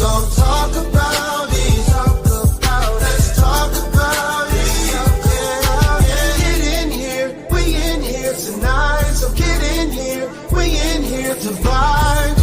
gon' talk about it. Let's talk about it. Get in here, we in here tonight. So get in here, we in here to vibe.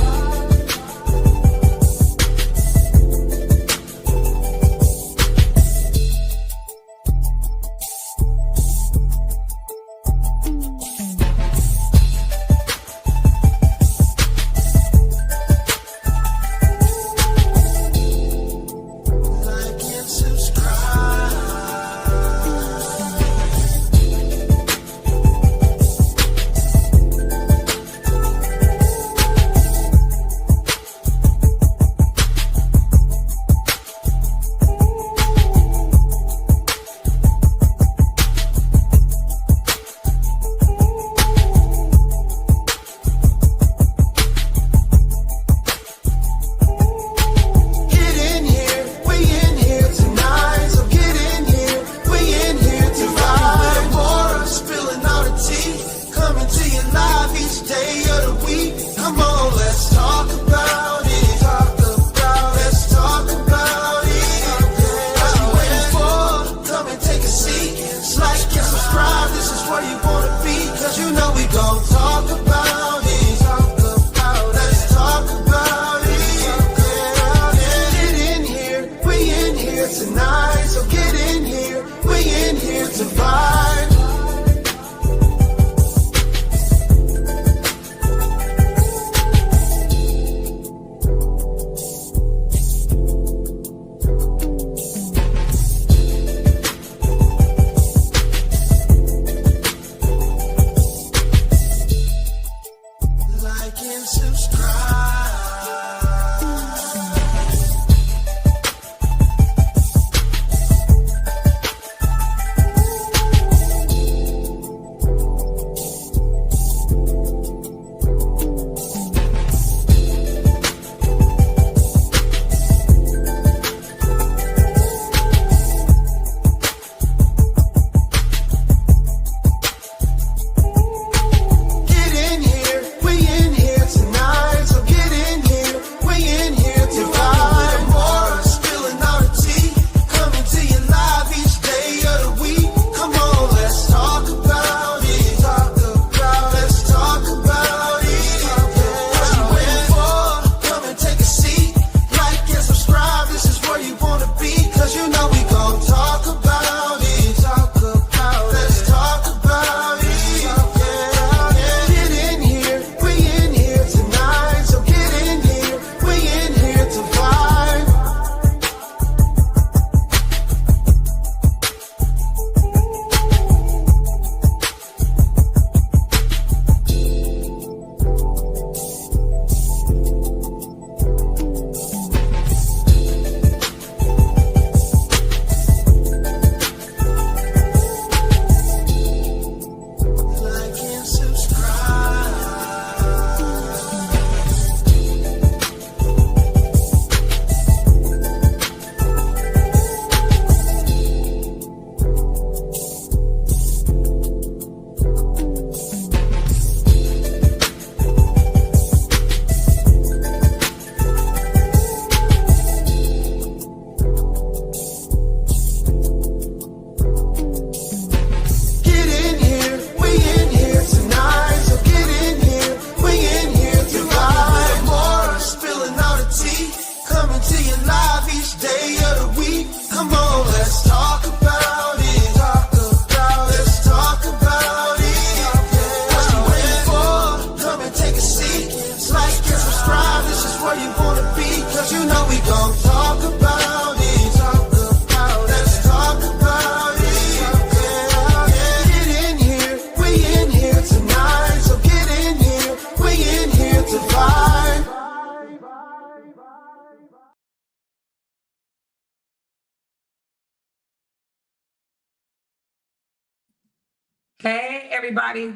Hey, everybody.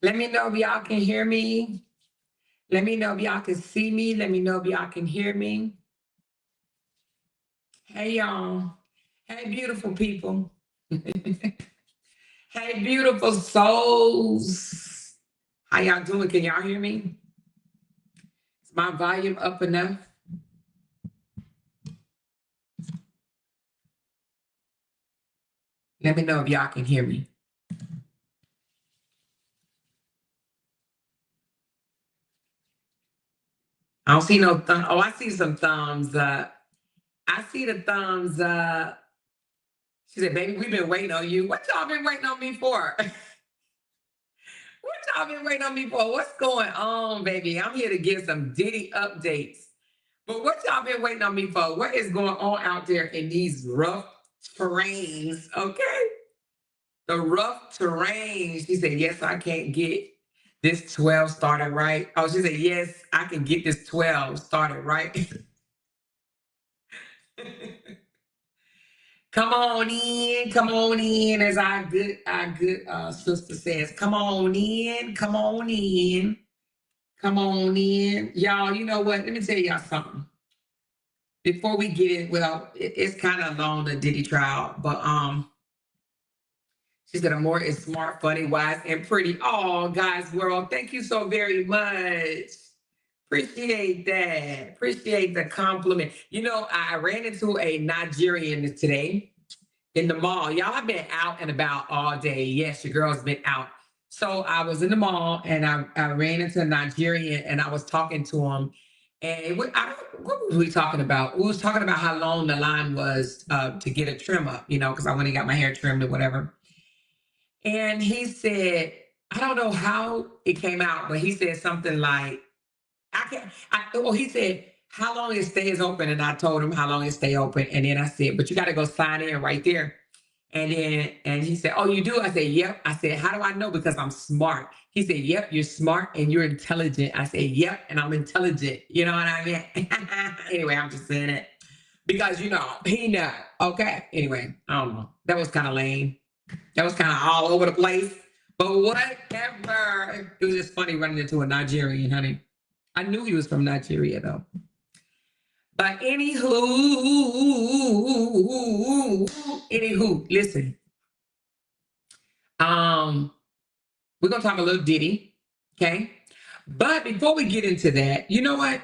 Let me know if y'all can hear me. Let me know if y'all can see me. Let me know if y'all can hear me. Hey, y'all. Hey, beautiful people. Hey, beautiful souls. How y'all doing? Can y'all hear me? Is my volume up enough? Let me know if y'all can hear me. I don't see no thumb. Oh, I see some thumbs up. I see the thumbs up. She said, baby, we've been waiting on you. What y'all been waiting on me for? What y'all been waiting on me for? What's going on, baby? I'm here to give some Diddy updates. But what y'all been waiting on me for? What is going on out there in these rough terrains, okay? The rough terrain. She said, yes, I can't get this 12 started right. Oh, she said, yes, I can get this 12 started right. Come on in, as our good sister says. Come on in, come on in, come on in. Y'all, you know what? Let me tell y'all something. Before we get in, well, it's kind of long, the Diddy trial, but she said Amore is smart, funny, wise, and pretty. Oh, guys, world, thank you so very much. Appreciate that. Appreciate the compliment. You know, I ran into a Nigerian today in the mall. Y'all have been out and about all day. Yes, your girl's been out. So I was in the mall and I ran into a Nigerian and I was talking to him. And what was we talking about? We was talking about how long the line was to get a trim up, you know, because I went and got my hair trimmed or whatever. And he said, I don't know how it came out, but he said something like, he said, how long it stays open? And I told him how long it stay open. And then I said, but you got to go sign in right there. And he said, oh, you do? I said, yep. I said, how do I know? Because I'm smart. He said, yep, you're smart and you're intelligent. I said, yep, and I'm intelligent. You know what I mean? Anyway, I'm just saying it because, you know, he know. Okay. Anyway, I don't know. That was kind of lame. That was kind of all over the place. But whatever. It was just funny running into a Nigerian, honey. I knew he was from Nigeria, though. But anywho, listen. We're gonna talk a little Diddy, okay? But before we get into that, you know what?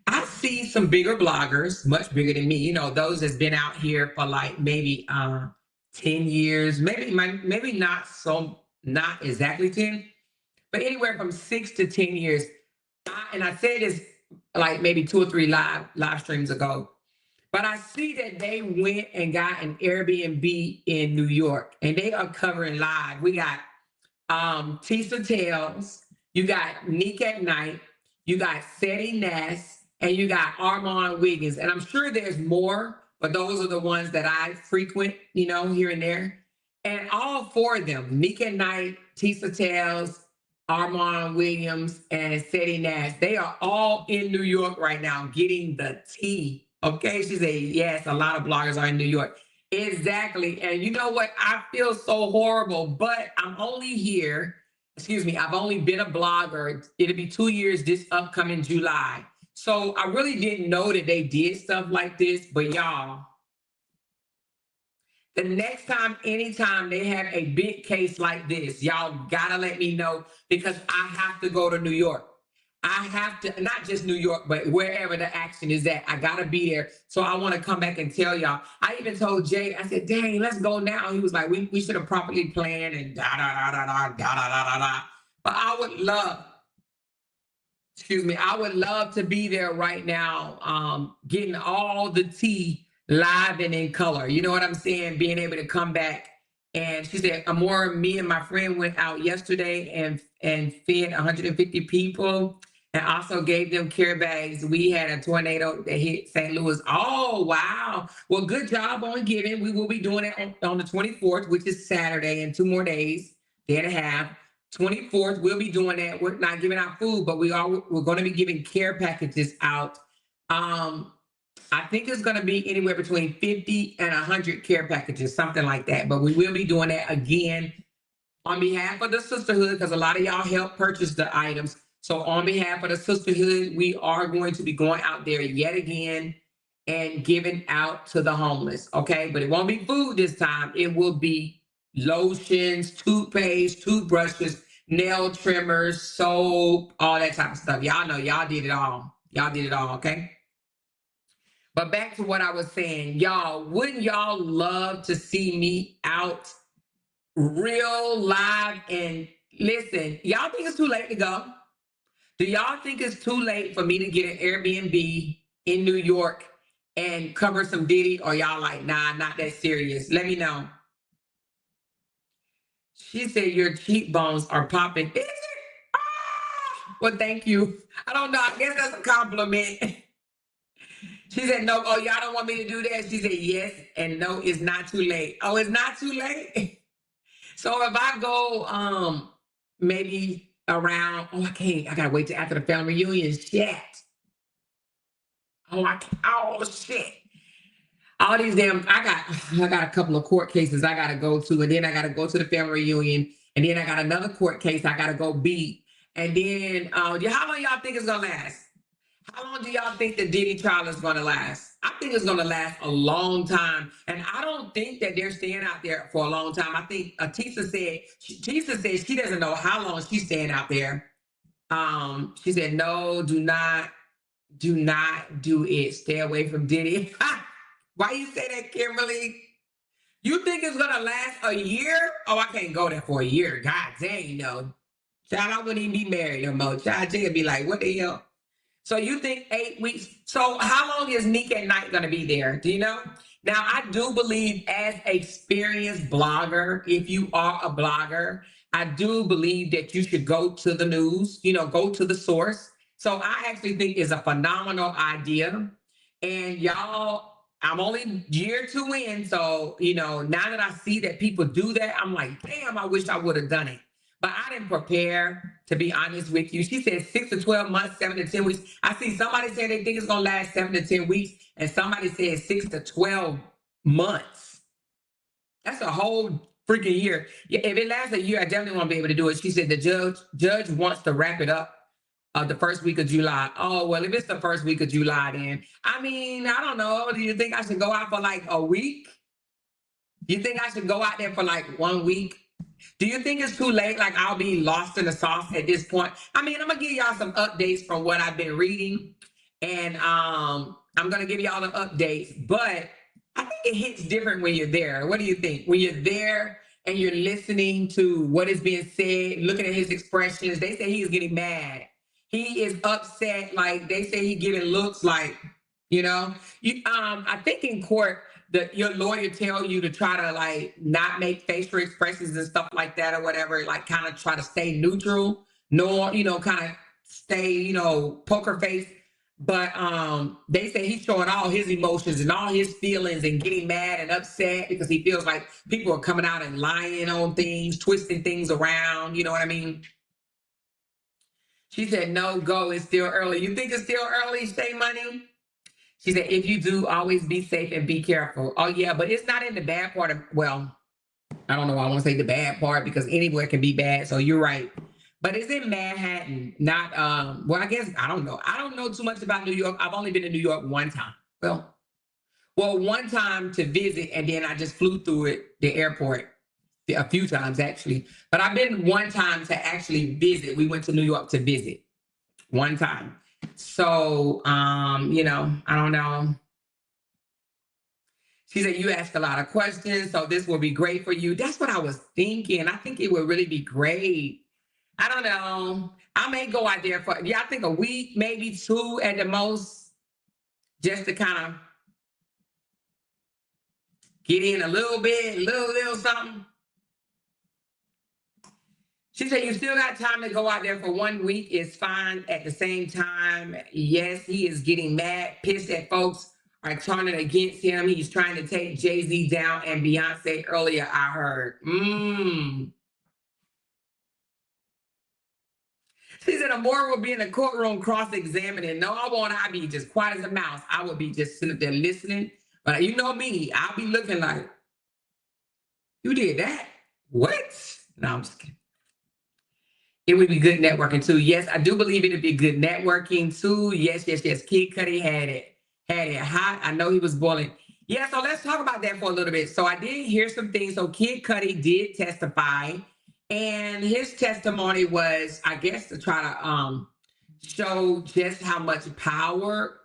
I see some bigger bloggers, much bigger than me. You know, those that's been out here for like maybe 10 years, maybe not exactly 10, but anywhere from 6 to 10 years. And I said this like maybe 2 or 3 live streams ago, but I see that they went and got an Airbnb in New York and they are covering live. We got Tisa Tales, you got Nick at Night, you got Seti Ness, and you got Armand Wiggins. And I'm sure there's more, but those are the ones that I frequent, you know, here and there. And all 4 of them, Nick at Night, Tisa Tales, Armand Williams, and Seti Nash, they are all in New York right now getting the tea. Okay, she said, yes, a lot of bloggers are in New York. Exactly. And you know what? I feel so horrible, but I'm only here. Excuse me. I've only been a blogger. It'll be 2 years this upcoming July. So I really didn't know that they did stuff like this, but y'all, the next time, anytime they have a big case like this, y'all gotta let me know because I have to go to New York. I have to, not just New York, but wherever the action is at, I gotta be there. So I wanna come back and tell y'all. I even told Jay, I said, dang, let's go now. He was like, we should have properly planned and da da da da da da da da da. But I would love, I would love to be there right now, getting all the tea live and in color. You know what I'm saying? Being able to come back. And she said, Amore, me and my friend went out yesterday and fed 150 people and also gave them care bags. We had a tornado that hit St. Louis. Oh, wow. Well, good job on giving. We will be doing it on the 24th, which is Saturday, in 2 more days, day and a half. 24th, we'll be doing that. We're not giving out food, but we're going to be giving care packages out. I think it's going to be anywhere between 50 and 100 care packages, something like that. But we will be doing that again on behalf of the sisterhood because a lot of y'all helped purchase the items. So on behalf of the sisterhood, we are going to be going out there yet again and giving out to the homeless. Okay, but it won't be food this time. It will be lotions, toothpaste, toothbrushes, nail trimmers, soap, all that type of stuff. Y'all know y'all did it all. Y'all did it all, okay? But back to what I was saying, y'all, wouldn't y'all love to see me out real live? And listen, y'all think it's too late to go? Do y'all think it's too late for me to get an Airbnb in New York and cover some Diddy? Or y'all like, nah, not that serious? Let me know. She said your cheekbones are popping. Is it? Ah! Well, thank you. I don't know. I guess that's a compliment. She said, no. Oh, y'all don't want me to do that? She said, yes. And no, it's not too late. Oh, it's not too late? So if I go maybe around, oh, I can't. I got to wait till after the family reunion. Shit. Oh, oh, shit. All these damn, I got a couple of court cases I got to go to, and then I got to go to the family reunion, and then I got another court case I got to go beat. And then, how long y'all think it's going to last? How long do y'all think the Diddy trial is going to last? I think it's going to last a long time. And I don't think that they're staying out there for a long time. I think Tisa said she doesn't know how long she's staying out there. She said, no, do not do it. Stay away from Diddy. Why you say that, Kimberly? You think it's going to last a year? Oh, I can't go there for a year. God dang, no. Child, I wouldn't even be married no more. Child, Jay would be like, what the hell? So you think 8 weeks? So how long is Nick at Night going to be there? Do you know? Now, I do believe as an experienced blogger, if you are a blogger, I do believe that you should go to the news, go to the source. So I actually think it's a phenomenal idea. And y'all, I'm only year 2 in. So, now that I see that people do that, I'm like, damn, I wish I would have done it. But I didn't prepare, to be honest with you. She said 6 to 12 months, 7 to 10 weeks. I see somebody say they think it's going to last 7 to 10 weeks, and somebody said 6 to 12 months. That's a whole freaking year. Yeah, if it lasts a year, I definitely won't be able to do it. She said the judge wants to wrap it up the first week of July. Oh, well, if it's the first week of July, then, I don't know. Do you think I should go out for like a week? Do you think I should go out there for like 1 week? Do you think it's too late? Like I'll be lost in the sauce at this point? I'm gonna give y'all some updates from what I've been reading, and I'm gonna give y'all the updates. But I think it hits different when you're there. What do you think? When you're there and you're listening to what is being said, looking at his expressions, they say he is getting mad. He is upset. Like they say he giving looks like, I think in court, your lawyer tell you to try to like not make facial expressions and stuff like that or whatever, like kind of try to stay neutral, kind of stay, poker face. But they say he's showing all his emotions and all his feelings and getting mad and upset because he feels like people are coming out and lying on things, twisting things around. You know what I mean? She said, no, go. It's still early. You think it's still early, Stay Money? She said, if you do, always be safe and be careful. Oh, yeah, but it's not in the bad part of, well, I don't know why I want to say the bad part because anywhere can be bad. So you're right. But it's in Manhattan, not, well, I guess, I don't know. I don't know too much about New York. I've only been to New York one time. Well, one time to visit, and then I just flew through it, the airport, a few times actually. But I've been one time to actually visit. We went to New York to visit one time. So, I don't know. She said, you ask a lot of questions, so this will be great for you. That's what I was thinking. I think it would really be great. I don't know. I may go out there for, I think a week, maybe 2 at the most, just to kind of get in a little bit, little something. She said, you still got time to go out there for 1 week. It's fine. At the same time, yes, he is getting mad, pissed that folks are turning against him. He's trying to take Jay-Z down and Beyonce earlier, I heard. She said, more will be in the courtroom cross-examining. No, I be just quiet as a mouse. I would be just sitting there listening. But you know me, I'll be looking like, you did that? What? No, I'm just kidding. It would be good networking too. Yes, I do believe it would be good networking too. Yes. Kid Cudi had it hot. I know he was boiling. Yeah, so let's talk about that for a little bit. So I did hear some things. So Kid Cudi did testify, and his testimony was, I guess, to try to show just how much power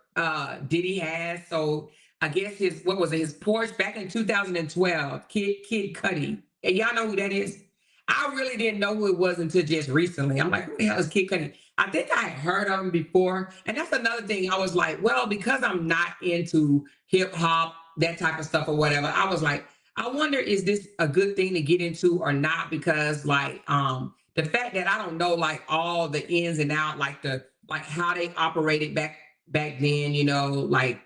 Diddy has. So I guess his what was it? His Porsche back in 2012. Kid Cudi. And y'all know who that is? I really didn't know who it was until just recently. I'm like, who the hell is Kid Cudi? I think I had heard of him before. And that's another thing. I was like, well, because I'm not into hip hop, that type of stuff or whatever, I was like, I wonder, is this a good thing to get into or not? Because like the fact that I don't know like all the ins and out, like how they operated back then, you know, like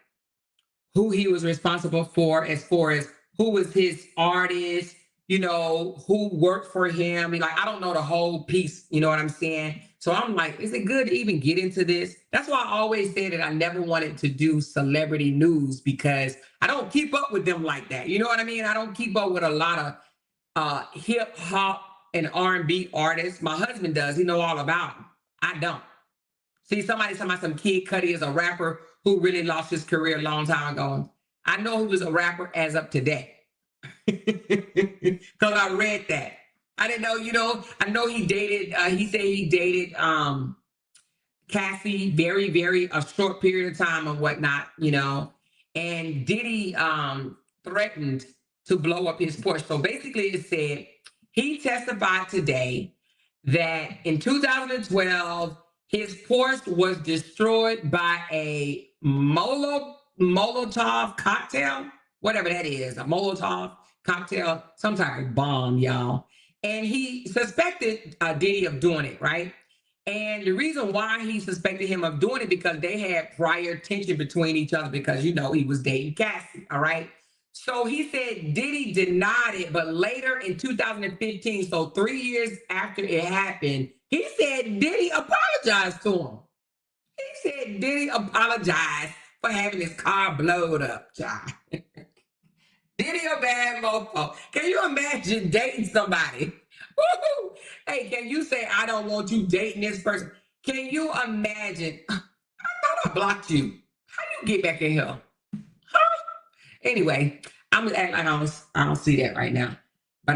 who he was responsible for as far as who was his artist, you know, who worked for him. I mean, like, I don't know the whole piece, you know what I'm saying? So I'm like, is it good to even get into this? That's why I always say that I never wanted to do celebrity news because I don't keep up with them like that. You know what I mean? I don't keep up with a lot of hip hop and R&B artists. My husband does. He know all about them. I don't. See, somebody talking about some Kid Cudi is a rapper who really lost his career a long time ago. I know he was a rapper as of today. Because I read that. I didn't know, you know, I know he dated, he said he dated Cassie very a short period of time and whatnot, you know. And Diddy threatened to blow up his Porsche. So basically it said he testified today that in 2012 his Porsche was destroyed by a Molotov cocktail, whatever that is, a Molotov cocktail, some type of bomb, y'all. And he suspected Diddy of doing it, right? And the reason why he suspected him of doing it because they had prior tension between each other because, you know, he was dating Cassie, all right? So he said Diddy denied it, but later in 2015, so 3 years after it happened, he said Diddy apologized to him. He said Diddy apologized for having his car blowed up, child. Diddy a bad mofo. Can you imagine dating somebody? Woo-hoo. Hey, can you say, I don't want you dating this person? Can you imagine? I thought I blocked you. How you get back in here? Huh? Anyway, I'm gonna act like I don't see that right now. But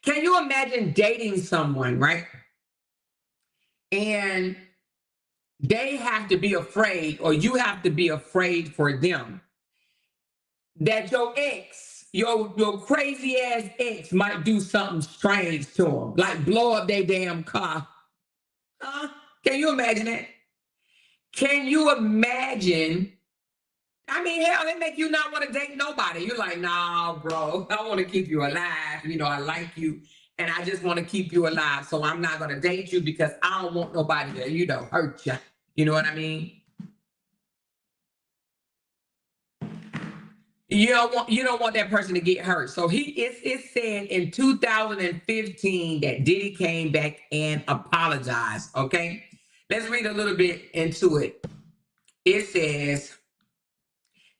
can you imagine dating someone, right? And they have to be afraid, or you have to be afraid for them, that your ex, your crazy ass ex might do something strange to them, like blow up their damn car. Huh? Can you imagine that? Can you imagine? I mean, hell, it make you not want to date nobody. You're like, nah, bro, I want to keep you alive. You know, I like you and I just want to keep you alive. So I'm not going to date you because I don't want nobody to, you know, hurt you. You know what I mean? You don't want that person to get hurt. So it's said in 2015 that Diddy came back and apologized. Okay, let's read a little bit into it. It says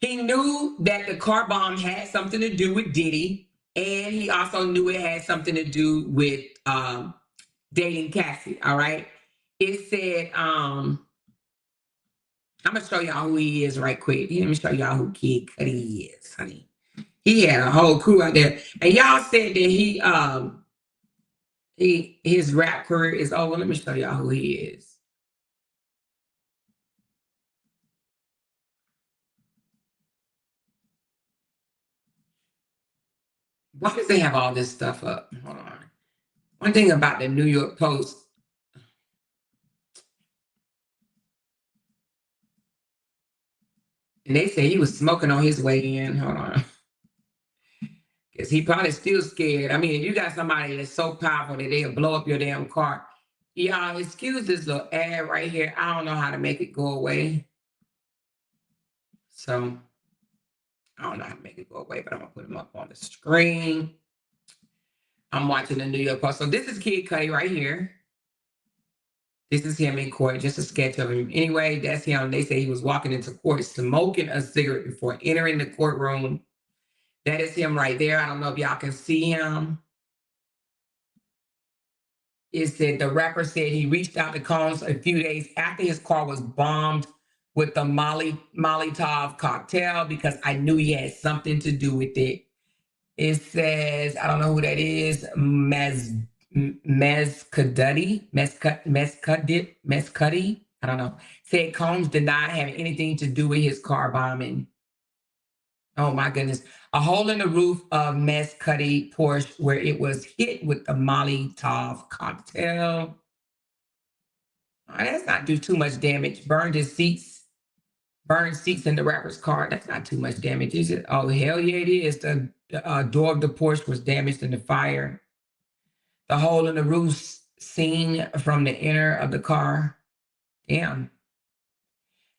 he knew that the car bomb had something to do with Diddy, and he also knew it had something to do with dating Cassie. All right. It said I'm gonna show y'all who he is right quick. Let me show y'all who Kid Cudi is, honey. He had a whole crew out there, and y'all said that his rap career is over. Let me show y'all who he is. Why does they have all this stuff up? Hold on. One thing about the New York Post. And they say he was smoking on his way in. Hold on. Because he probably still scared. I mean, if you got somebody that's so powerful that they'll blow up your damn car. Y'all, excuse this little ad right here. I don't know how to make it go away. So, I don't know how to make it go away, but I'm going to put him up on the screen. I'm watching the New York Post. So, this is Kid Cudi right here. This is him in court, just a sketch of him. Anyway, that's him. They say he was walking into court smoking a cigarette before entering the courtroom. That is him right there. I don't know if y'all can see him. It said the rapper said he reached out to Combs a few days after his car was bombed with the Molotov cocktail because I knew he had something to do with it. It says, I don't know who that is, Cudi, I don't know, said Combs denied having anything to do with his car bombing. Oh my goodness. A hole in the roof of Cudi Porsche where it was hit with a Molotov cocktail. Oh, that's not do too much damage. Burned seats in the rapper's car. That's not too much damage, is it? Oh, hell yeah, it is. The door of the Porsche was damaged in the fire. The hole in the roof seen from the inner of the car. Damn.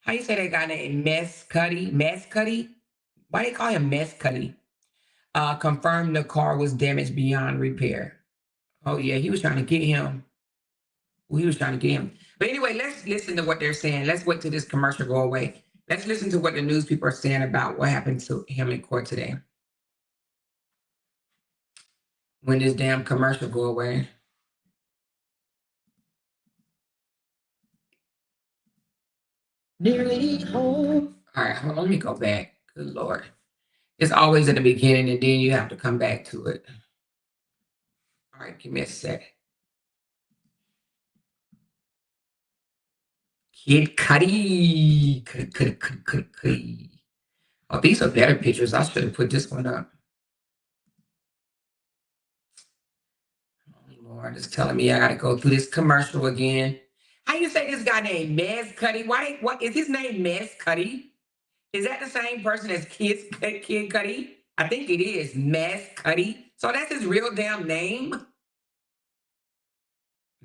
How you say that guy named Cudi? Why they call him Cudi? Confirmed the car was damaged beyond repair. Oh yeah, he was trying to get him. He was trying to get him. But anyway, let's listen to what they're saying. Let's wait till this commercial go away. Let's listen to what the news people are saying about what happened to him in court today. When this damn commercial go away. Nearly home. All right, hold on, let me go back. Good Lord. It's always in the beginning and then you have to come back to it. All right, give me a sec. Kid Cudi. Cudi. Oh, these are better pictures. I should have put this one up. Oh, Lord, it's telling me I got to go through this commercial again. How you say this guy named Cudi? What is his name? Cudi? Is that the same person as Kid Cudi? I think it is Cudi. So that's his real damn name.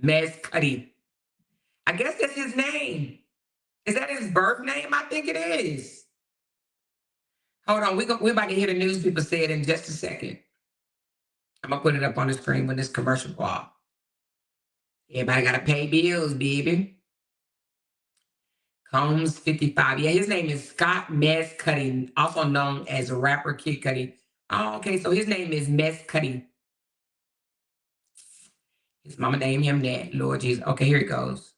Cudi. I guess that's his name. Is that his birth name? I think it is. Hold on, we're about to hear the news people say it in just a second. I'm gonna put it up on the screen when this commercial go off. Everybody gotta pay bills, baby. Combs 55. Yeah, his name is Scott Cudi, also known as rapper Kid Cudi. Oh, okay, so his name is Cudi. His mama named him that. Lord Jesus. Okay, here it goes.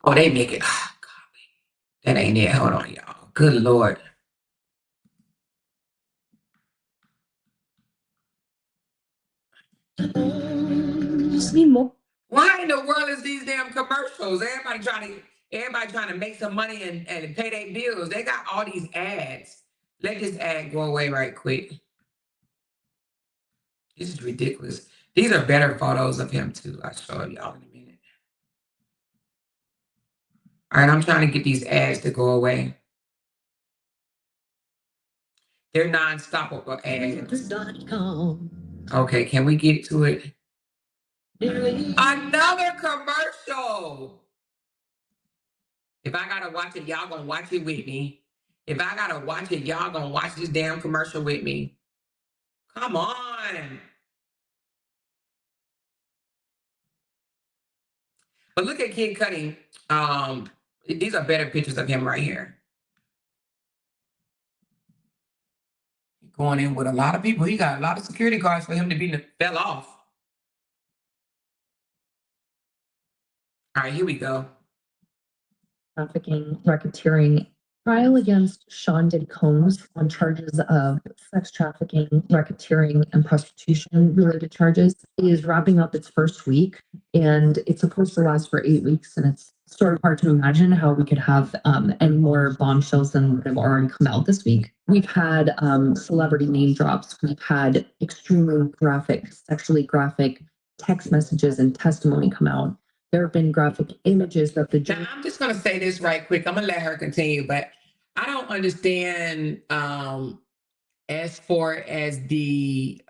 Oh, they make it. Oh, God. That ain't it. Hold on, y'all. Good Lord. Just need more. Why in the world is these damn commercials? Everybody trying to make some money and pay their bills. They got all these ads. Let this ad go away right quick. This is ridiculous. These are better photos of him too. I'll show y'all in a minute. All right, I'm trying to get these ads to go away. They're non-stoppable ads. Okay, can we get to it? Another commercial. If I gotta watch it, y'all gonna watch it with me. If I gotta watch it, y'all gonna watch this damn commercial with me. Come on. But look at Kid Cudi. These are better pictures of him right here. Going in with a lot of people. He got a lot of security guards for him to be fell off. All right, here we go. Trafficking, racketeering trial against Sean Diddy Combs on charges of sex trafficking, racketeering, and prostitution related charges is wrapping up its first week, and it's supposed to last for 8 weeks. And it's sort of hard to imagine how we could have any more bombshells than have already come out this week. We've had celebrity name drops. We've had extremely graphic, sexually graphic text messages and testimony come out. There have been graphic images that the Now, I'm just going to say this right quick. I'm going to let her continue, but I don't understand as far as the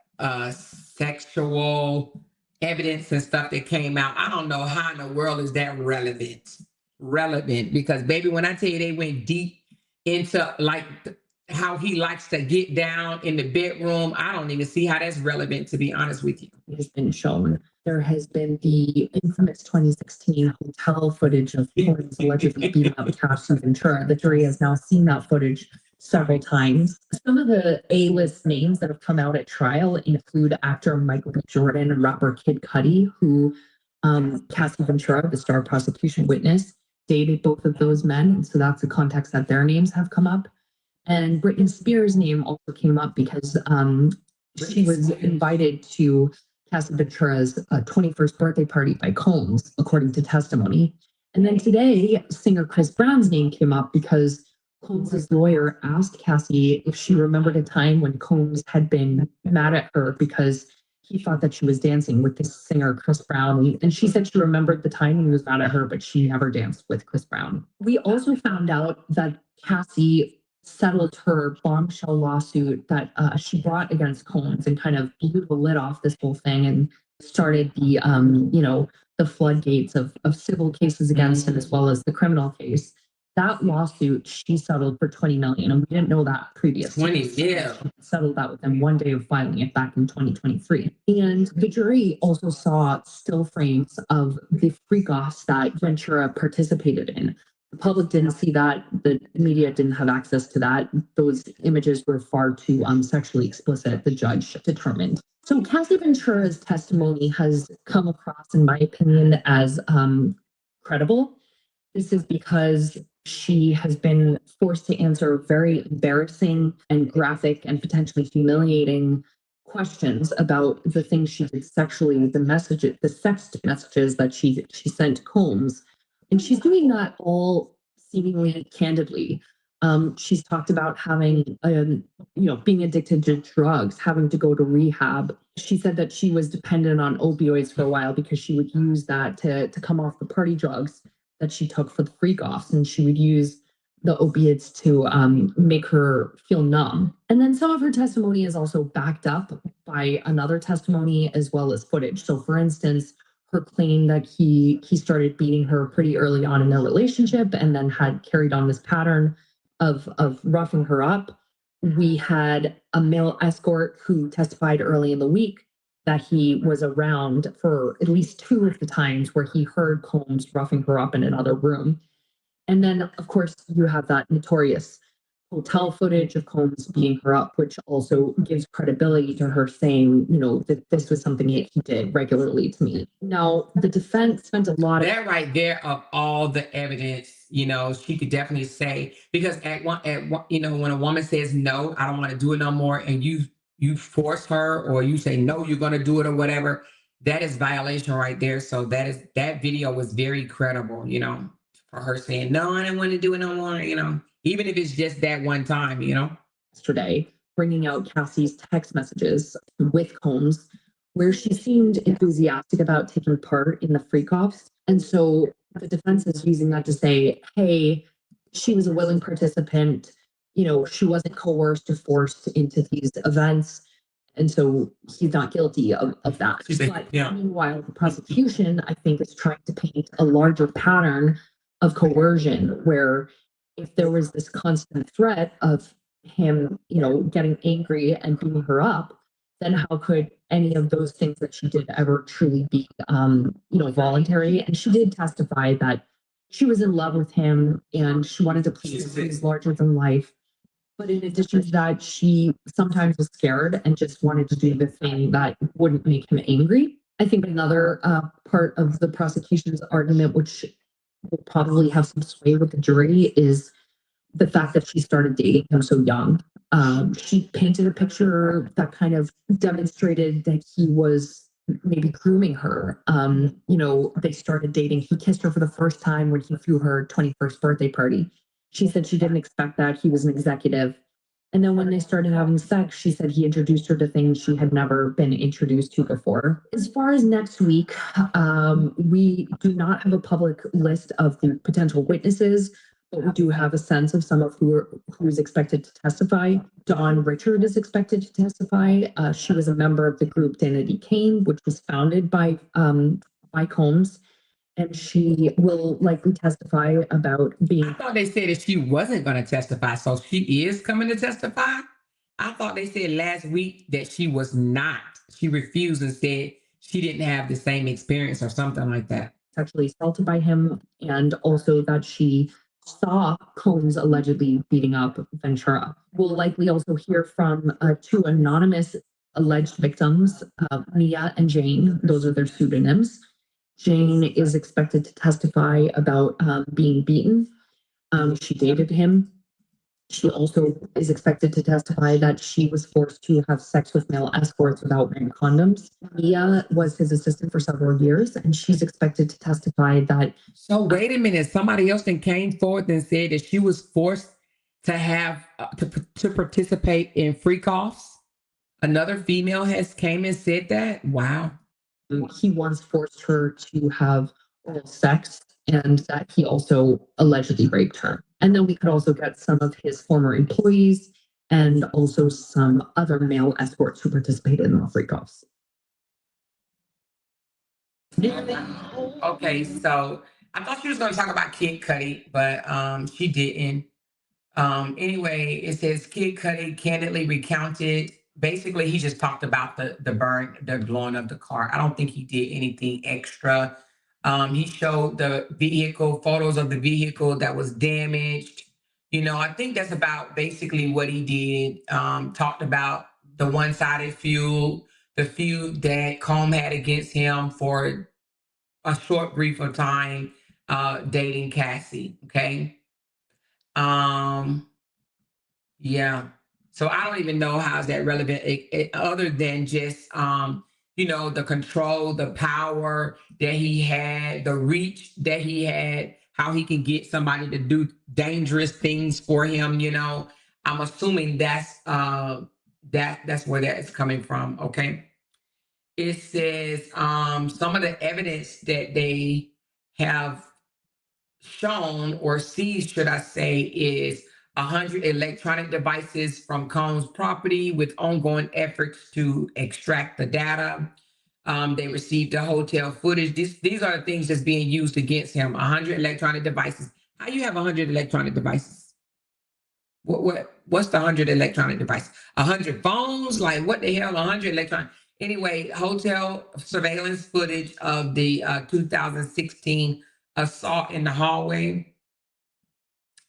sexual evidence and stuff that came out. I don't know how in the world is that relevant because, baby, when I tell you they went deep into like how he likes to get down in the bedroom, I don't even see how that's relevant, to be honest with you. It has been shown. There has been the infamous 2016 hotel footage of Combs allegedly beating up Cassie Ventura. The jury has now seen that footage several times. Some of the A-list names that have come out at trial include actor Michael B. Jordan and rapper Kid Cudi, who Cassie Ventura, the star prosecution witness, dated both of those men. And so that's the context that their names have come up. And Britney Spears' name also came up because She was invited to Cassie Ventura's 21st birthday party by Combs, according to testimony. And then today, singer Chris Brown's name came up because Combs' lawyer asked Cassie if she remembered a time when Combs had been mad at her because he thought that she was dancing with this singer, Chris Brown. And she said she remembered the time he was mad at her, but she never danced with Chris Brown. We also found out that Cassie settled her bombshell lawsuit that she brought against Combs and kind of blew the lid off this whole thing and started the, the floodgates of civil cases against him as well as the criminal case. That lawsuit she settled for $20 million, and we didn't know that previously. 20, yeah. She settled that within one day of filing it back in 2023. And the jury also saw still frames of the freak-offs that Ventura participated in. The public didn't see that. The media didn't have access to that. Those images were far too sexually explicit, the judge determined. So Cassie Ventura's testimony has come across, in my opinion, as credible. This is because she has been forced to answer very embarrassing and graphic and potentially humiliating questions about the things she did sexually, the sext messages that she sent Combs. And she's doing that all seemingly candidly. She's talked about having, being addicted to drugs, having to go to rehab. She said that she was dependent on opioids for a while because she would use that to come off the party drugs that she took for the freak-offs, and she would use the opiates to make her feel numb. And then some of her testimony is also backed up by another testimony as well as footage. So for instance, her claim that he started beating her pretty early on in their relationship and then had carried on this pattern of roughing her up. We had a male escort who testified early in the week that he was around for at least two of the times where he heard Combs roughing her up in another room. And then, of course, you have that notorious hotel footage of Combs beating her up, which also gives credibility to her saying, that this was something he did regularly to me. Now, the defense spent a lot of... That right there of all the evidence, she could definitely say, because when a woman says, no, I don't want to do it no more, and you force her or you say, no, you're going to do it or whatever, that is violation right there. So that video was very credible, for her saying, no, I don't want to do it no more, even if it's just that one time, Yesterday, bringing out Cassie's text messages with Combs, where she seemed enthusiastic about taking part in the freak-offs. And so the defense is using that to say, hey, she was a willing participant. She wasn't coerced or forced into these events. And so he's not guilty of that. But meanwhile, the prosecution, I think, is trying to paint a larger pattern of coercion, where if there was this constant threat of him, getting angry and beating her up, then how could any of those things that she did ever truly be, voluntary? And she did testify that she was in love with him and she wanted to please him. He was larger than life. But in addition to that, she sometimes was scared and just wanted to do the thing that wouldn't make him angry. I think another part of the prosecution's argument, which will probably have some sway with the jury, is the fact that she started dating him so young. She painted a picture that kind of demonstrated that he was maybe grooming her. They started dating. He kissed her for the first time when he threw her 21st birthday party. She said she didn't expect that. He was an executive. And then when they started having sex, she said he introduced her to things she had never been introduced to before. As far as next week, we do not have a public list of the potential witnesses, but we do have a sense of some of who's expected to testify. Dawn Richard is expected to testify. She was a member of the group Danity Kane, which was founded by Combs. And she will likely testify about being... I thought they said that she wasn't going to testify, so she is coming to testify? I thought they said last week that she was not. She refused and said she didn't have the same experience or something like that. Sexually assaulted by him, and also that she saw Combs allegedly beating up Ventura. We'll likely also hear from two anonymous alleged victims, Mia and Jane. Those are their pseudonyms. Jane is expected to testify about being beaten. She dated him. She also is expected to testify that she was forced to have sex with male escorts without wearing condoms. Mia was his assistant for several years, and she's expected to testify that. So wait a minute. Somebody else then came forth and said that she was forced to have to participate in freak offs. Another female has came and said that. Wow. He once forced her to have oral sex and that he also allegedly raped her. And then we could also get some of his former employees and also some other male escorts who participated in the freak offs. Okay, so I thought she was going to talk about Kid Cudi, but she didn't. Anyway, it says Kid Cudi candidly recounted. Basically, he just talked about the blowing of the car. I don't think he did anything extra. He showed the vehicle, photos of the vehicle that was damaged. You know, I think that's about basically what he did. Talked about the one-sided feud, the feud that Combe had against him for a short brief of time, dating Cassie. Okay. Um, yeah. So I don't even know how is that relevant other than just you know, the control, the power that he had, the reach that he had, how he can get somebody to do dangerous things for him, you know. I'm assuming that's where that is coming from, okay? It says some of the evidence that they have shown or seized, should I say, is 100 electronic devices from Combs' property with ongoing efforts to extract the data. They received the hotel footage. These are the things that's being used against him. 100 electronic devices. How you have 100 electronic devices? What's the 100 electronic devices? 100 phones? Like what the hell? 100 electronic. Anyway, hotel surveillance footage of the 2016 assault in the hallway.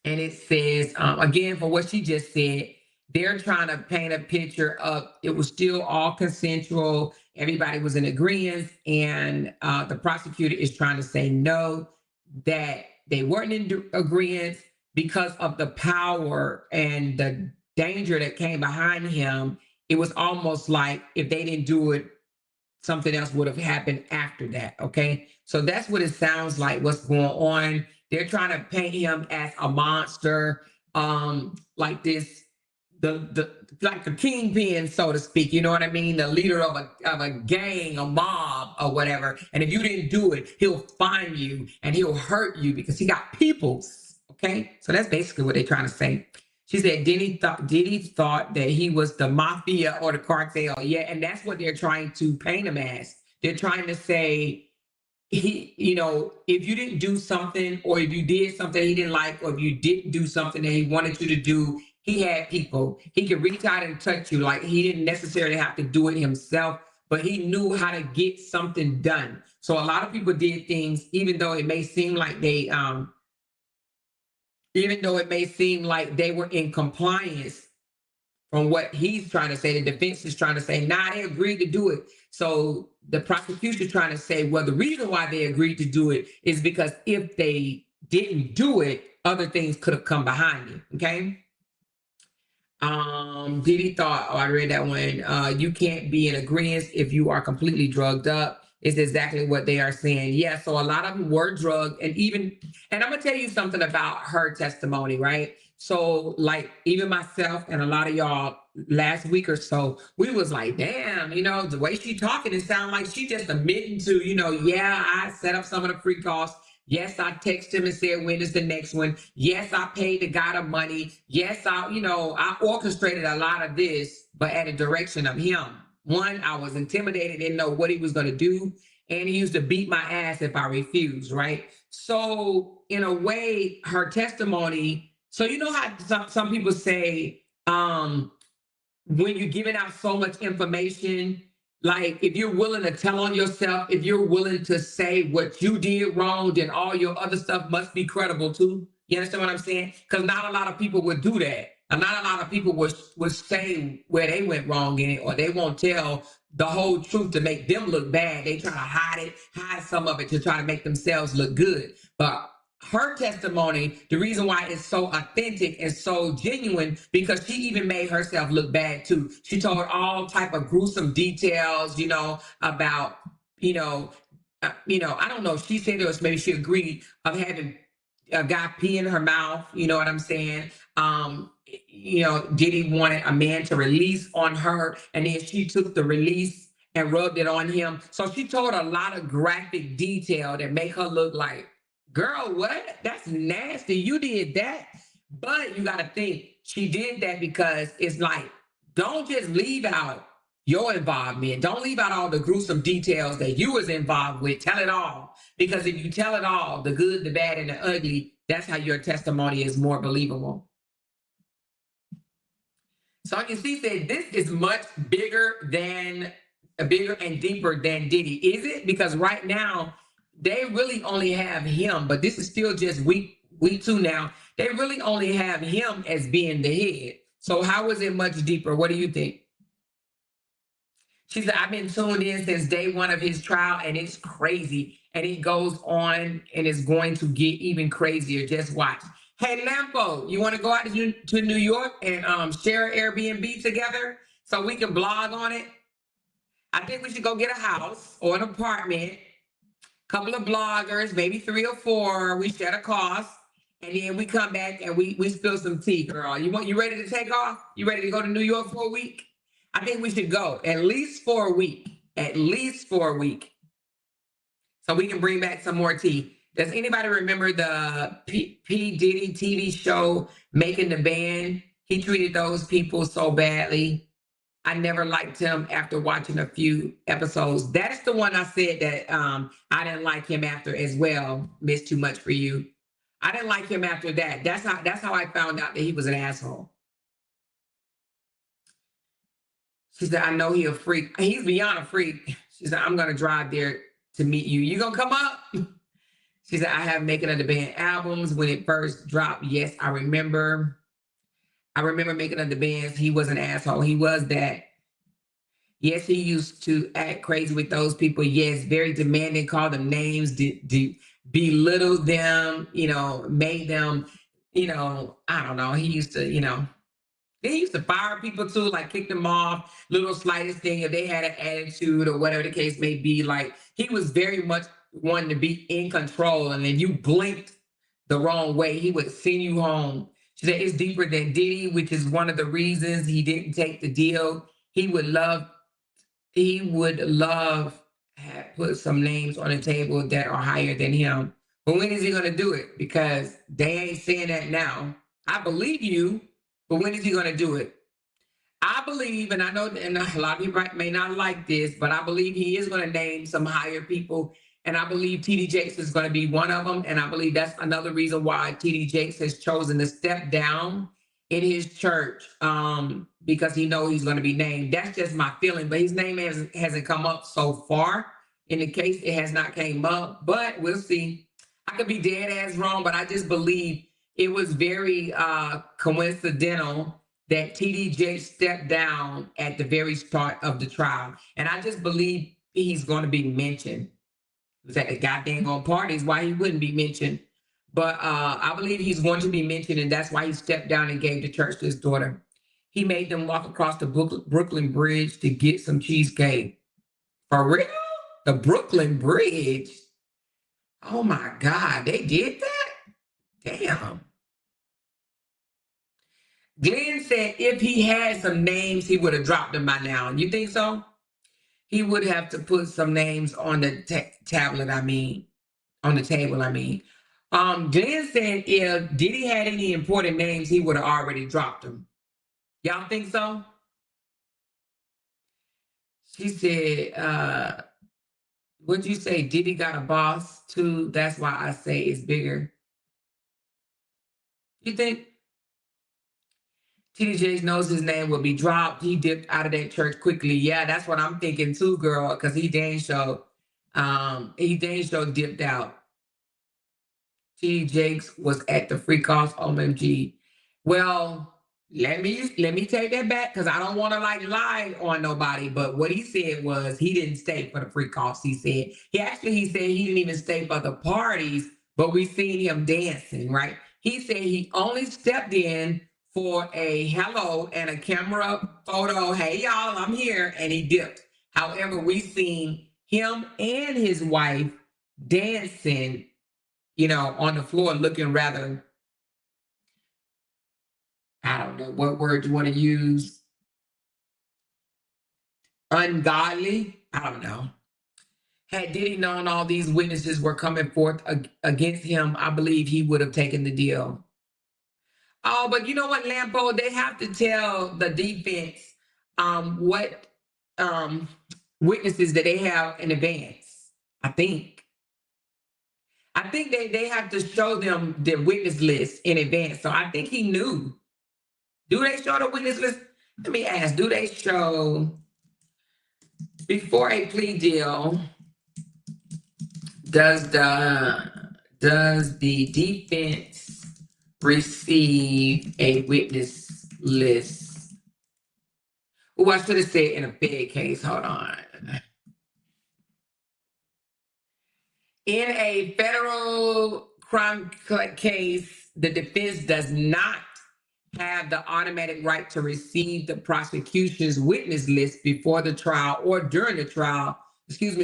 And it says, again, for what she just said, they're trying to paint a picture of it was still all consensual. Everybody was in agreement. And the prosecutor is trying to say no, that they weren't in agreement because of the power and the danger that came behind him. It was almost like if they didn't do it, something else would have happened after that. Okay. So that's what it sounds like, what's going on. They're trying to paint him as a monster, like this, like a kingpin, so to speak. You know what I mean? The leader of a gang, a mob, or whatever. And if you didn't do it, he'll find you and he'll hurt you because he got peoples. Okay. So that's basically what they're trying to say. She said Diddy thought that he was the mafia or the cartel. Yeah, and that's what they're trying to paint him as. They're trying to say he, you know, if you didn't do something, or if you did something he didn't like, or if you didn't do something that he wanted you to do, he had people. He could reach out and touch you. Like he didn't necessarily have to do it himself, but he knew how to get something done. So a lot of people did things, even though it may seem like they were in compliance from what he's trying to say. The defense is trying to say, nah, they agreed to do it. So the prosecution is trying to say, well, the reason why they agreed to do it is because if they didn't do it, other things could have come behind it. Okay. Diddy thought, I read that one. You can't be in agreement if you are completely drugged up. Is exactly what they are saying. Yeah, so a lot of them were drugged, and I'm gonna tell you something about her testimony, right? So, like, even myself and a lot of y'all last week or so, we was like, damn, you know, the way she talking, it sounds like she just admitting to, you know, yeah, I set up some of the free calls. Yes, I texted him and said, when is the next one? Yes, I paid the guy the money. Yes, I orchestrated a lot of this, but at the direction of him. One, I was intimidated, didn't know what he was going to do. And he used to beat my ass if I refused, right? So in a way, her testimony, so you know how some people say, when you're giving out so much information, like if you're willing to tell on yourself, if you're willing to say what you did wrong, then all your other stuff must be credible too. You understand what I'm saying? Because not a lot of people would do that. And not a lot of people would say where they went wrong in it, or they won't tell the whole truth to make them look bad. They try to hide some of it to try to make themselves look good. But her testimony, the reason why it's so authentic and so genuine, because she even made herself look bad too. She told all type of gruesome details, about, I don't know. She said it was, maybe she agreed, of having a guy pee in her mouth. You know what I'm saying? Diddy wanted a man to release on her, and then she took the release and rubbed it on him. So she told a lot of graphic detail that make her look like, girl, what? That's nasty. You did that. But you got to think, she did that because it's like, don't just leave out your involvement. Don't leave out all the gruesome details that you was involved with. Tell it all. Because if you tell it all, the good, the bad, and the ugly, that's how your testimony is more believable. So you see, said this is much bigger and deeper than Diddy. Is it? Because right now, they really only have him, but this is still just week 2 now. They really only have him as being the head. So how is it much deeper? What do you think? She said, I've been tuned in since day 1 of his trial, and it's crazy. And it goes on, and it's going to get even crazier. Just watch. Hey, Lampo, you want to go out to New York and share an Airbnb together so we can blog on it? I think we should go get a house or an apartment, couple of bloggers, maybe 3 or 4. We share the cost, and then we come back and we spill some tea, girl. You ready to take off? You ready to go to New York for a week? I think we should go at least for a week. At least for a week. So we can bring back some more tea. Does anybody remember the P. Diddy TV show, Making the Band? He treated those people so badly. I never liked him after watching a few episodes. That's the one I said that I didn't like him after as well. Miss Too Much for You. I didn't like him after that. That's how I found out that he was an asshole. She said, I know he a freak. He's beyond a freak. She said, I'm going to drive there to meet you. You going to come up? She said, I have Making of the Band albums when it first dropped. Yes, I remember. I remember Making of the Bands. He was an asshole. He was that. Yes, he used to act crazy with those people. Yes, very demanding, call them names, belittle them, made them, I don't know. He used to, they used to fire people too, like kick them off, little slightest thing, if they had an attitude or whatever the case may be. Like, he was very much wanting to be in control. And if you blinked the wrong way, he would send you home. She said, it's deeper than Diddy, which is one of the reasons he didn't take the deal. He would love put some names on the table that are higher than him. But when is he going to do it? Because they ain't saying that now. I believe you, but when is he going to do it? I believe, and I know, and a lot of people may not like this, but I believe he is going to name some higher people. And I believe TD Jakes is going to be one of them. And I believe that's another reason why TD Jakes has chosen to step down in his church, because he knows he's going to be named. That's just my feeling. But his name hasn't come up so far. In the case, it has not came up, but we'll see. I could be dead ass wrong, but I just believe it was very coincidental that TD Jakes stepped down at the very start of the trial. And I just believe he's going to be mentioned. It was at the goddamn parties, why he wouldn't be mentioned. But I believe he's going to be mentioned, and that's why he stepped down and gave the church to his daughter. He made them walk across the Brooklyn Bridge to get some cheesecake. For real? The Brooklyn Bridge? Oh my God, they did that? Damn. Glenn said if he had some names, he would have dropped them by now. You think so? He would have to put some names on the tablet, on the table, Glenn said if Diddy had any important names, he would have already dropped them. Y'all think so? She said, what'd you say? Diddy got a boss too? That's why I say it's bigger. You think? TD Jakes knows his name will be dropped. He dipped out of that church quickly. Yeah, that's what I'm thinking too, girl, because he dang sure dipped out. TD Jakes was at the free cost, OMG. Well, let me take that back, because I don't want to lie on nobody. But what he said was he didn't stay for the free cost. He said he didn't even stay for the parties, but we seen him dancing, right? He said he only stepped in for a hello and a camera photo. Hey, y'all, I'm here. And he dipped. However, we seen him and his wife dancing, you know, on the floor looking rather, I don't know what word you want to use. Ungodly. I don't know. Had Diddy known all these witnesses were coming forth against him, I believe he would have taken the deal. Oh, but you know what, Lampo? They have to tell the defense what witnesses that they have in advance. I think they have to show them the witness list in advance. So I think he knew. Do they show the witness list? Let me ask, do they show before a plea deal? Does the defense receive a witness list? Oh, I should have said in a Fed case. Hold on. In a federal crime case, the defense does not have the automatic right to receive the prosecution's witness list before the trial or during the trial,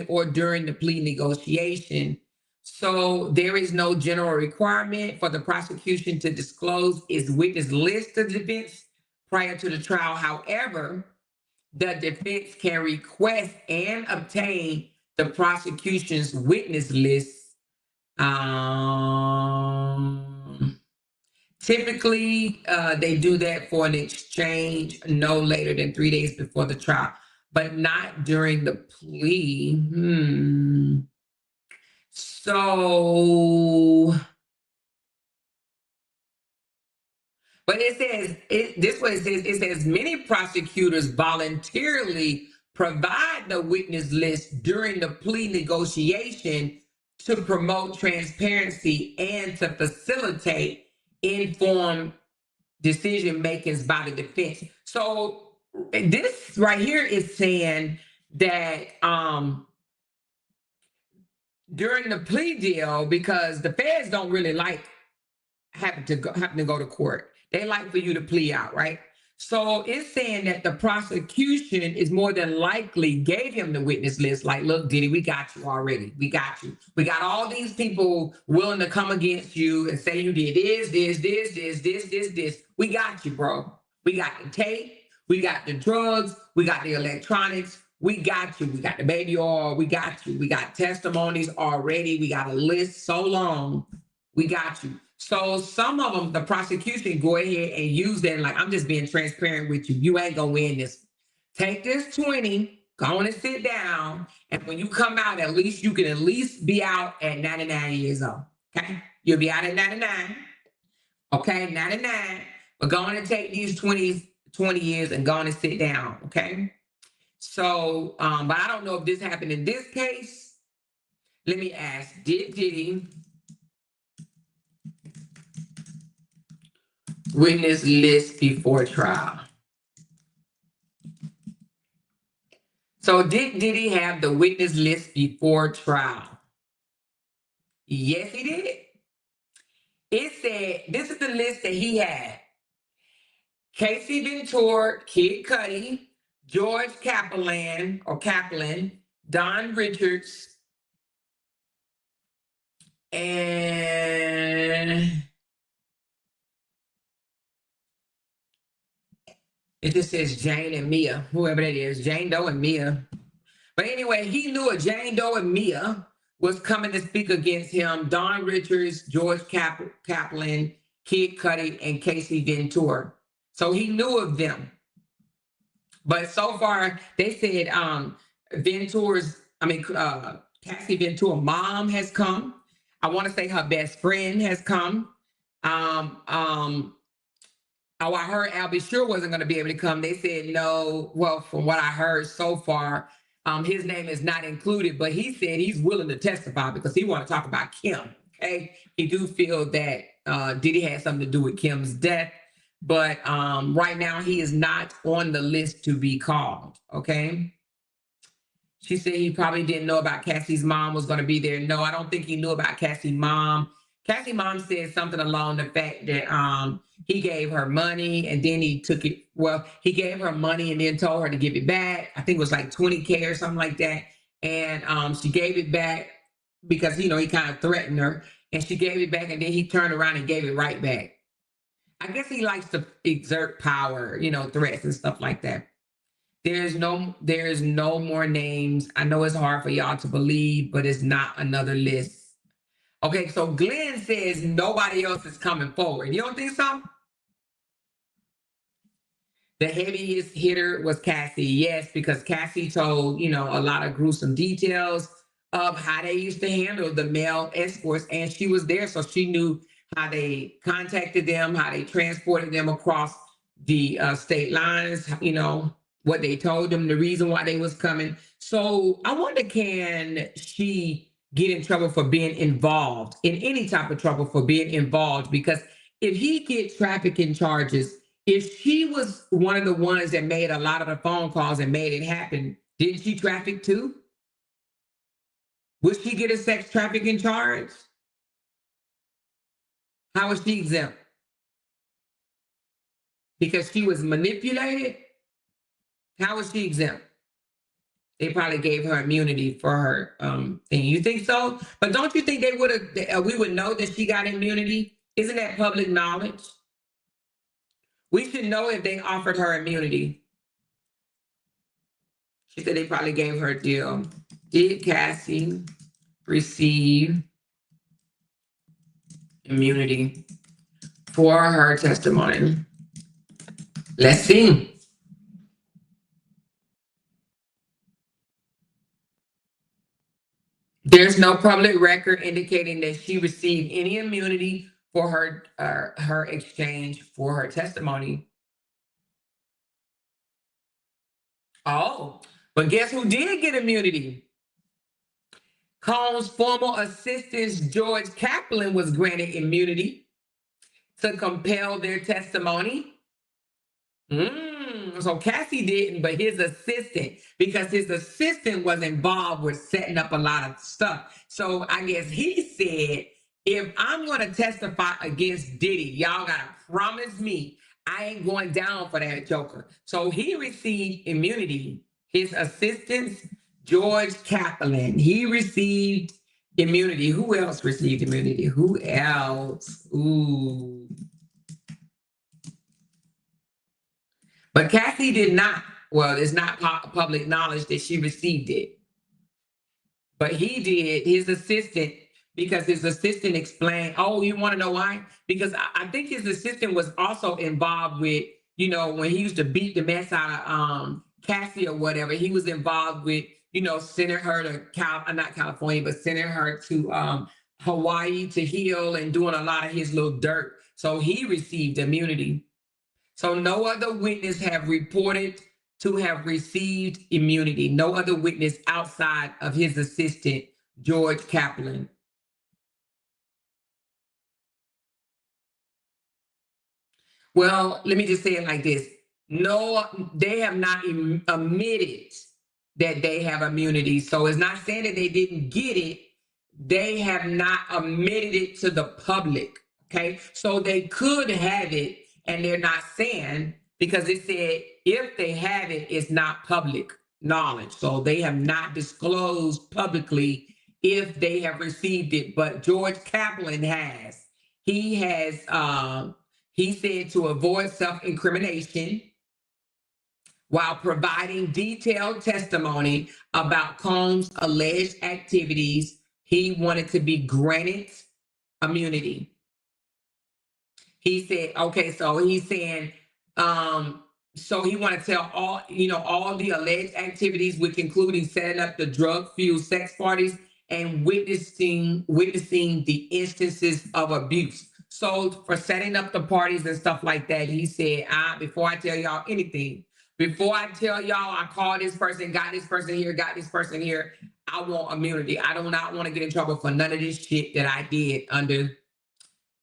or during the plea negotiation. So there is no general requirement for the prosecution to disclose its witness list to the defense prior to the trial. However, the defense can request and obtain the prosecution's witness list. Typically, they do that for an exchange no later than 3 days before the trial, but not during the plea. So, but it says, this what it says, it says many prosecutors voluntarily provide the witness list during the plea negotiation to promote transparency and to facilitate informed decision makings by the defense. So this right here is saying that during the plea deal, because the feds don't really like having to go to court. They like for you to plea out, right? So it's saying that the prosecution is more than likely gave him the witness list. Like, look, Diddy, we got you already. We got you. We got all these people willing to come against you and say you did this. We got you, bro. We got the tape. We got the drugs. We got the electronics. We got you. We got the baby oil. We got you. We got testimonies already. We got a list so long. We got you. So some of them, the prosecution go ahead and use that. Like, I'm just being transparent with you. You ain't gonna win this. Take this 20, go on and sit down. And when you come out, at least you can at least be out at 99 years old. Okay? You'll be out at 99. Okay, 99. But go on and take these 20 years and go on and sit down. Okay. So, but I don't know if this happened in this case. Let me ask, did Diddy witness list before trial? So did Diddy have the witness list before trial? Yes, he did. It said, this is the list that he had. Casey Ventura, Kid Cudi, George Kaplan, Don Richards, and it just says Jane and Mia, whoever that is, Jane Doe and Mia. But anyway, he knew a Jane Doe and Mia was coming to speak against him. Don Richards, George Kaplan, Kid Cudi, and Casey Ventura. So he knew of them. But so far, they said Cassie Ventura mom has come. I want to say her best friend has come. I heard Albie Sure wasn't going to be able to come. They said no. Well, from what I heard so far, his name is not included, but he said he's willing to testify because he want to talk about Kim. Okay, he do feel that Diddy had something to do with Kim's death, but right now he is not on the list to be called. Okay. She said he probably didn't know about Cassie's mom was going to be there. No, I don't think he knew about Cassie's mom. Cassie's mom said something along the fact that he gave her money and then he took it. Well, he gave her money and then told her to give it back. I think it was like 20K or something like that. And she gave it back because he kind of threatened her, and she gave it back, and then he turned around and gave it right back. I guess he likes to exert power, threats and stuff like that. There's no more names. I know it's hard for y'all to believe, but it's not another list. Okay, so Glenn says nobody else is coming forward. You don't think so? The heaviest hitter was Cassie. Yes, because Cassie told, a lot of gruesome details of how they used to handle the male escorts, and she was there, so she knew how they contacted them, how they transported them across the state lines, what they told them, the reason why they was coming. So I wonder, can she get in trouble for being involved in any type of trouble for being involved? Because if he gets trafficking charges, if she was one of the ones that made a lot of the phone calls and made it happen, didn't she traffic too? Would she get a sex trafficking charge? How was she exempt? Because she was manipulated? How was she exempt? They probably gave her immunity for her thing. You think so? But don't you think they would have? We would know that she got immunity? Isn't that public knowledge? We should know if they offered her immunity. She said they probably gave her a deal. Did Cassie receive immunity for her testimony? Let's see. There's no public record indicating that she received any immunity for her exchange for her testimony. Oh, but guess who did get immunity? Combs' former assistant George Kaplan was granted immunity to compel their testimony. So Cassie didn't, but his assistant, because his assistant was involved with setting up a lot of stuff. So I guess he said, if I'm going to testify against Diddy, y'all got to promise me I ain't going down for that joker. So he received immunity. His assistant, George Kaplan, he received immunity. Who else received immunity? Who else? Ooh. But Cassie did not. Well, it's not public knowledge that she received it. But he did, his assistant, because his assistant explained, oh, you want to know why? Because I think his assistant was also involved with, when he used to beat the mess out of Cassie or whatever, he was involved with, sending her to not California, but sending her to Hawaii to heal and doing a lot of his little dirt. So he received immunity. So no other witness have reported to have received immunity. No other witness outside of his assistant, George Kaplan. Well, let me just say it like this. No, they have not admitted that they have immunity. So it's not saying that they didn't get it. They have not admitted it to the public. Okay. So they could have it, and they're not saying, because it said if they have it, it's not public knowledge. So they have not disclosed publicly if they have received it. But George Kaplan has. He has, he said, to avoid self-incrimination while providing detailed testimony about Combs' alleged activities, he wanted to be granted immunity. He said, okay, so he's saying, so he want to tell all the alleged activities, which including setting up the drug-fueled sex parties and witnessing the instances of abuse. So for setting up the parties and stuff like that, he said, before I tell y'all anything, before I tell y'all I called this person, got this person here, I want immunity. I do not want to get in trouble for none of this shit that I did under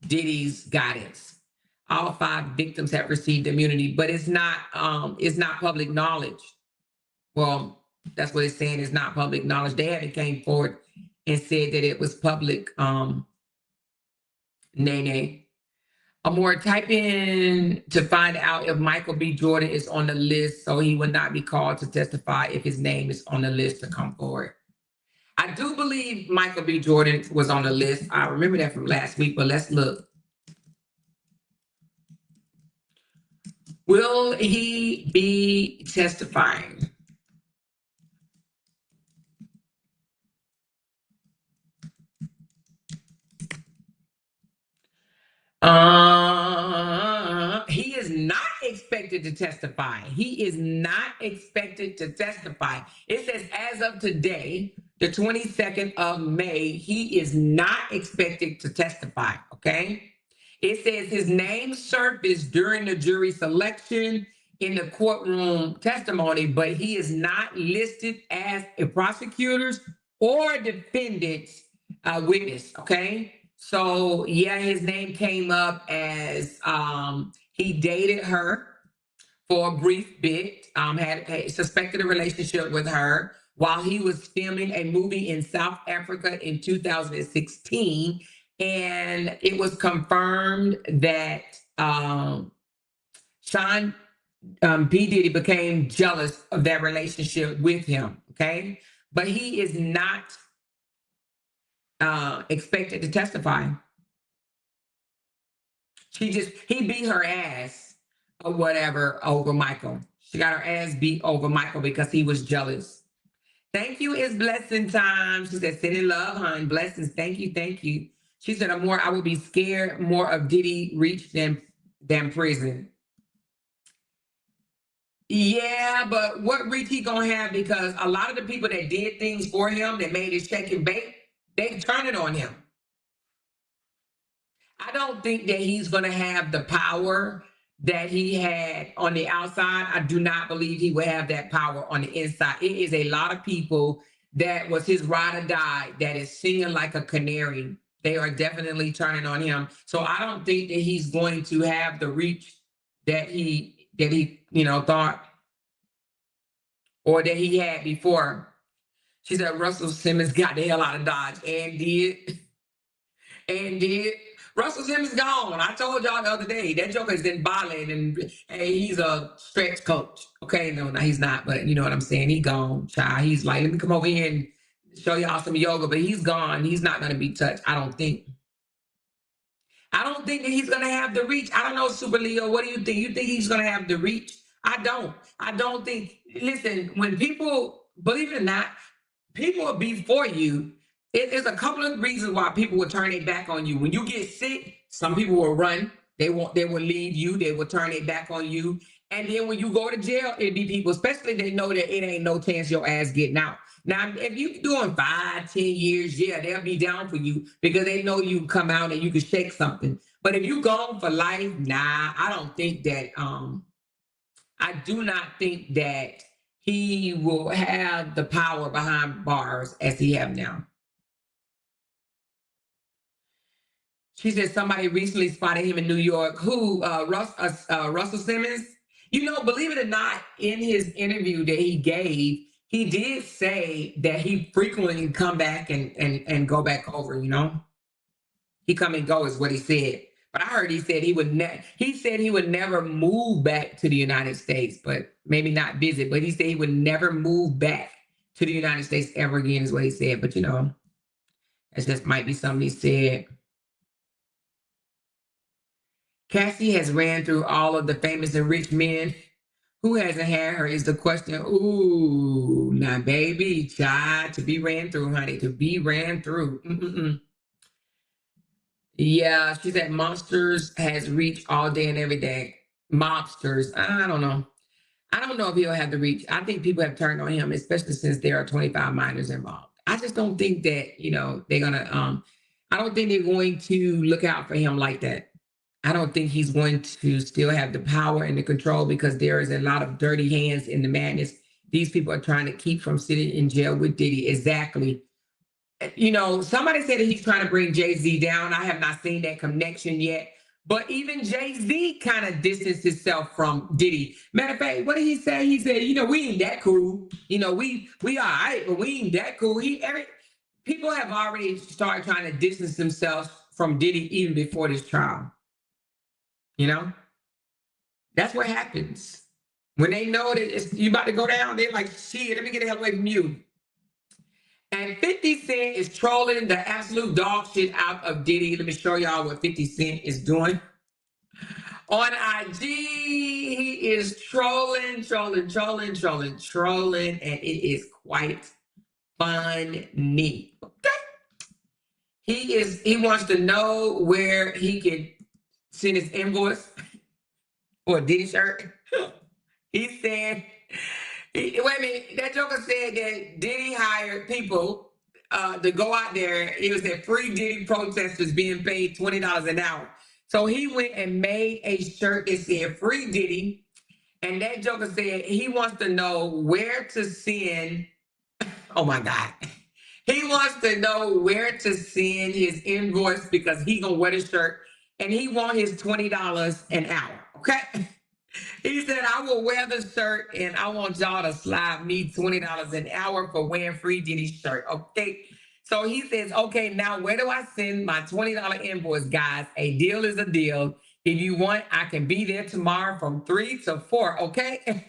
Diddy's guidance. All 5 victims have received immunity, but it's not public knowledge. Well, that's what it's saying, it's not public knowledge. They haven't came forward and said that it was public Nene. Amor, type in to find out if Michael B. Jordan is on the list so he would not be called to testify if his name is on the list to come forward. I do believe Michael B. Jordan was on the list. I remember that from last week, but let's look. Will he be testifying? He is not expected to testify. He is not expected to testify. It says as of today, the 22nd of May, he is not expected to testify, okay? It says his name surfaced during the jury selection in the courtroom testimony, but he is not listed as a prosecutor's or defendant's witness, okay? So yeah, his name came up as he dated her for a brief bit, had suspected a relationship with her while he was filming a movie in South Africa in 2016. And it was confirmed that Sean P. Diddy became jealous of that relationship with him, okay? But he is not expected to testify. He beat her ass or whatever over Michael. She got her ass beat over Michael because he was jealous. Thank you, it's blessing time. She said, send in love, hon. Blessings. Thank you, thank you. She said, I would be scared more of Diddy reach than prison. Yeah, but what reach he gonna have? Because a lot of the people that did things for him, that made his shake and bake, they turned it on him. I don't think that he's going to have the power that he had on the outside. I do not believe he will have that power on the inside. It is a lot of people that was his ride or die that is singing like a canary. They are definitely turning on him. So I don't think that he's going to have the reach that he thought or that he had before. She said Russell Simmons got the hell out of Dodge and did. Russell Simmons gone. I told y'all the other day that joker's in Bali and hey, he's a stretch coach. Okay, no, he's not, but you know what I'm saying. He gone, child. He's like, let me come over here and show y'all some yoga, but he's gone. He's not going to be touched. I don't think that he's going to have the reach. I don't know, Super Leo. What do you think? You think he's going to have the reach? I don't think. Listen, when people, believe it or not, people will be for you. There's a couple of reasons why people will turn their back on you. When you get sick, some people will run. They will leave you. They will turn their back on you. And then when you go to jail, it'll be people, especially they know that it ain't no chance your ass getting out. Now, if you're doing 5, 10 years, yeah, they'll be down for you because they know you come out and you can shake something. But if you gone for life, nah, I don't think that, I do not think that he will have the power behind bars as he have now. She said somebody recently spotted him in New York. Who? Russell Simmons? You know, believe it or not, in his interview that he gave, he did say that he frequently come back and go back over, you know? He come and go is what he said. But I heard he said he would never move back to the United States, but maybe not visit. But he said he would never move back to the United States ever again is what he said. But you know, that just might be something he said. Cassie has ran through all of the famous and rich men. Who hasn't had her is the question. Ooh, now baby, child, to be ran through, honey, to be ran through. Yeah, she said monsters has reach all day and every day. Mobsters, I don't know. I don't know if he'll have the reach. I think people have turned on him, especially since there are 25 minors involved. I just don't think that, you know, they're gonna, I don't think they're going to look out for him like that. I don't think he's going to still have the power and the control because there is a lot of dirty hands in the madness. These people are trying to keep from sitting in jail with Diddy. Exactly. You know, somebody said that he's trying to bring Jay-Z down. I have not seen that connection yet. But even Jay-Z kind of distanced himself from Diddy. Matter of fact, what did he say? He said, you know, we ain't that cool. You know, we all right, but we ain't that cool. People have already started trying to distance themselves from Diddy even before this trial. You know, that's what happens when they know that you about to go down. They're like, "Shit, let me get the hell away from you." And 50 Cent is trolling the absolute dog shit out of Diddy. Let me show y'all what 50 Cent is doing. On IG, he is trolling, and it is quite funny. Okay. He wants to know where he can send his invoice for a Diddy shirt. He said, wait a minute, that joker said that Diddy hired people to go out there. It was that free Diddy protesters being paid $20 an hour. So he went and made a shirt that said free Diddy. And that joker said he wants to know where to send. Oh my God. He wants to know where to send his invoice because he gonna wear the shirt and he want his $20 an hour. Okay. He said, I will wear the shirt and I want y'all to slide me $20 an hour for wearing free Diddy shirt. Okay. So he says, okay, now where do I send my $20 invoice, guys? A deal is a deal. If you want, I can be there tomorrow from 3 to 4. Okay.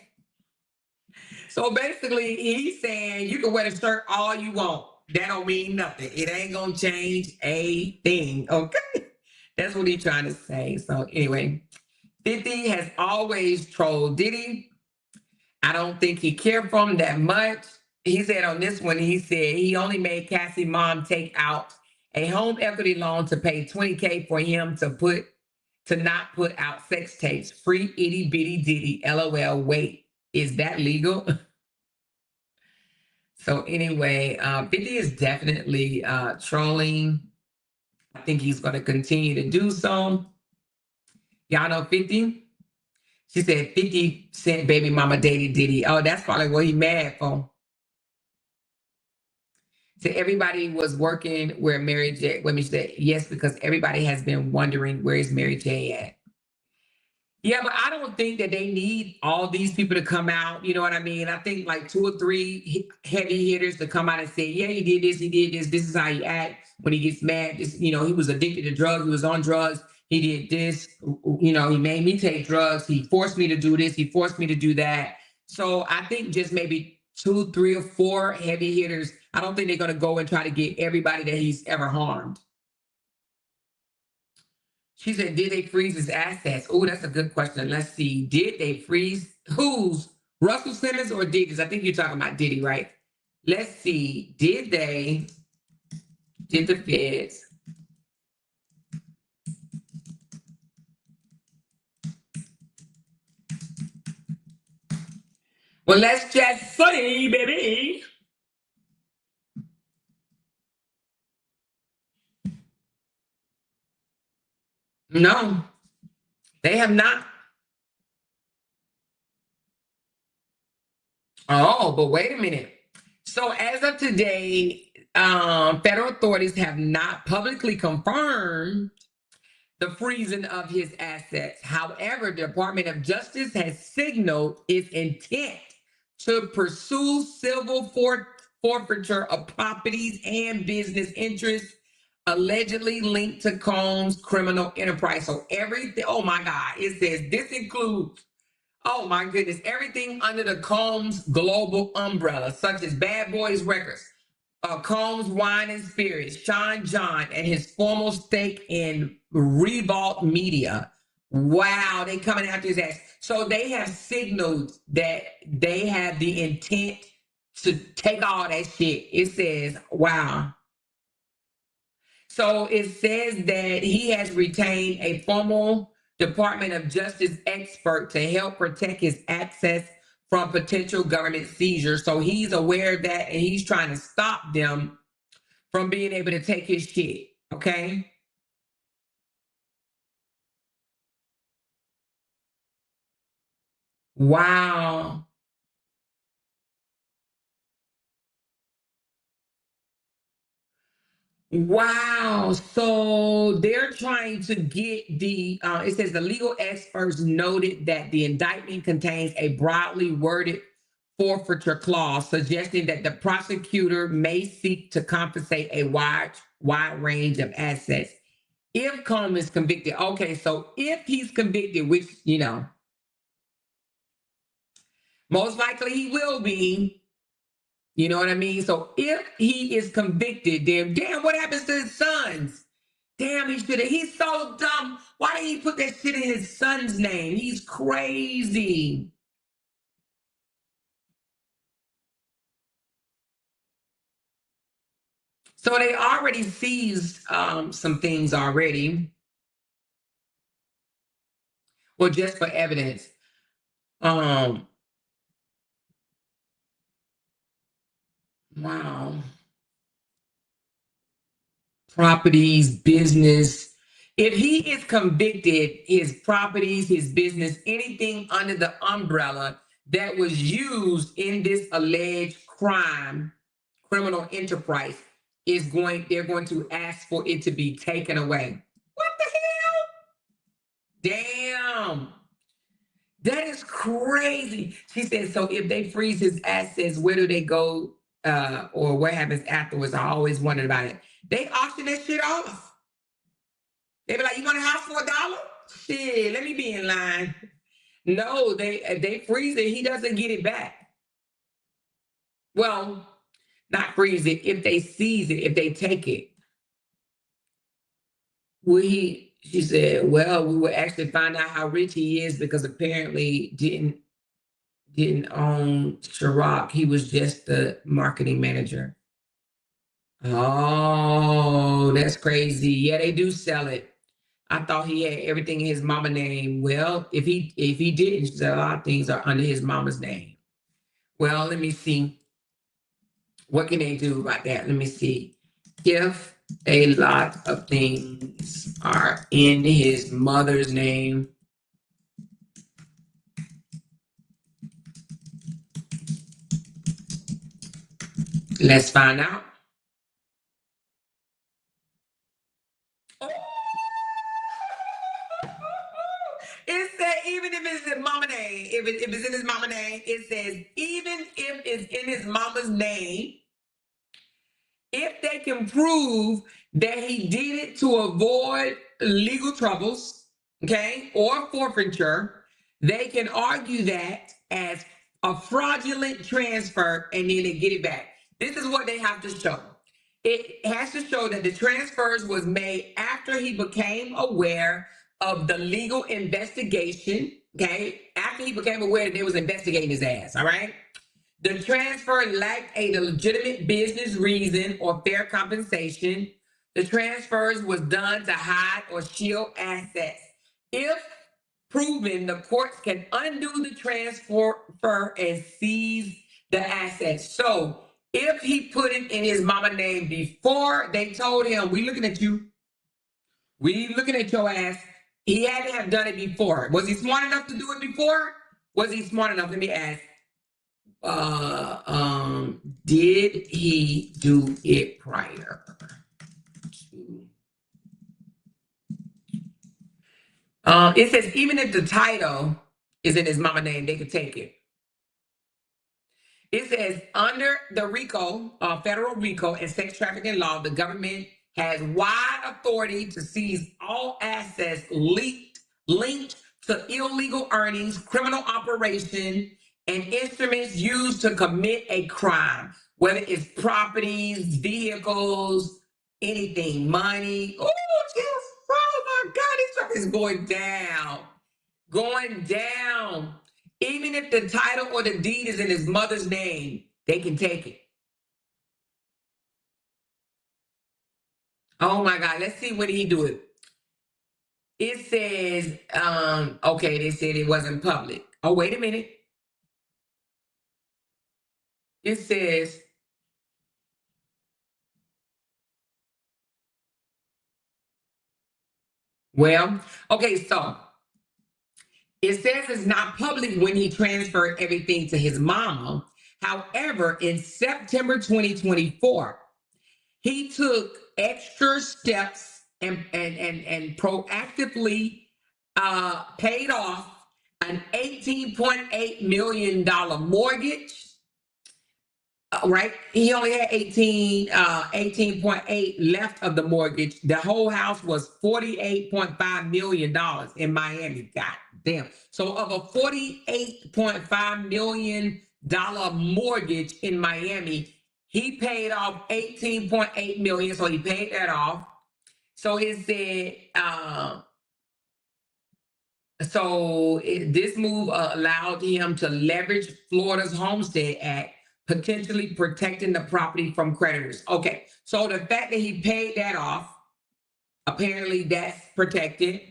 So basically, he's saying you can wear the shirt all you want. That don't mean nothing. It ain't gonna change a thing. Okay. That's what he's trying to say. So anyway, 50 has always trolled Diddy. I don't think he cared for him that much. He said on this one, he said he only made Cassie's mom take out a home equity loan to pay $20K for him to not put out sex tapes. Free itty bitty Diddy. LOL. Wait, is that legal? So anyway, 50 is definitely trolling. I think he's going to continue to do so. Y'all know 50? She said 50 Cent baby mama dated Diddy. Oh, that's probably what he mad for. So everybody was working where Mary J. Women said yes, because everybody has been wondering where is Mary J at. Yeah, but I don't think that they need all these people to come out. You know what I mean? I think like 2 or 3 heavy hitters to come out and say, yeah, he did this, this is how he act when he gets mad. This, he was addicted to drugs, he was on drugs, he did this, he made me take drugs, he forced me to do this, he forced me to do that. So I think just maybe 2, 3, or 4 heavy hitters. I don't think they're gonna go and try to get everybody that he's ever harmed. She said, did they freeze his assets? Oh, that's a good question. Let's see. Did they freeze whose? Russell Simmons or Diddy's? I think you're talking about Diddy, right? Let's see. Did the feds well, let's just say, baby. No, they have not. Oh, but wait a minute. So as of today, federal authorities have not publicly confirmed the freezing of his assets. However, the Department of Justice has signaled its intent to pursue civil forfeiture of properties and business interests allegedly linked to Combs' criminal enterprise. So everything, oh my God, it says this includes, oh my goodness, everything under the Combs global umbrella, such as Bad Boys Records, Combs Wine and Spirits, Sean John, and his formal stake in Revolt Media. Wow, they coming after his ass. So they have signaled that they have the intent to take all that shit. It says, wow. So it says that he has retained a formal Department of Justice expert to help protect his access from potential government seizure. So he's aware of that and he's trying to stop them from being able to take his shit. Okay. Wow. Wow. So they're trying to get it says the legal experts noted that the indictment contains a broadly worded forfeiture clause, suggesting that the prosecutor may seek to compensate a wide range of assets, If Combs is convicted, okay, so if he's convicted, which, you know, most likely he will be, you know what I mean? So if he is convicted, then damn, what happens to his sons? Damn, he's so dumb. Why didn't he put that shit in his son's name? He's crazy. So they already seized some things already. Well, just for evidence. Wow. Properties, business. If he is convicted, his properties, his business, anything under the umbrella that was used in this alleged criminal enterprise, they're going to ask for it to be taken away. What the hell? Damn. That is crazy. She said, so if they freeze his assets, where do they go? Or what happens afterwards? I always wondered about it. They auction that shit off. They be like, you want a house for $1? Shit, let me be in line. No, they freeze it. He doesn't get it back. Well, not freeze it. If they seize it, if they take it. She said, well, we will actually find out how rich he is because apparently didn't own Ciroc. He was just the marketing manager. Oh, that's crazy. Yeah, they do sell it. I thought he had everything in his mama name. Well, if he didn't, a lot of things are under his mama's name. Well, let me see. What can they do about that? Let me see. If a lot of things are in his mother's name, let's find out. It said even if it's in mama name, if it's in his mama name, it says even if it's in his mama's name, if they can prove that he did it to avoid legal troubles, okay, or forfeiture, they can argue that as a fraudulent transfer and then they get it back. This is what they have to show. It has to show that the transfers was made after he became aware of the legal investigation, okay? After he became aware that they was investigating his ass, all right? The transfer lacked a legitimate business reason or fair compensation. The transfers was done to hide or shield assets. If proven, the courts can undo the transfer and seize the assets. So if he put it in his mama name before they told him, we looking at you, we looking at your ass, he had to have done it before. Was he smart enough to do it before? Was he smart enough? Let me ask. Did he do it prior to? It says even if the title is in his mama name, they could take it. It says under the RICO, federal RICO and sex trafficking law, the government has wide authority to seize all assets linked to illegal earnings, criminal operation, and instruments used to commit a crime, whether it's properties, vehicles, anything, money. Oh my God, this truck is going down. Going down. Even if the title or the deed is in his mother's name, they can take it. Oh my God, let's see when he do it. It says, okay, they said it wasn't public. Oh, wait a minute. It says, well, okay, so it says it's not public when he transferred everything to his mama. However, in September 2024, he took extra steps and proactively paid off an $18.8 million mortgage right? He only had 18.8 left of the mortgage. The whole house was $48.5 million in Miami. God damn. So of a $48.5 million mortgage in Miami, he paid off 18.8 million. So he paid that off. So it said, this move allowed him to leverage Florida's Homestead Act, potentially protecting the property from creditors. Okay, so the fact that he paid that off, apparently that's protected.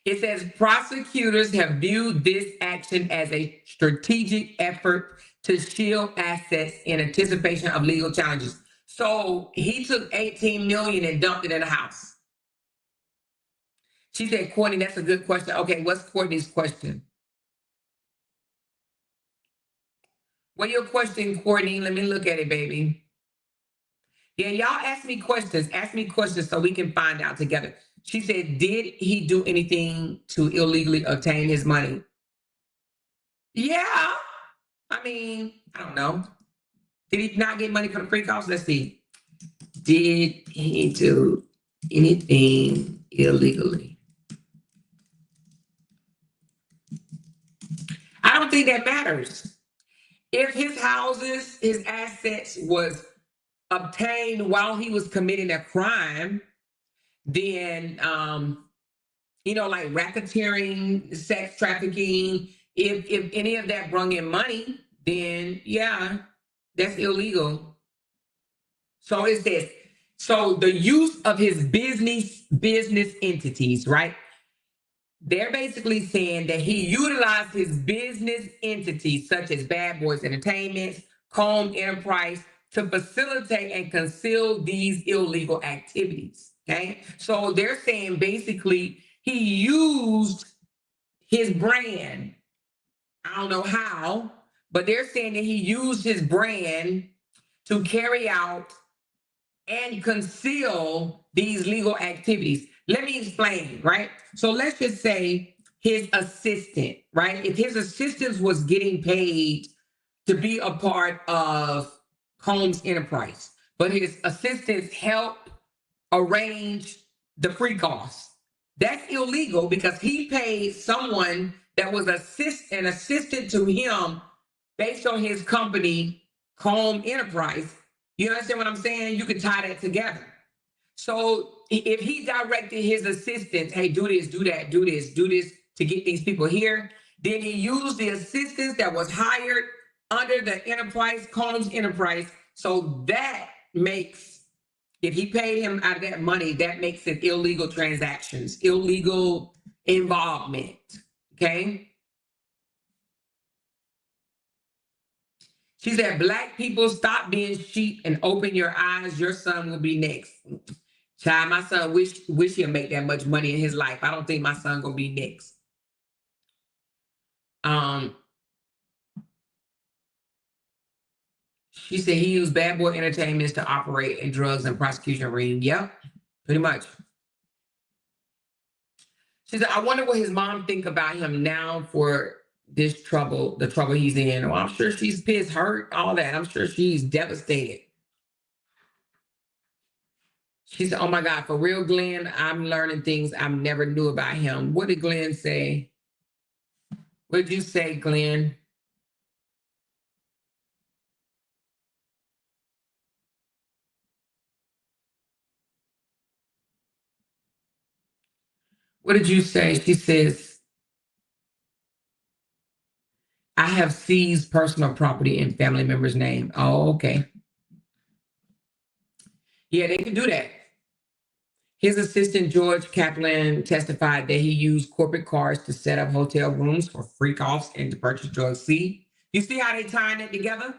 It says prosecutors have viewed this action as a strategic effort to shield assets in anticipation of legal challenges. So he took 18 million and dumped it in a house. She said, Courtney, that's a good question. Okay, what's Courtney's question? What your question, Courtney? Let me look at it, baby. Yeah, y'all ask me questions. Ask me questions so we can find out together. She said, did he do anything to illegally obtain his money? Yeah. I mean, I don't know. Did he not get money for the free calls? Let's see. Did he do anything illegally? I don't think that matters. If his houses, his assets was obtained while he was committing a crime, then like racketeering, sex trafficking, if any of that brung in money, then yeah, that's illegal. So it says, so the use of his business entities, right? They're basically saying that he utilized his business entities such as Bad Boys Entertainment, Comb Enterprise to facilitate and conceal these illegal activities. Okay, so they're saying basically he used his brand. I don't know how, but they're saying that he used his brand to carry out and conceal these legal activities. Let me explain, right? So let's just say his assistant, right? If his assistant was getting paid to be a part of Combs Enterprise, but his assistants helped arrange the free costs, that's illegal because he paid someone that was an assistant to him based on his company, Comb Enterprise. You understand what I'm saying? You can tie that together. So if he directed his assistants, hey, do this, do that, do this to get these people here, then he used the assistants that was hired under the enterprise, Combs Enterprise. So that makes, if he paid him out of that money, that makes it illegal transactions, illegal involvement, okay? She said, Black people, stop being sheep and open your eyes. Your son will be next. Child, my son wish he'll make that much money in his life. I don't think my son gonna be next. She said he used Bad Boy Entertainments to operate in drugs and prosecution ring. Yep, pretty much. She said, I wonder what his mom think about him now for this trouble, the trouble he's in. Well, I'm sure she's pissed, hurt, all that. I'm sure she's devastated. She said, oh my God, for real, Glenn, I'm learning things I never knew about him. What did Glenn say? What did you say, Glenn? What did you say? She says, I have seized personal property in family member's name. Oh, okay. Yeah, they can do that. His assistant, George Kaplan, testified that he used corporate cards to set up hotel rooms for free calls and to purchase drugs. See? You see how they're tying it together?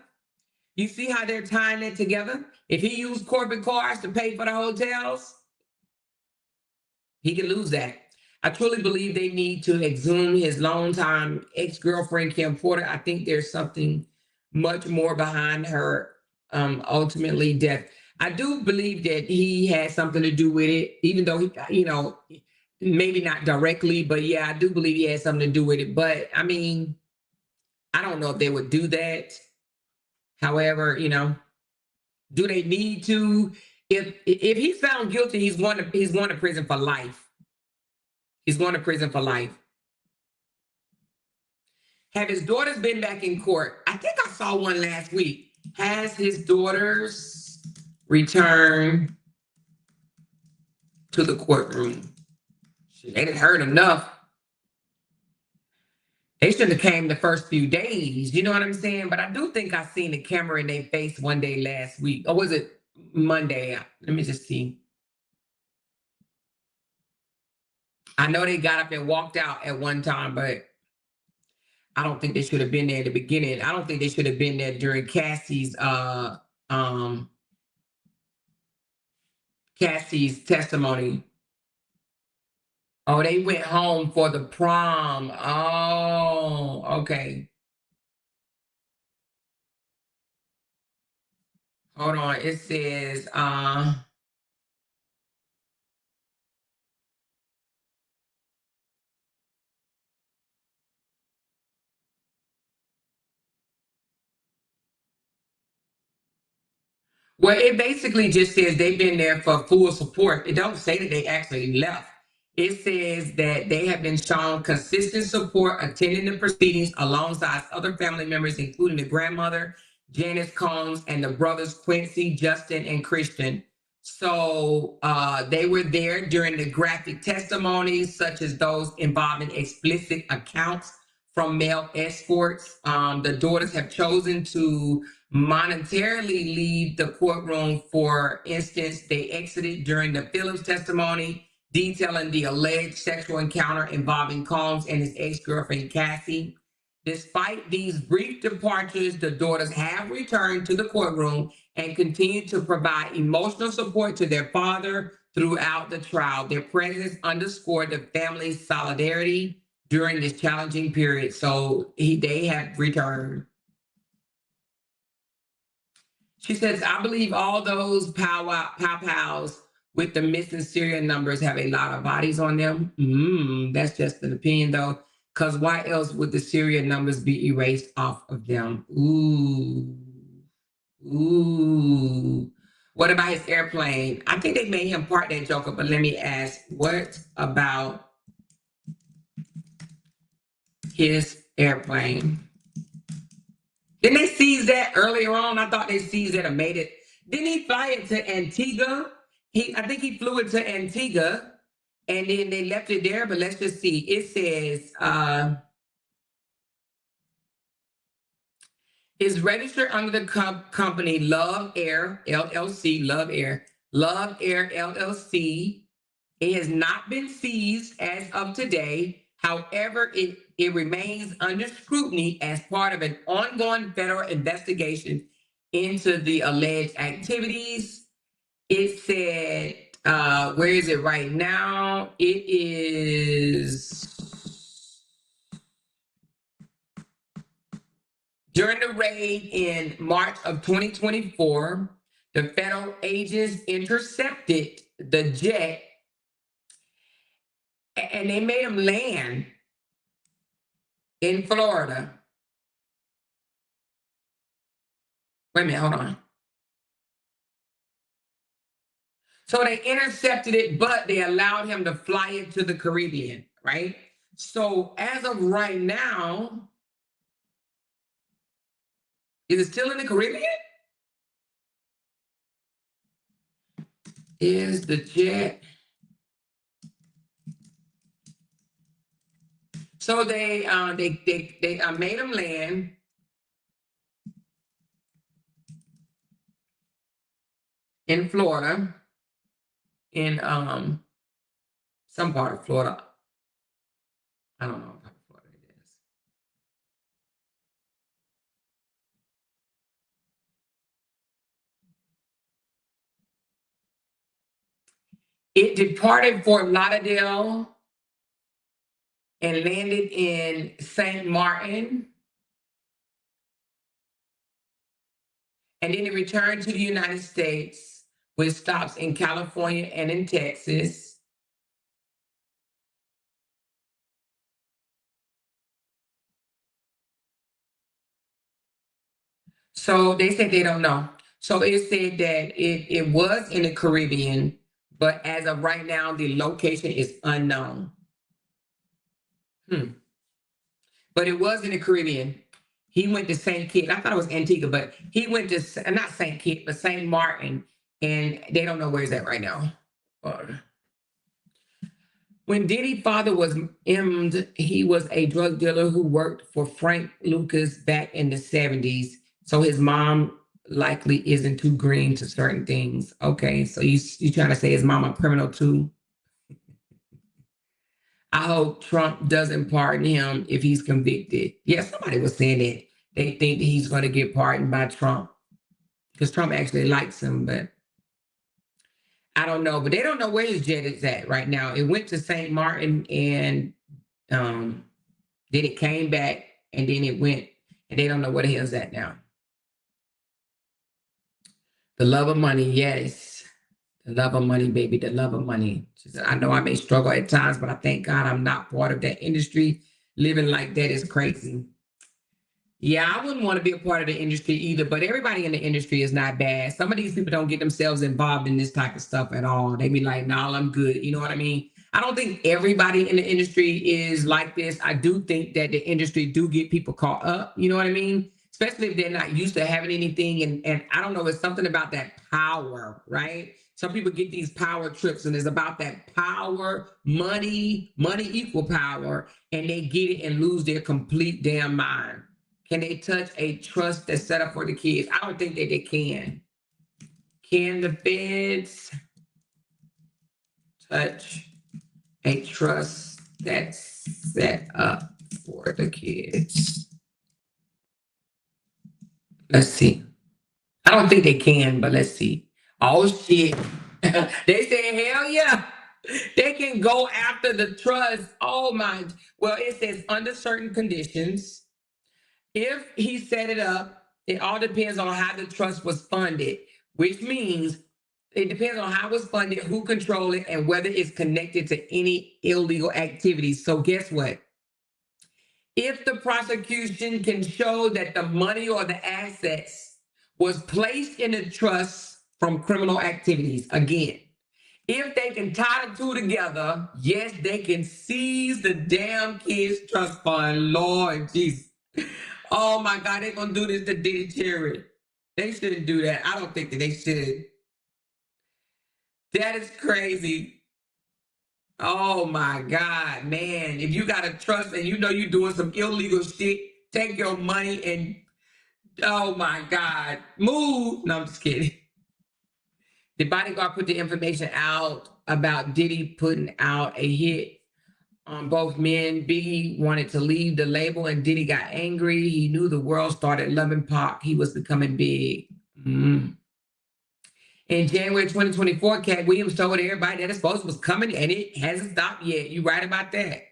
You see how they're tying it together? If he used corporate cards to pay for the hotels, he could lose that. I truly believe they need to exhume his longtime ex-girlfriend, Kim Porter. I think there's something much more behind her ultimately death. I do believe that he had something to do with it, even though he, maybe not directly, but yeah, I do believe he had something to do with it. But I mean, I don't know if they would do that. However, you know, do they need to? If he's found guilty, he's going to prison for life. He's going to prison for life. Have his daughters been back in court? I think I saw one last week. Has his daughters returned to the courtroom? They didn't hurt enough. They shouldn't have came the first few days. You know what I'm saying? But I do think I seen the camera in their face one day last week. Or was it Monday? Let me just see. I know they got up and walked out at one time, but I don't think they should have been there at the beginning. I don't think they should have been there during Cassie's testimony. Oh, they went home for the prom. Oh, okay. Hold on. It says well, it basically just says they've been there for full support. It don't say that they actually left. It says that they have been shown consistent support attending the proceedings alongside other family members, including the grandmother, Janice Combs, and the brothers Quincy, Justin, and Christian. So they were there during the graphic testimonies, such as those involving explicit accounts from male escorts. The daughters have chosen to monetarily leave the courtroom. For instance, they exited during the Phillips testimony, detailing the alleged sexual encounter involving Combs and his ex-girlfriend, Cassie. Despite these brief departures, the daughters have returned to the courtroom and continue to provide emotional support to their father throughout the trial. Their presence underscored the family's solidarity during this challenging period. So they have returned. She says, I believe all those pow-pows with the missing serial numbers have a lot of bodies on them. That's just an opinion, though, because why else would the serial numbers be erased off of them? Ooh. What about his airplane? I think they made him part that joker, but let me ask, what about his airplane? Didn't they seize that earlier on? I thought they seized it or made it. Didn't he fly it to Antigua? I think he flew it to Antigua and then they left it there, but let's just see. It says, is registered under the company Love Air LLC, Love Air LLC. It has not been seized as of today. However, it remains under scrutiny as part of an ongoing federal investigation into the alleged activities. It said, where is it right now? It is during the raid in March of 2024, the federal agents intercepted the jet and they made him land in Florida. Wait a minute, hold on. So they intercepted it, but they allowed him to fly it to the Caribbean, right? So as of right now, is it still in the Caribbean? Is the jet? So they made him land in Florida, in some part of Florida. I don't know what part of Florida it is. It departed Fort Lauderdale and landed in St. Martin. And then it returned to the United States with stops in California and in Texas. So they said they don't know. So it said that it was in the Caribbean, but as of right now, the location is unknown. But it was in the Caribbean. He went to St. Kitts. I thought it was Antigua, but he went to not St. Kitts, but St. Martin, and they don't know where he's at right now. When Diddy's father was emmed, he was a drug dealer who worked for Frank Lucas back in the 70s. So his mom likely isn't too green to certain things. Okay, so you trying to say his mom a criminal too? I hope Trump doesn't pardon him if he's convicted. Yeah, somebody was saying that they think that he's going to get pardoned by Trump because Trump actually likes him, but I don't know. But they don't know where his jet is at right now. It went to St. Martin and then it came back and then it went and they don't know where the hell's at now. The love of money, yes. The love of money, baby, the love of money. She said, I know I may struggle at times, but I thank God I'm not part of that industry. Living like that is crazy. Yeah, I wouldn't want to be a part of the industry either, but everybody in the industry is not bad. Some of these people don't get themselves involved in this type of stuff at all. They be like, nah, I'm good. You know what I mean? I don't think everybody in the industry is like this. I do think that the industry do get people caught up. You know what I mean? Especially if they're not used to having anything. And I don't know, it's something about that power, right? Some people get these power trips and it's about that power, money equal power, and they get it and lose their complete damn mind. Can they touch a trust that's set up for the kids? I don't think that they can. Can the feds touch a trust that's set up for the kids? Let's see. I don't think they can, but let's see. Oh, shit. They say, hell yeah. They can go after the trust. Oh, my. Well, it says under certain conditions. If he set it up, it all depends on how the trust was funded, which means it depends on how it was funded, who controlled it, and whether it's connected to any illegal activities. So guess what? If the prosecution can show that the money or the assets was placed in the trust from criminal activities, again, if they can tie the two together, yes, they can seize the damn kids' trust fund. Lord Jesus. Oh my God, they're gonna do this to Diddy charity. They shouldn't do that. I don't think that they should. That is crazy. Oh my God, man. If you got a trust and you know you're doing some illegal shit, take your money and oh my God, move. No, I'm just kidding. The bodyguard put the information out about Diddy putting out a hit on both men. Biggie wanted to leave the label and Diddy got angry. He knew the world started loving Pac. He was becoming big. In January 2024, Cat Williams told everybody that exposure was coming and it hasn't stopped yet. You right about that.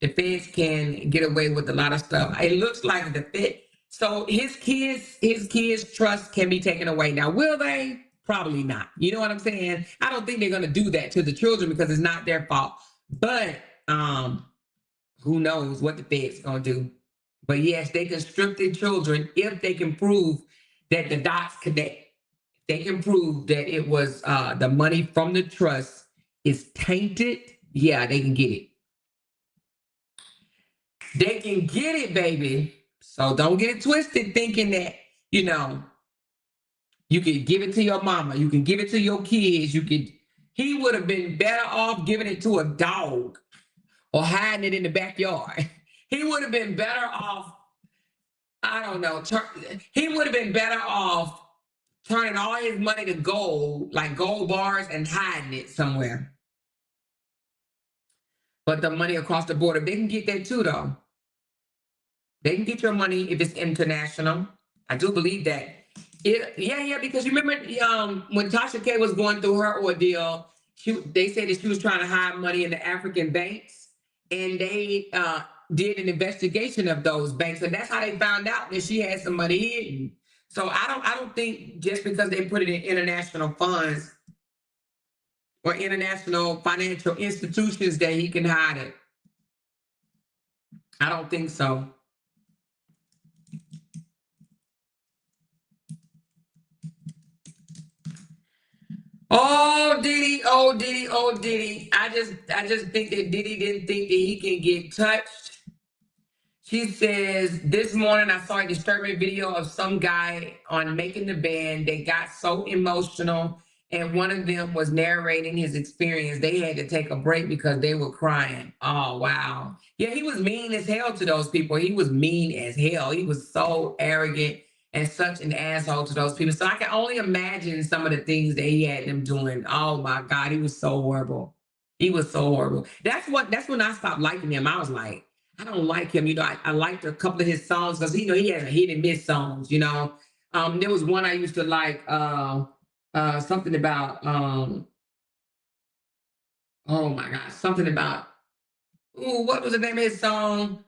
The feds can get away with a lot of stuff. It looks like the Fed. So his kids' trust can be taken away. Now, will they? Probably not. You know what I'm saying? I don't think they're going to do that to the children because it's not their fault. But who knows what the feds going to do. But yes, they can strip their children if they can prove that the dots connect. They can prove that it was the money from the trust is tainted. Yeah, they can get it. They can get it, baby. So don't get it twisted thinking that, you know, you can give it to your mama. You can give it to your kids. He would have been better off giving it to a dog or hiding it in the backyard. He would have been better off, I don't know. He would have been better off turning all his money to gold, like gold bars, and hiding it somewhere. But the money across the border, they can get that too, though. They can get your money if it's international. I do believe that. Yeah, because you remember when Tasha K was going through her ordeal, they said that she was trying to hide money in the African banks, and they did an investigation of those banks, and that's how they found out that she had some money hidden. So I don't think just because they put it in international funds or international financial institutions that he can hide it. I don't think so. Oh Diddy, oh Diddy, oh Diddy. I just think that Diddy didn't think that he can get touched. She says, this morning I saw a disturbing video of some guy on Making the Band. They got so emotional, and one of them was narrating his experience. They had to take a break because they were crying. Oh, wow. Yeah, he was mean as hell to those people. He was mean as hell. He was so arrogant and such an asshole to those people. So I can only imagine some of the things that he had them doing. Oh, my God. He was so horrible. He was so horrible. That's when I stopped liking him. I was like, I don't like him. You know, I liked a couple of his songs because he has a hit and miss songs, you know. There was one I used to like, something about oh my gosh, something about what was the name of his song?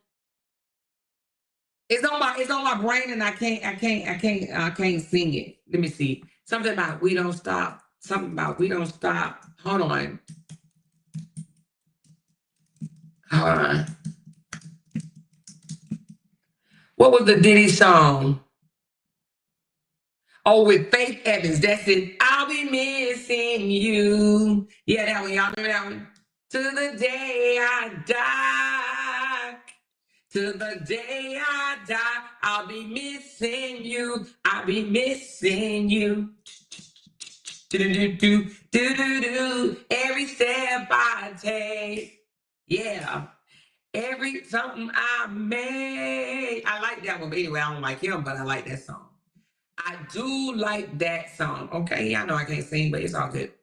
It's on my brain and I can't sing it. Let me see. Something about we don't stop. Something about we don't stop. Hold on. Hold on. What was the Diddy song? Oh, with Faith Evans, that's it. I'll be missing you. Yeah, that one. Y'all remember that one? To the day I die. To the day I die, I'll be missing you. I'll be missing you. Do-do-do-do, do-do-do. Every step I take. Yeah. Every something I made. I like that one. But anyway, I don't like him, but I like that song. I do like that song. Okay, I know I can't sing, but it's all good.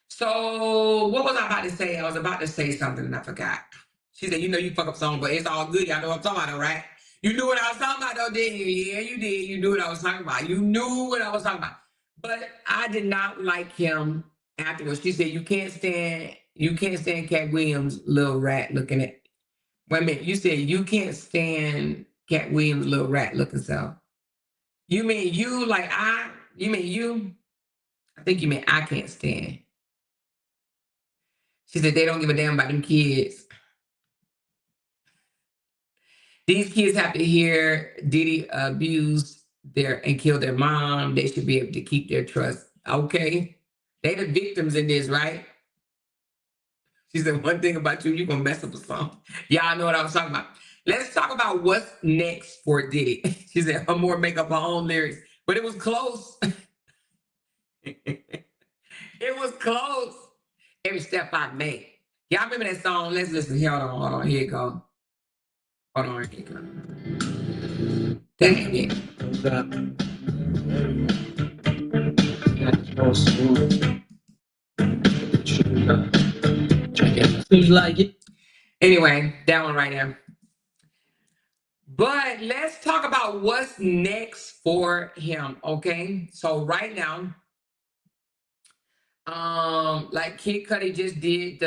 So what was I about to say? I was about to say something and I forgot. She said, you know you fuck up song, but it's all good. Y'all know what I'm talking about, right? You knew what I was talking about, though, didn't you? Yeah, you did. You knew what I was talking about. You knew what I was talking about. But I did not like him afterwards. She said, you can't stand Cat Williams' little rat looking at. Wait a minute. You said you can't stand Cat Williams' little rat looking self. You mean you like I? You mean you? I think you mean I can't stand. She said they don't give a damn about them kids. These kids have to hear Diddy abuse and kill their mom. They should be able to keep their trust. Okay. They the victims in this, right? She said, one thing about you, you're gonna mess up a song. Y'all know what I was talking about. Let's talk about what's next for Diddy. She said, her more make up her own lyrics. But it was close. It was close. Every step I make. Y'all remember that song? Let's listen. Here, hold on. Here you go. Hold on. Here you go. Dang it. Seems like it. Anyway, that one right there. But let's talk about what's next for him, okay? So right now, like Kid Cudi just did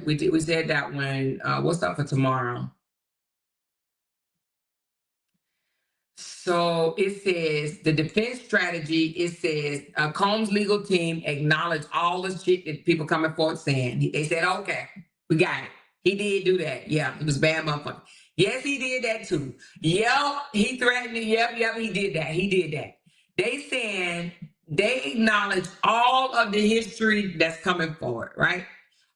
we said that one. What's up for tomorrow? So it says the defense strategy. It says Combs' legal team acknowledged all the shit that people coming forward saying. They said, "Okay, we got it. He did do that. Yeah, he was a bad motherfucker. Yes, he did that too. Yep, he threatened me. Yep, he did that. He did that. They saying they acknowledge all of the history that's coming forward, right?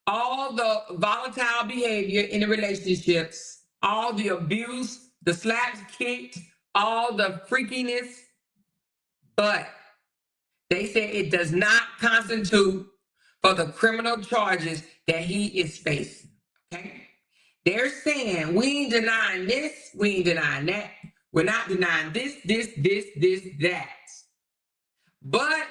All the volatile behavior in the relationships, all the abuse, the slaps kicked, all the freakiness, but they say it does not constitute for the criminal charges that he is facing. Okay? They're saying we ain't denying this, we ain't denying that. We're not denying this, that. But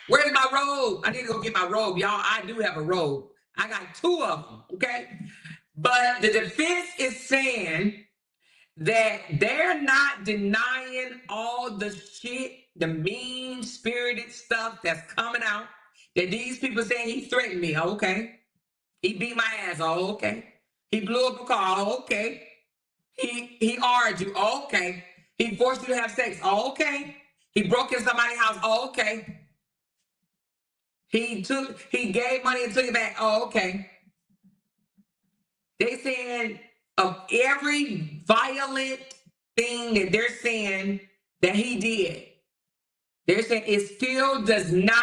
where's my robe? I need to go get my robe, y'all. I do have a robe. I got two of them, okay? But the defense is saying that they're not denying all the shit, the mean-spirited stuff that's coming out, that these people saying he threatened me, okay? He beat my ass, okay? He blew up a car, okay? He argued you, okay? He forced you to have sex, okay? He broke into somebody's house, okay? He gave money and took it back, okay? They saying of every violent thing that they're saying that he did, they're saying it still does not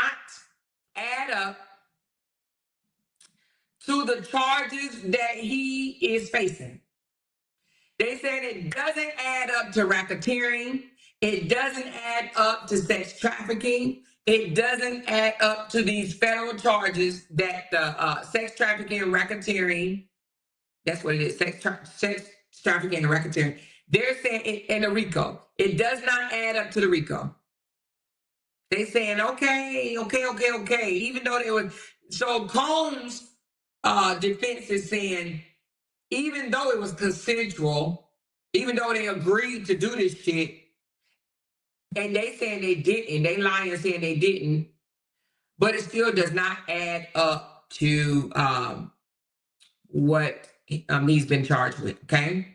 add up to the charges that he is facing. They said it doesn't add up to racketeering. It doesn't add up to sex trafficking. It doesn't add up to these federal charges that the sex trafficking and racketeering, that's what it is, sex trafficking and racketeering. They're saying it in the RICO. It does not add up to the RICO. They saying, okay. Even though they were, so Combs' defense is saying, even though it was consensual, even though they agreed to do this shit, and they saying they didn't, they lying saying they didn't, but it still does not add up to what he's been charged with, okay?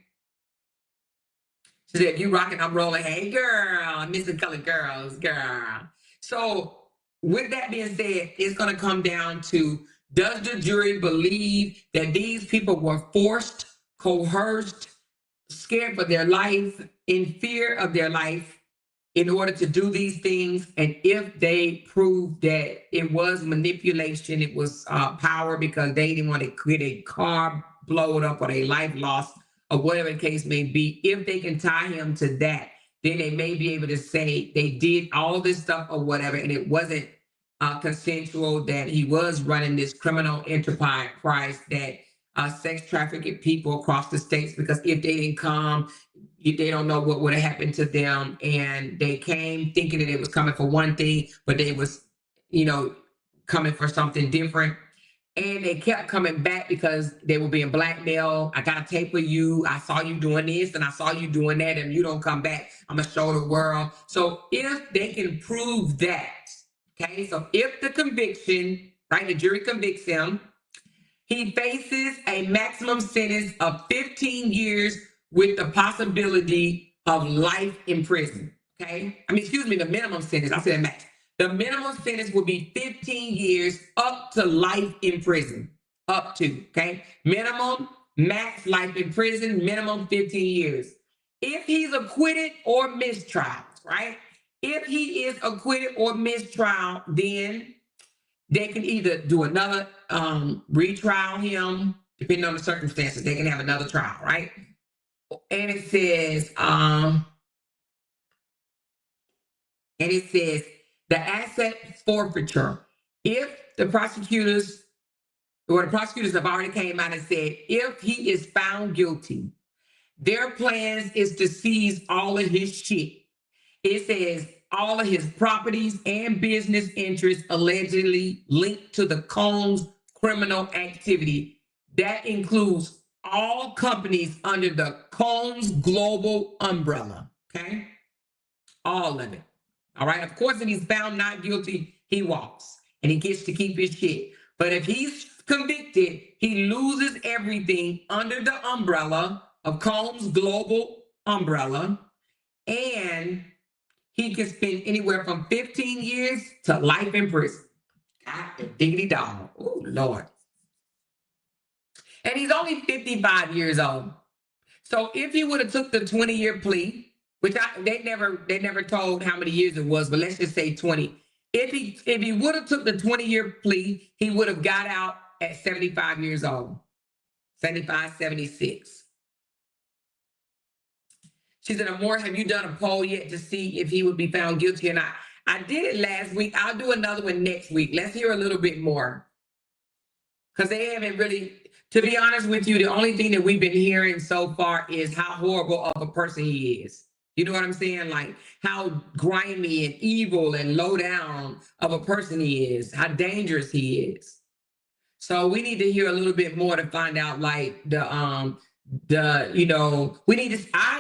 So if you rocking, I'm rolling, hey girl, missing colored girls, girl. So with that being said, it's gonna come down to, does the jury believe that these people were forced, coerced, scared for their life, in fear of their life, in order to do these things? And if they prove that it was manipulation, it was power because they didn't want to get a car blowed up or a life lost or whatever the case may be, if they can tie him to that, then they may be able to say they did all this stuff or whatever, and it wasn't consensual, that he was running this criminal enterprise that sex trafficking people across the states, because if they didn't come, they don't know what would have happened to them. And they came thinking that it was coming for one thing, but they was, coming for something different. And they kept coming back because they were being blackmailed. I got a tape of you. I saw you doing this and I saw you doing that, and you don't come back, I'm going to show the world. So if they can prove that, okay, so if the conviction, right, the jury convicts him, he faces a maximum sentence of 15 years with the possibility of life in prison, okay? The minimum sentence, I said max. The minimum sentence will be 15 years up to life in prison, up to, okay? Minimum, max life in prison, minimum 15 years. If he's acquitted or mistrial, right? If he is acquitted or mistrial, then they can either do another retrial him, depending on the circumstances. They can have another trial, right? And it says, the asset forfeiture. If the prosecutors have already came out and said, if he is found guilty, their plans is to seize all of his shit. It says all of his properties and business interests allegedly linked to the Combs criminal activity. That includes all companies under the Combs global umbrella, okay? All of it. All right. Of course, if he's found not guilty, he walks and he gets to keep his shit. But if he's convicted, he loses everything under the umbrella of Combs global umbrella, and he can spend anywhere from 15 years to life in prison. God, diggity dog. Oh, Lord. And he's only 55 years old. So if he would have took the 20-year plea, which they never told how many years it was, but let's just say 20. If he would have took the 20-year plea, he would have got out at 75 years old. 75, 76. She said, Amor, have you done a poll yet to see if he would be found guilty or not? I did it last week. I'll do another one next week. Let's hear a little bit more. Because they haven't really, to be honest with you, the only thing that we've been hearing so far is how horrible of a person he is. You know what I'm saying? Like how grimy and evil and low down of a person he is, how dangerous he is. So we need to hear a little bit more to find out, like I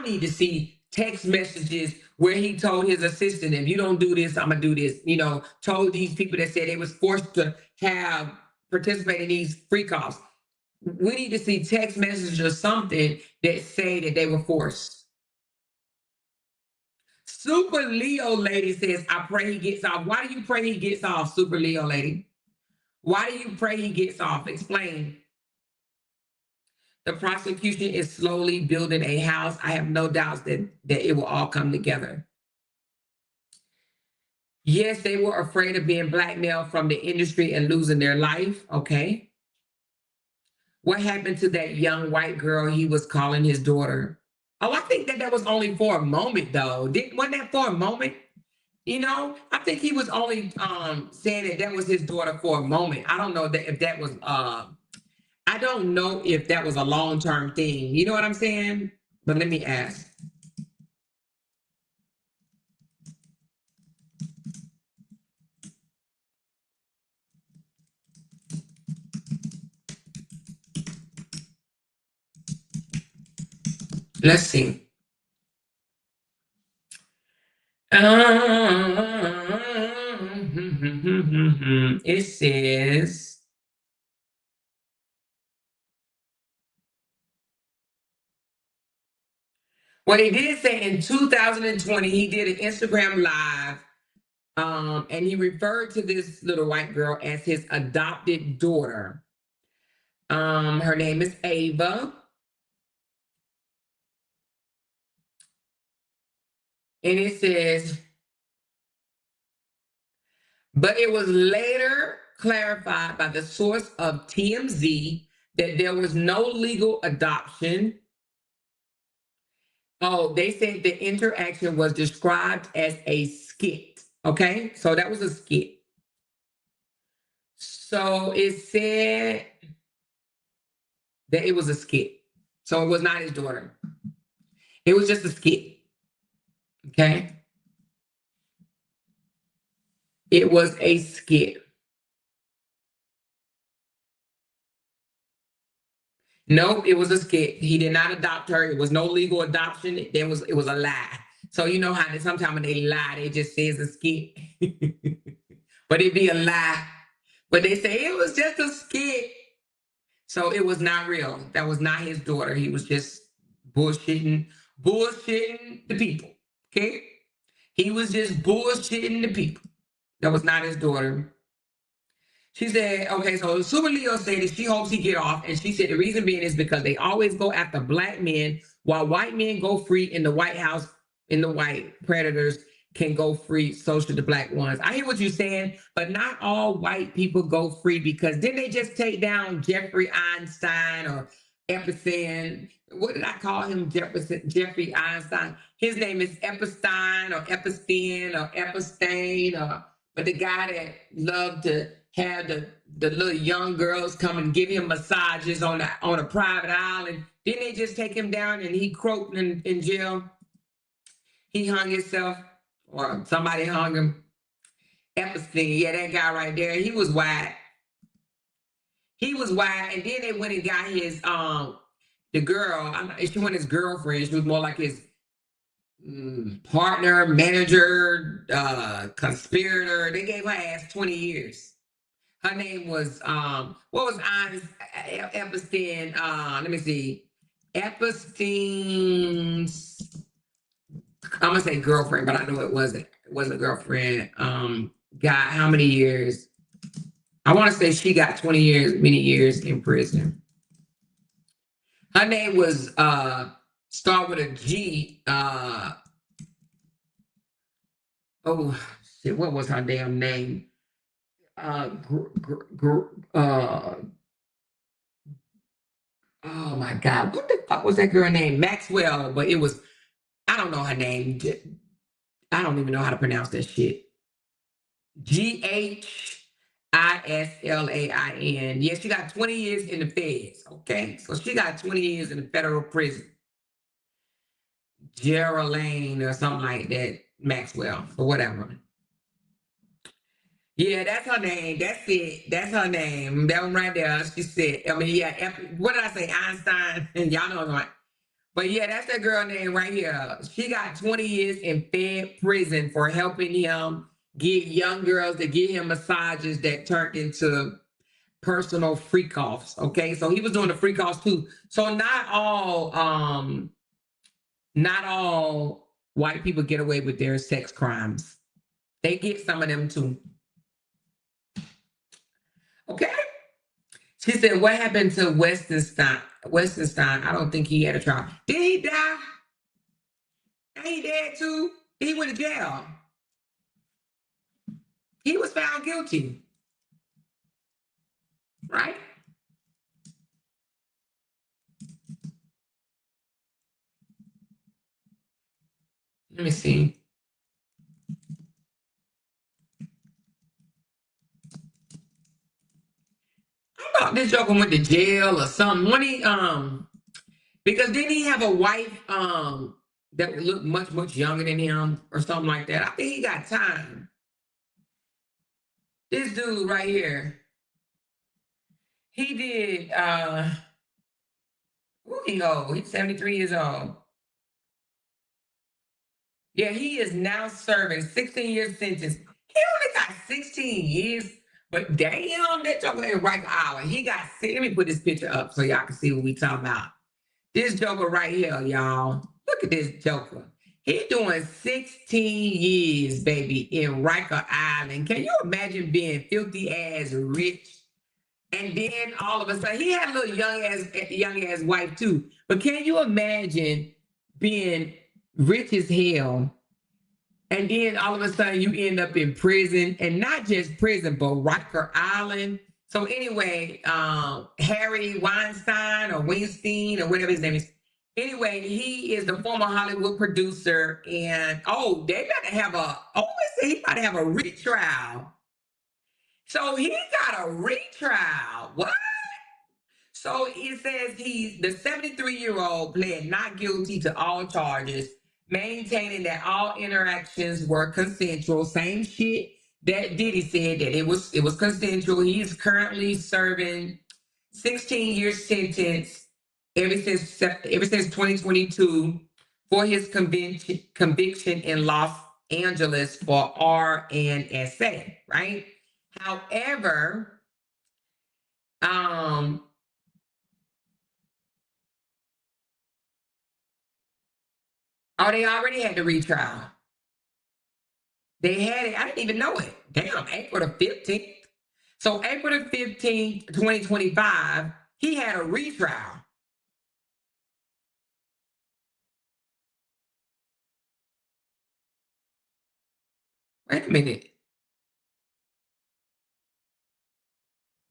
need to see text messages where he told his assistant, if you don't do this, I'm gonna do this, told these people that said they was forced to participate in these free calls. We need to see text messages or something that say that they were forced. Super Leo lady says, I pray he gets off. Why do you pray he gets off, Super Leo lady? Why do you pray he gets off? Explain. The prosecution is slowly building a house. I have no doubts that it will all come together. Yes, they were afraid of being blackmailed from the industry and losing their life. Okay. What happened to that young white girl he was calling his daughter? Oh, I think that was only for a moment, though. Wasn't that for a moment? You know, I think he was only saying that was his daughter for a moment. I don't know if that was I don't know if that was a long-term thing. You know what I'm saying? But let me ask. Let's see. It says, well, he did say in 2020, he did an Instagram live, and he referred to this little white girl as his adopted daughter. Her name is Ava. And it says, but it was later clarified by the source of TMZ that there was no legal adoption. Oh, they said the interaction was described as a skit. Okay, so that was a skit. So it said that it was a skit. So it was not his daughter. It was just a skit. Okay. It was a skit. Nope, it was a skit. He did not adopt her. It was no legal adoption. It was a lie. So you know how sometimes when they lie, they just say it's a skit. But it'd be a lie. But they say it was just a skit. So it was not real. That was not his daughter. He was just bullshitting the people. Okay? He was just bullshitting the people. That was not his daughter. She said, okay, so Super Leo said that she hopes he get off. And she said the reason being is because they always go after black men while white men go free in the White House, in the white predators can go free, so should the black ones. I hear what you're saying, but not all white people go free because didn't they just take down Jeffrey Einstein or Epstein? What did I call him? Jeffrey Einstein. His name is Epstein or Epstein or Epstein, but the guy that loved to have the little young girls come and give him massages on a private island. Didn't they just take him down and he croaked in jail? He hung himself or somebody hung him. Epstein, yeah, that guy right there. He was white. He was white, and then they went and got his the girl. She wasn't his girlfriend. She was more like his partner, manager, conspirator. They gave her ass 20 years. Her name was what was Epstein? Let me see. Epstein's, I'm gonna say girlfriend, but I know it wasn't. It wasn't a girlfriend. Got how many years? I want to say she got 20 years, many years in prison. Her name was start with a G. Oh shit, what was her damn name? Oh my God, what the fuck was that girl name? Maxwell, but it was, I don't know her name. I don't even know how to pronounce that shit. Ghislain. Yeah, she got 20 years in the feds. Okay, so she got 20 years in the federal prison. Geraldine or something like that. Maxwell or whatever. Yeah, that's her name. That's it. That's her name. That one right there. She said, I mean, yeah, what did I say? Einstein. And y'all know what. But yeah, that's that girl name right here. She got 20 years in fed prison for helping him get young girls to get him massages that turned into personal freak offs. Okay, so he was doing the freak offs too. So not all white people get away with their sex crimes. They get some of them too. Okay. She said, what happened to Westenstein? Westenstein, I don't think he had a trial. Did he die? And he dead too? He went to jail. He was found guilty. Right? Let me see. I thought this joker went to jail or something. When he because didn't he have a wife that would look much, much younger than him or something like that? I think he got time. This dude right here, he did who he old? He's 73 years old. Yeah, he is now serving 16-year sentence. He only got 16 years, but damn, that joker in Rikers Island. He got, let me put this picture up so y'all can see what we talking about. This joker right here, y'all. Look at this joker. He doing 16 years, baby, in Rikers Island. Can you imagine being filthy ass rich? And then all of a sudden, he had a little young ass wife too. But can you imagine being rich as hell, and then all of a sudden you end up in prison, and not just prison, but Rikers Island. So anyway, Harry Weinstein or Weinstein or whatever his name is. Anyway, he is the former Hollywood producer, and they about to have he about to have a retrial. So he got a retrial. What? So it says he's the 73-year-old pled not guilty to all charges, maintaining that all interactions were consensual. Same shit that Diddy said, that it was consensual. He is currently serving 16-year sentence ever since 2022 for his conviction in Los Angeles for RNSA, right? However, they already had the retrial. They had it. I didn't even know it. Damn, April the 15th. So April the 15th, 2025, he had a retrial. Wait a minute.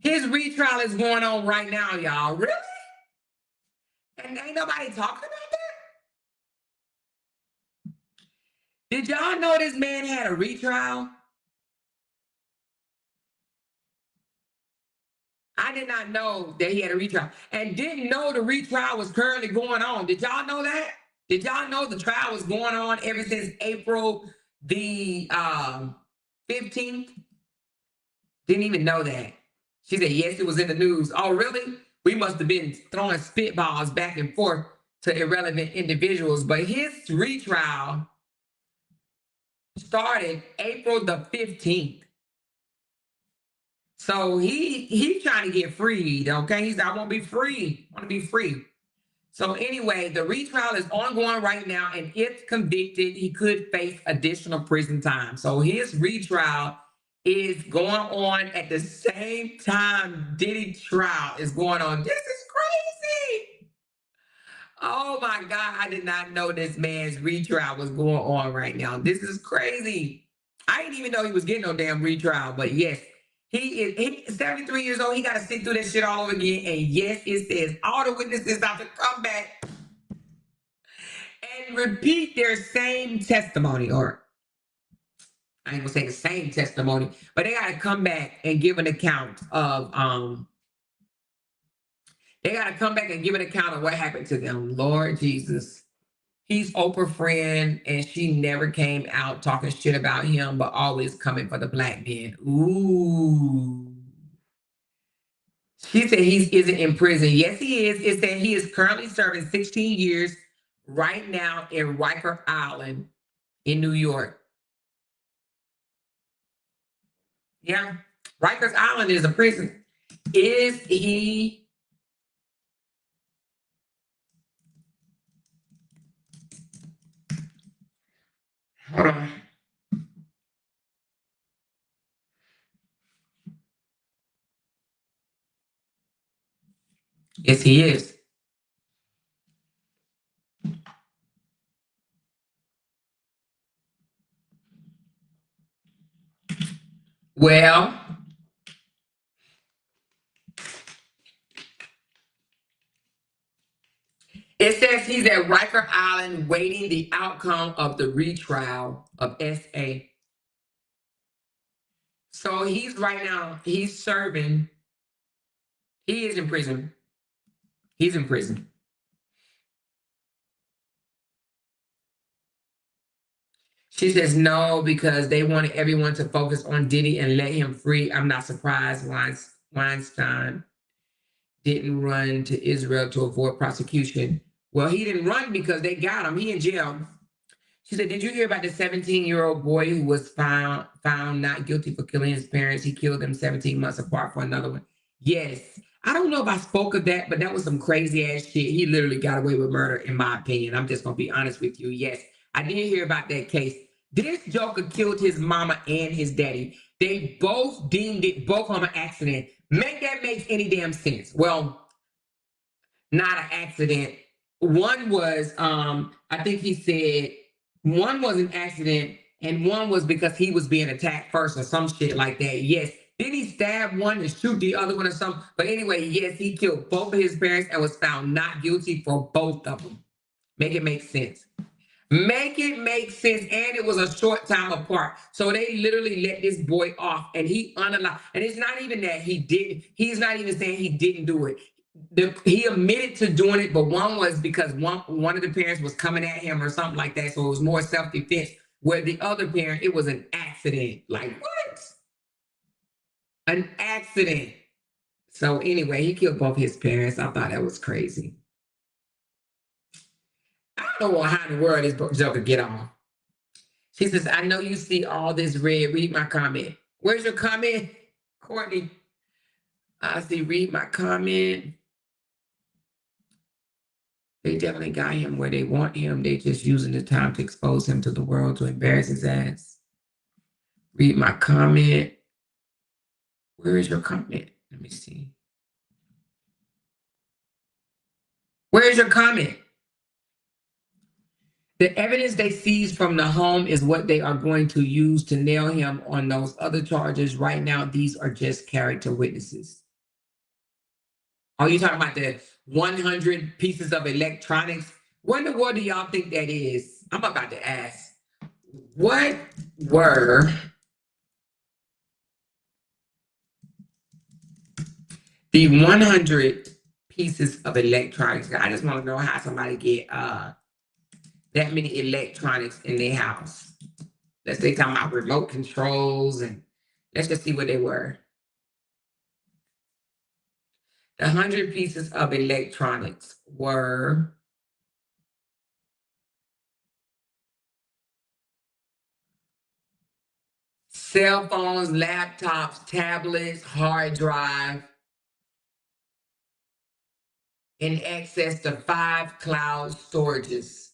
His retrial is going on right now, y'all. Really? And ain't nobody talking about that? Did y'all know this man had a retrial? I did not know that he had a retrial, and didn't know the retrial was currently going on. Did y'all know that? Did y'all know the trial was going on ever since April the 15th? Didn't even know that. She said, yes, it was in the news. Oh, really? We must have been throwing spitballs back and forth to irrelevant individuals. But his retrial started April the 15th. So he's trying to get freed, okay? He said, I want to be free. I want to be free. So anyway, the retrial is ongoing right now, and if convicted, he could face additional prison time. So his retrial is going on at the same time Diddy trial is going on. This is crazy. Oh my God, I did not know this man's retrial was going on right now. This is crazy. I didn't even know he was getting no damn retrial, but yes, he's 73 years old. He got to sit through this shit all over again. And yes, it says all the witnesses have to come back and repeat their same testimony, or I ain't gonna say the same testimony, but they got to come back and give an account of what happened to them. Lord Jesus. He's Oprah friend, and she never came out talking shit about him, but always coming for the black men. Ooh. She said he isn't in prison. Yes, he is. It said he is currently serving 16 years right now in Rikers Island in New York. Yeah. Rikers Island is a prison. Is he? Hold on. Yes, he is. Well, it says he's at Riker Island waiting the outcome of the retrial of SA. So he's right now, he's serving, he is in prison. He's in prison. She says no, because they wanted everyone to focus on Diddy and let him free. I'm not surprised Weinstein didn't run to Israel to avoid prosecution. Well, he didn't run because they got him. He in jail. She said, did you hear about the 17-year-old boy who was found not guilty for killing his parents? He killed them 17 months apart for another one. Yes. I don't know if I spoke of that, but that was some crazy ass shit. He literally got away with murder, in my opinion. I'm just going to be honest with you. Yes, I did hear about that case. This joker killed his mama and his daddy. They both deemed it both of them an accident. Make that make any damn sense? Well, not an accident. One was, I think he said one was an accident and one was because he was being attacked first or some shit like that. Yes. Did he stab one and shoot the other one or something? But anyway, yes, he killed both of his parents and was found not guilty for both of them. Make it make sense. Make it make sense. And it was a short time apart. So they literally let this boy off and he unalive. And it's not even that he did. He's not even saying he didn't do it. He admitted to doing it, but one was because one of the parents was coming at him or something like that. So it was more self-defense. Where the other parent, it was an accident. Like what? An accident. So anyway, he killed both his parents. I thought that was crazy. I don't know how in the world this joker get on. She says, I know you see all this red. Read my comment. Where's your comment, Courtney? I see, read my comment. They definitely got him where they want him. They just using the time to expose him to the world to embarrass his ass. Read my comment. Where is your comment? Let me see. Where is your comment? The evidence they seized from the home is what they are going to use to nail him on those other charges. Right now, these are just character witnesses. Are you talking about the 100 pieces of electronics? What in the world do y'all think that is? I'm about to ask. What were the 100 pieces of electronics? I just want to know how somebody get that many electronics in their house. Let's say talking about remote controls and let's just see what they were. The 100 pieces of electronics were cell phones, laptops, tablets, hard drive, in access to 5 cloud storages.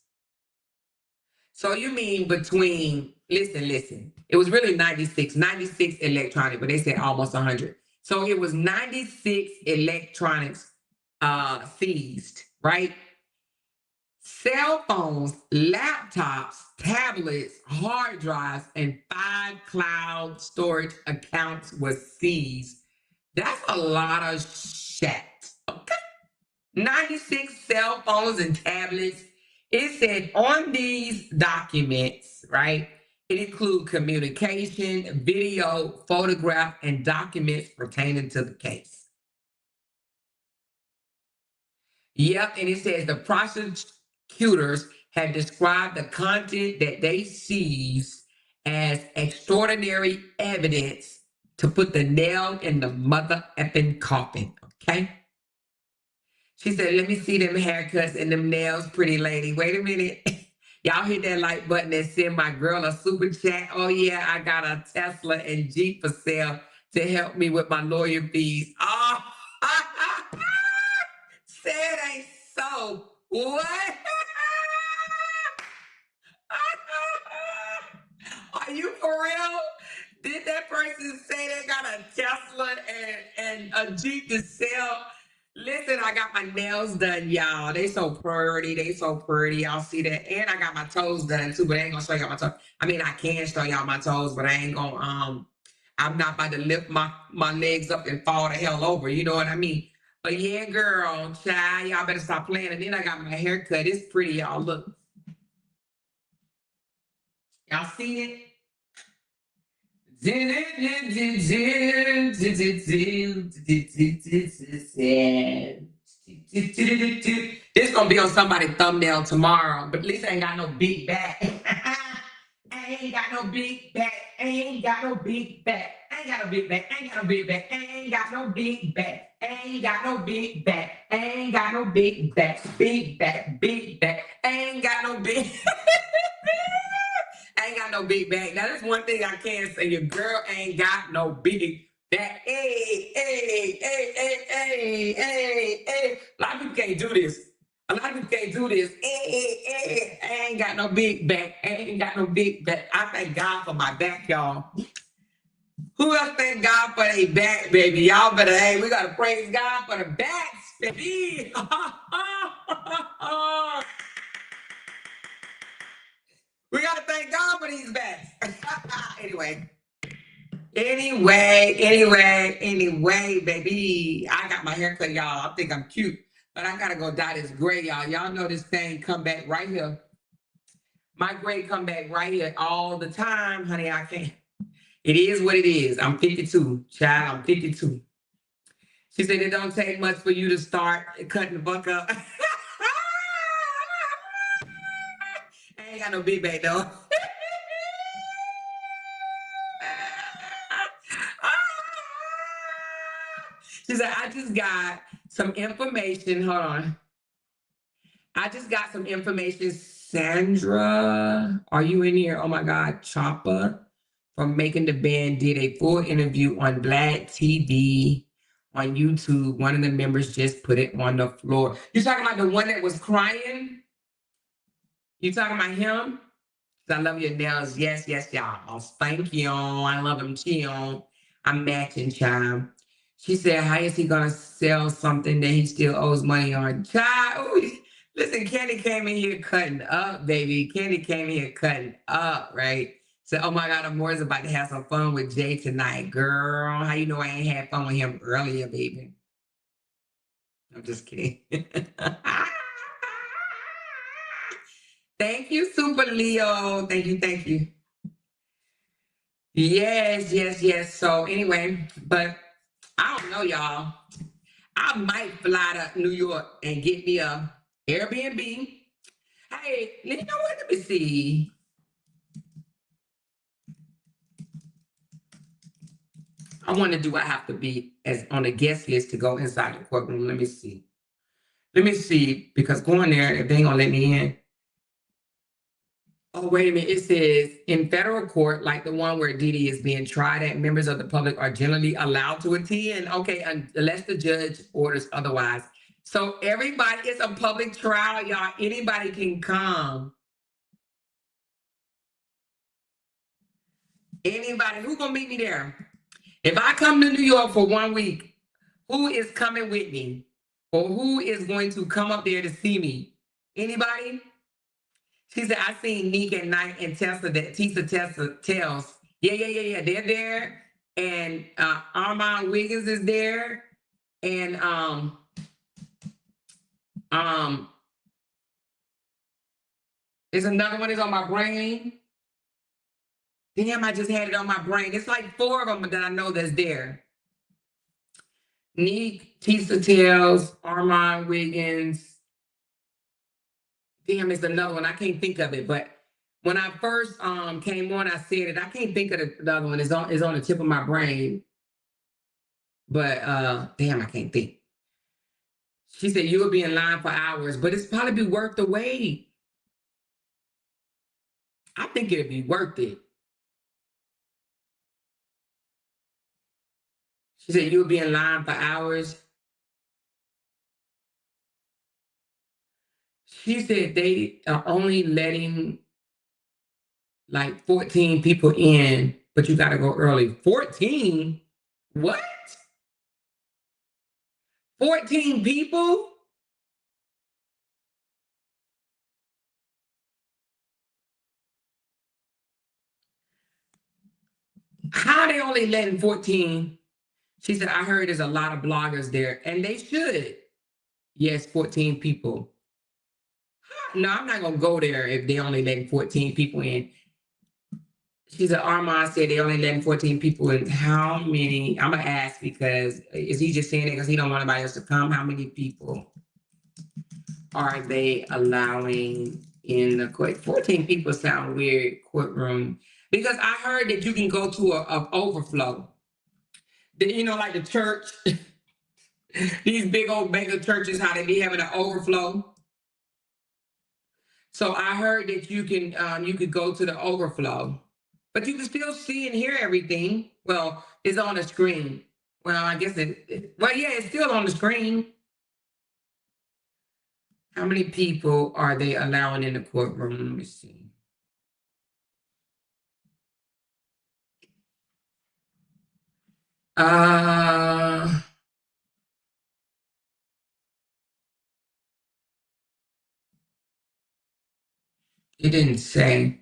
So you mean between, listen, it was really 96 electronic, but they said almost 100. So it was 96 electronics seized, right? Cell phones, laptops, tablets, hard drives, and 5 cloud storage accounts was seized. That's a lot of shit. Okay. 96 cell phones and tablets. It said on these documents, right? It includes communication, video, photograph, and documents pertaining to the case. Yep, and it says the prosecutors have described the content that they seized as extraordinary evidence to put the nail in the mother effing coffin, okay? She said, let me see them haircuts and them nails, pretty lady. Wait a minute. Y'all hit that like button and send my girl a super chat. Oh, yeah, I got a Tesla and Jeep for sale to help me with my lawyer fees. Oh, say it ain't so. What? Are you for real? Did that person say they got a Tesla and a Jeep to sell? Listen, I got my nails done, y'all. They so pretty. They so pretty. Y'all see that? And I got my toes done too, but I ain't gonna show y'all my toes. I mean, I can show y'all my toes, but I ain't gonna I'm not about to lift my legs up and fall the hell over. You know what I mean? But yeah, girl, child, y'all better stop playing. And then I got my hair cut. It's pretty, y'all. Look. Y'all see it? This gonna be on somebody's thumbnail tomorrow, but at least I ain't got no big back. I ain't got no big back. I ain't got no big back. I ain't got no big back. I ain't got no big back. I ain't got no big back. I ain't got no big back. I ain't got no big back. Big back. Big back. I ain't got no big. I ain't got no big bag. Now, that's one thing I can say. Your girl ain't got no big bag. Hey, hey, hey, hey, hey, hey, hey. A lot of people can't do this. A lot of people can't do this. Hey, hey, I ain't got no big back. I ain't got no big back. I thank God for my back, y'all. Who else thank God for their back, baby? Y'all better, hey, we got to praise God for the backs, baby. We got to thank God for these backs. Anyway, baby. I got my hair cut, y'all. I think I'm cute, but I got to go dye this gray, y'all. Y'all know this thing come back right here. My gray come back right here all the time, honey. I can't. It is what it is. I'm 52, child. I'm 52. She said it don't take much for you to start cutting the buck up. I ain't got no big back, though. She said, I just got some information. Hold on. I just got some information. Sandra, are you in here? Oh my God. Choppa from Making the Band did a full interview on Black TV on YouTube. One of the members just put it on the floor. You talking about the one that was crying? You talking about him? I love your nails. Yes, y'all. Thank you. I love them too. I'm matching, child. She said, how is he going to sell something that he still owes money on? Child, ooh, listen, Candy came in here cutting up, baby. Candy came in here cutting up, right? So, oh my God, Amore's about to have some fun with Jay tonight. Girl, how you know I ain't had fun with him earlier, baby? I'm just kidding. Thank you, Super Leo. Thank you. Yes. So anyway, but I don't know, y'all. I might fly to New York and get me a Airbnb. Hey, you know what? Let me see. I wonder, do I have to be as on a guest list to go inside the courtroom? Let me see. Because going there, if they ain't gonna let me in. Oh, wait a minute. It says in federal court, like the one where Diddy is being tried at, members of the public are generally allowed to attend. Okay, unless the judge orders otherwise. So everybody, it's a public trial, y'all. Anybody can come. Anybody, who gonna meet me there? If I come to New York for 1 week, who is coming with me? Or who is going to come up there to see me? Anybody? She said, I seen Neek at night and Tessa tells. Yeah. They're there. And Armand Wiggins is there. And there's another one that's on my brain. Damn, I just had it on my brain. It's like 4 of them that I know that's there. Neek, Tisa Tells, Armand Wiggins. Damn, it's another one. I can't think of it. But when I first came on, I said it. I can't think of the other one. It's on the tip of my brain. But damn, I can't think. She said you would be in line for hours, but it's probably be worth the wait. I think it'd be worth it. She said you would be in line for hours. She said they are only letting like 14 people in, but you got to go early. 14? What? 14 people? How they only letting 14? She said, I heard there's a lot of bloggers there, and they should. Yes, 14 people. No, I'm not going to go there if they only letting 14 people in. She said, Armand said they only letting 14 people in. How many? I'm going to ask because is he just saying it because he don't want anybody else to come? How many people are they allowing in the court? 14 people sound weird, courtroom. Because I heard that you can go to a overflow. You know, like the church, these big old mega churches, how they be having an overflow. So I heard that you could go to the overflow, but you can still see and hear everything. Well, it's on the screen. Well, I guess yeah, it's still on the screen. How many people are they allowing in the courtroom? Let me see. It didn't say.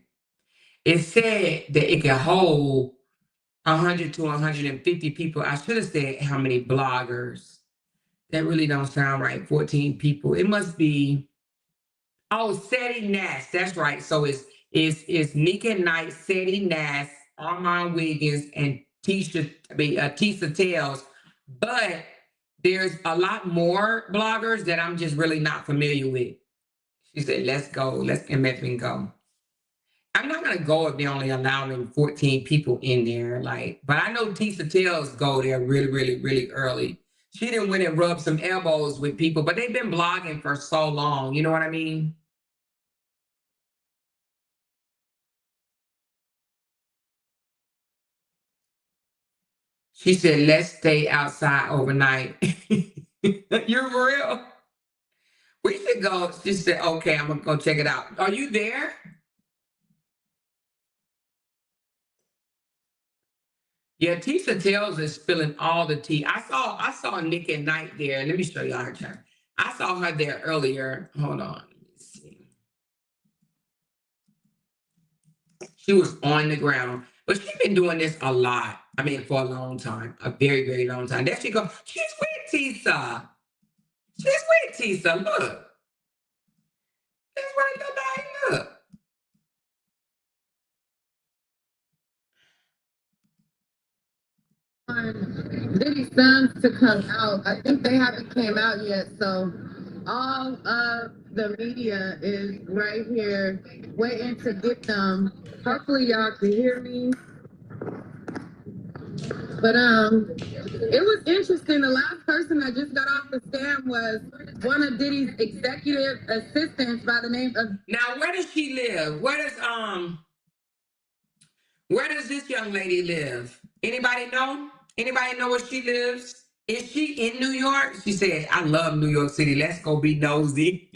It said that it can hold 100 to 150 people. I should have said how many bloggers. That really don't sound right. 14 people. It must be. Oh, Seti Nass. That's right. So it's Nika Knight, Seti Nass, Armand Wiggins, and Tisa Tales. But there's a lot more bloggers that I'm just really not familiar with. She said, let's go. Let's MF go. I'm not gonna go if they're only allowing 14 people in there. But I know Tisa Tales go there really, really, really early. She didn't went and rub some elbows with people, but they've been blogging for so long. You know what I mean? She said, let's stay outside overnight. You're for real? We should go. She said, okay, I'm gonna go check it out. Are you there? Yeah, Tisha Tells is spilling all the tea. I saw Nick at Night there. Let me show y'all her chart. I saw her there earlier. Hold on. Let me see. She was on the ground. But she's been doing this a lot. I mean, for a long time. A very, very long time. There she goes. She's with Tisa. She's with Tisa. Look. That's right there. Look. Diddy's sons to come out. I think they haven't came out yet, so all of the media is right here waiting to get them. Hopefully y'all can hear me. But it was interesting. The last person that just got off the stand was one of Diddy's executive assistants by the name of. Now, where does she live? Where does this young lady live? Anybody know? Anybody know where she lives? Is she in New York? She said, I love New York City. Let's go be nosy.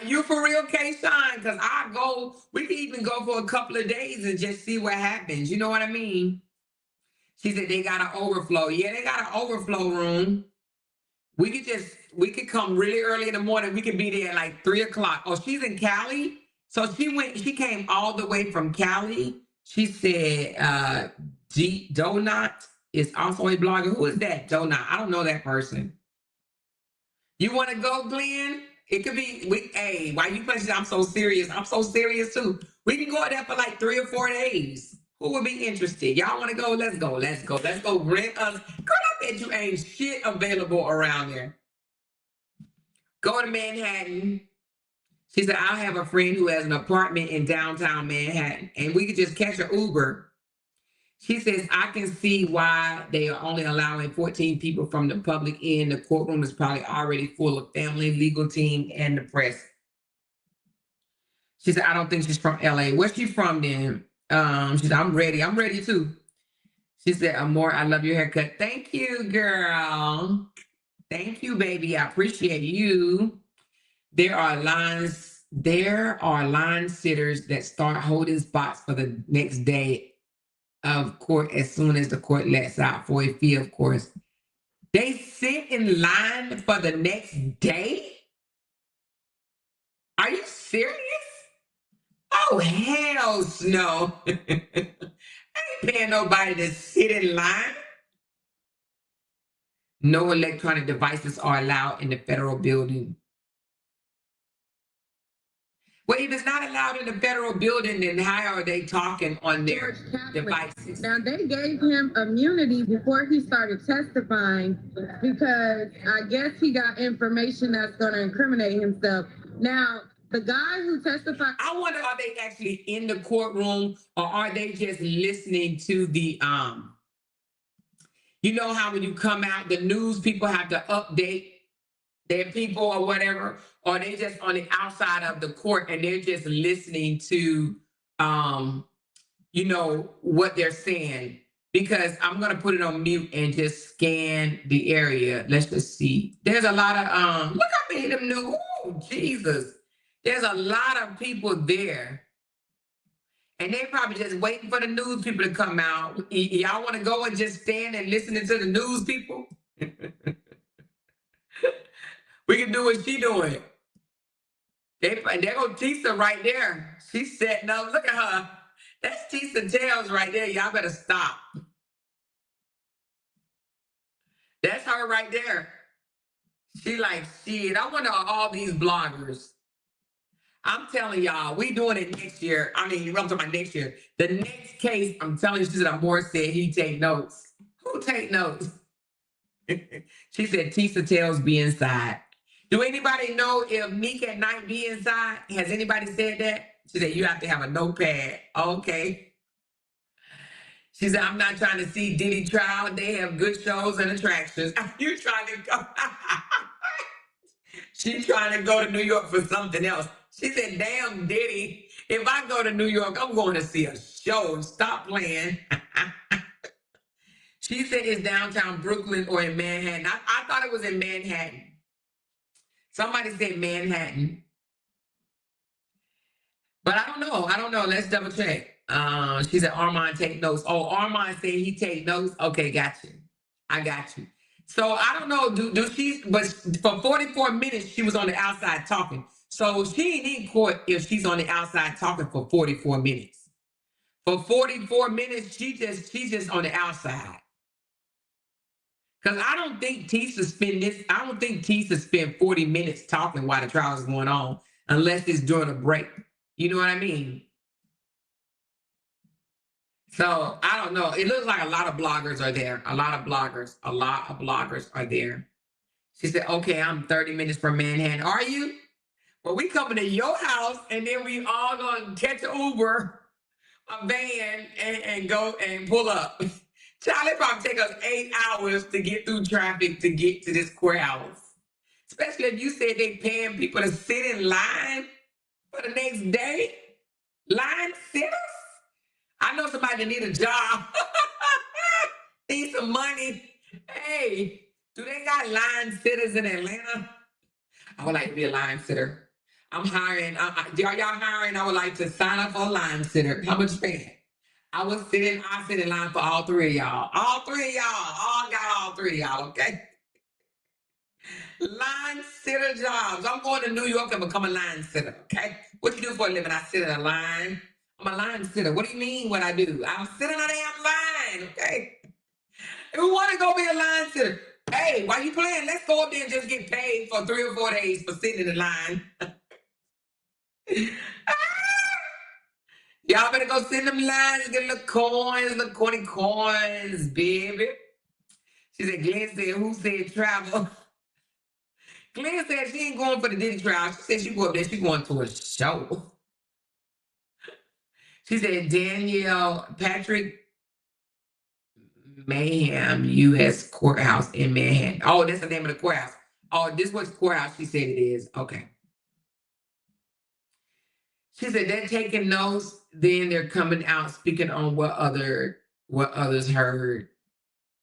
You for real, K-Shine? Because we can even go for a couple of days and just see what happens. You know what I mean? She said they got an overflow. Yeah, they got an overflow room. We could come really early in the morning. We could be there at like 3:00. Oh, she's in Cali. So she came all the way from Cali. She said Donut is also a blogger. Who is that? Donut. I don't know that person. You want to go, Glenn? It could be hey, why you pushing? I'm so serious. I'm so serious too. We can go there for like 3 or 4 days. Who would be interested? Y'all want to go? Let's go. Let's go. Let's go rent us. Girl, I bet you ain't shit available around there. Go to Manhattan. She said, I have a friend who has an apartment in downtown Manhattan, and we could just catch an Uber. She says, I can see why they are only allowing 14 people from the public in. The courtroom is probably already full of family, legal team, and the press. She said, I don't think she's from LA. Where's she from then? She said, I'm ready. I'm ready too. She said, Amor, I love your haircut. Thank you, girl. Thank you, baby. I appreciate you. There are line sitters that start holding spots for the next day of court as soon as the court lets out for a fee, of course. They sit in line for the next day? Are you serious? Oh, hell no. I ain't paying nobody to sit in line. No electronic devices are allowed in the federal building. Well, if it's not allowed in the federal building, then how are they talking on their devices? Now, they gave him immunity before he started testifying because I guess he got information that's going to incriminate himself. Now, the guy who testified. I wonder, are they actually in the courtroom or are they just listening to the, you know how when you come out, the news people have to update their people or whatever, or they just on the outside of the court and they're just listening to, you know, what they're saying. Because I'm gonna put it on mute and just scan the area. Let's just see. There's a lot of look how many of them new. Oh, Jesus. There's a lot of people there. And they probably just waiting for the news people to come out. Y'all want to go and just stand and listen to the news people? We can do what she doing. There go Tisa right there. She's setting up. Look at her. That's Tisa Tails right there. Y'all better stop. That's her right there. She like, shit, I wonder all these bloggers. I'm telling y'all, we doing it next year. I mean, I'm talking about next year. The next case, I'm telling you, she said, Moore said he take notes. Who take notes? She said, Tisa Tails be inside. Do anybody know if Meek at night be inside? Has anybody said that? She said, you have to have a notepad. Okay. She said, I'm not trying to see Diddy trial. They have good shows and attractions. You trying to go? She's trying to go to New York for something else. She said, damn, Diddy, if I go to New York, I'm going to see a show. Stop playing. She said it's downtown Brooklyn or in Manhattan. I thought it was in Manhattan. Somebody said Manhattan. But I don't know. I don't know. Let's double check. She said Armand take notes. Oh, Armand said he take notes. Okay, got you. I got you. So I don't know. Do she? But for 44 minutes she was on the outside talking. So she ain't in court if she's on the outside talking for 44 minutes. For 44 minutes, she's just on the outside. Because I don't think Tisa spent 40 minutes talking while the trial is going on, unless it's during a break. You know what I mean? So I don't know. It looks like a lot of bloggers are there. A lot of bloggers are there. She said, okay, I'm 30 minutes from Manhattan. Are you? Well, we coming to your house and then we all gonna catch an Uber, a van, and go and pull up. Child, it probably take us 8 hours to get through traffic to get to this courthouse. Especially if you said they paying people to sit in line for the next day. Line sitters? I know somebody that need a job. Need some money. Hey, do they got line sitters in Atlanta? I would like to be a line sitter. I'm hiring. Are y'all hiring? I would like to sign up for a line sitter. How much pay? I sit in line for all three of y'all. All three of y'all. All got all three of y'all, okay? Line sitter jobs. I'm going to New York and become a line sitter, okay? What you do for a living? I sit in a line. I'm a line sitter. What do you mean what I do? I'm sitting on a damn line, okay? Who want to go be a line sitter? Hey, why you playing? Let's go up there and just get paid for 3 or 4 days for sitting in the line. Y'all better go sit in them lines and get little coins, little corny coins, baby. She said, Glenn said, who said travel? Glenn said she ain't going for the Diddy trial. She said she go up there, she going to a show. She said, Danielle Patrick Mayhem U.S. Courthouse in Manhattan. Oh, that's the name of the courthouse. Oh, this was the courthouse she said it is. Okay. She said they're taking notes, then they're coming out speaking on what others heard.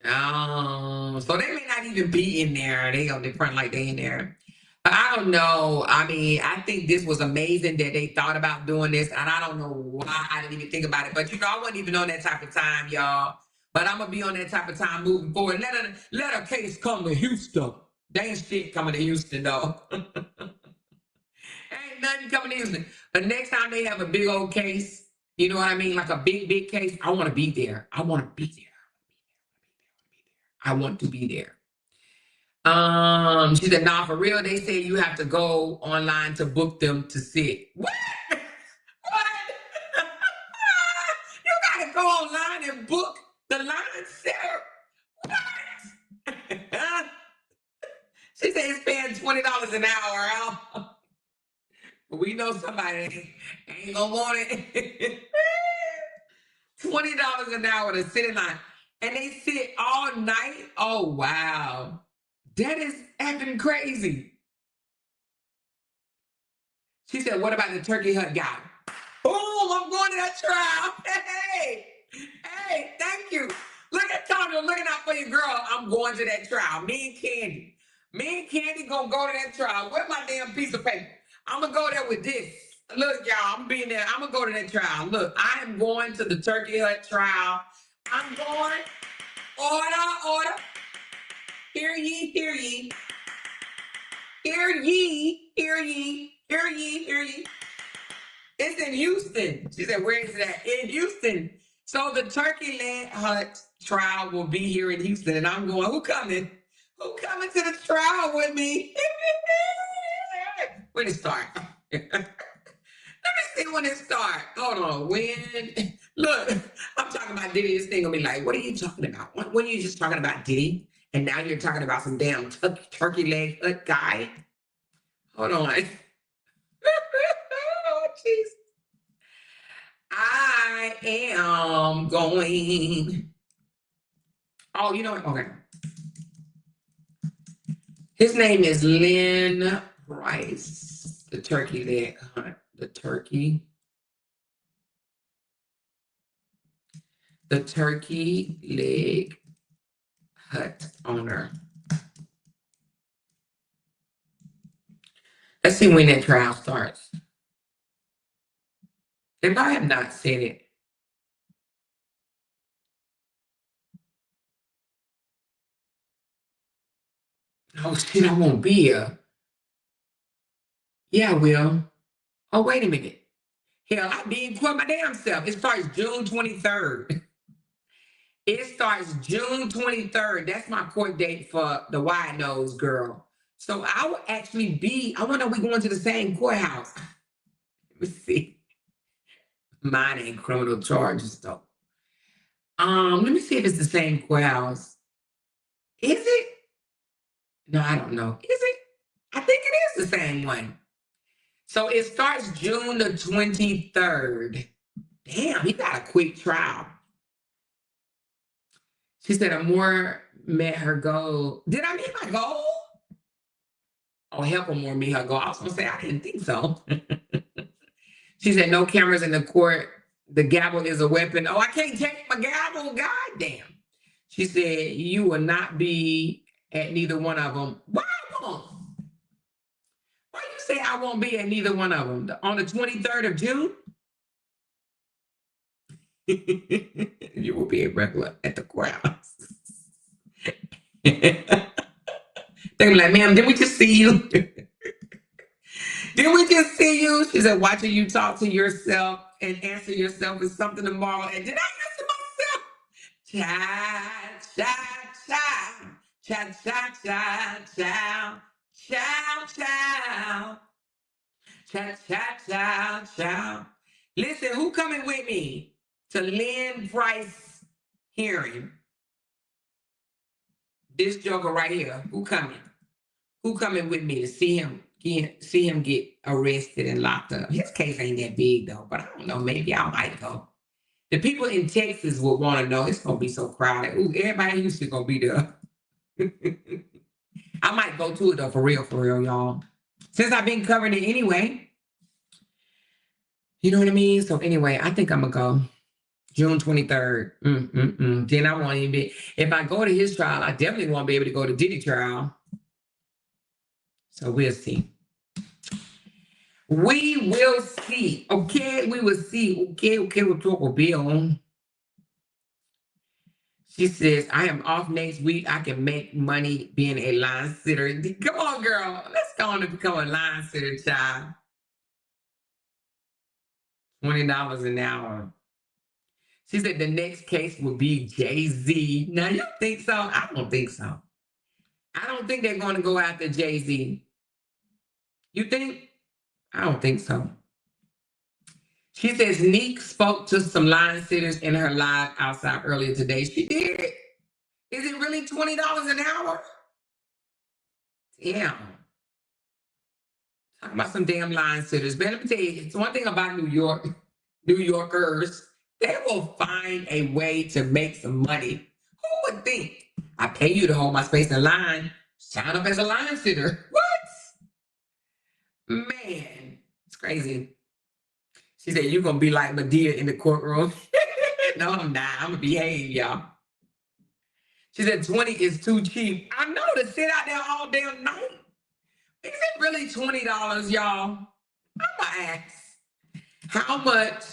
Oh, so they may not even be in there. They on the front like they in there. But I don't know. I mean, I think this was amazing that they thought about doing this, and I don't know why I didn't even think about it. But you know, I wasn't even on that type of time, y'all. But I'm gonna be on that type of time moving forward. Let a case come to Houston. There ain't shit coming to Houston though. Ain't nothing coming to Houston. But next time they have a big old case, you know what I mean? Like a big case, I want to be there. I want to be there. I want to be there. She said, nah, for real, they say you have to go online to book them to sit. What? What? You gotta go online and book the line sitter. What? She said it's paying $20 an hour. We know somebody ain't gonna want it. $20 an hour to sit in line. And they sit all night. Oh wow. That is effing crazy. She said, what about the turkey hut guy? Boom, I'm going to that trial. Hey, thank you. Look at Tanya looking out for your girl. I'm going to that trial. Me and Candy gonna go to that trial. Where's my damn piece of paper? I'm gonna go there with this. Look, y'all, I'm being there. I'm gonna go to that trial. Look, I am going to the turkey hut trial. I'm going. Order. Hear ye, hear ye. Hear ye, hear ye, hear ye, hear ye. It's in Houston. She said, where is that? In Houston. So the turkey leg hut trial will be here in Houston. And I'm going, who coming? Who coming to the trial with me? When it start? Let me see when it start. Hold on. When? Look, I'm talking about Diddy. This thing gonna be like, what are you talking about? When you just talking about Diddy? And now you're talking about some damn turkey leg hut guy? Hold on. Oh, jeez. I am going. Oh, you know what? Okay. His name is Lynn Price, the turkey leg hunt. The turkey leg hut owner. Let's see when that trial starts. If I have not said it, oh shit, I won't be here. Yeah, I will. Oh, wait a minute. Hell, I being quit my damn self. It starts June 23rd. It starts June 23rd. That's my court date for the wide nose girl. So I will actually be, I wonder if we're going to the same courthouse. Let me see. Mine ain't criminal charges though. Let me see if it's the same courthouse. Is it? No, I don't know. Is it? I think it is the same one. So it starts June the 23rd. Damn, he got a quick trial. She said Amore met her goal. Did I meet my goal? Oh, help Amore meet her goal. I was gonna say I didn't think so. She said no cameras in the court. The gavel is a weapon. Oh, I can't take my gavel. Goddamn. She said you will not be at neither one of them. Why I won't? Why you say I won't be at neither one of them? On the 23rd of June? You will be a regular at the courthouse. They're like, ma'am, did we just see you? Did we just see you? She said, watching you talk to yourself and answer yourself is something tomorrow. And did I answer myself? Child, child, child, child, child, child, child, child, child, child, child, child, child. Listen, who coming with me to Lynn Price hearing? This joker right here. Who coming? Who coming with me to see him get arrested and locked up? His case ain't that big though, but I don't know. Maybe I might go. The people in Texas will want to know. It's gonna be so crowded. Ooh, everybody used to gonna be there. I might go to it though, for real, y'all. Since I've been covering it anyway. You know what I mean? So anyway, I think I'm gonna go. June 23rd. Then I won't even be. If I go to his trial, I definitely won't be able to go to Diddy trial. So we'll see. We will see. Okay, we will see. Okay, we'll talk with Bill. She says, I am off next week. I can make money being a line sitter. Come on, girl. Let's go on and become a line sitter, child. $20 an hour. She said the next case will be Jay-Z. Now, you think so? I don't think so. I don't think they're going to go after Jay-Z. You think? I don't think so. She says Neek spoke to some line sitters in her live outside earlier today. She did. Is it really $20 an hour? Damn. Talk about some damn line sitters. Man, let me tell you, it's one thing about New Yorkers. They will find a way to make some money. Who would think? I pay you to hold my space in line. Sign up as a line sitter. What? Man, it's crazy. She said, you're going to be like Medea in the courtroom. No, I'm not. I'm going to behave, y'all. She said 20 is too cheap. I know, to sit out there all damn night. Is it really $20, y'all? I'm going to ask. How much?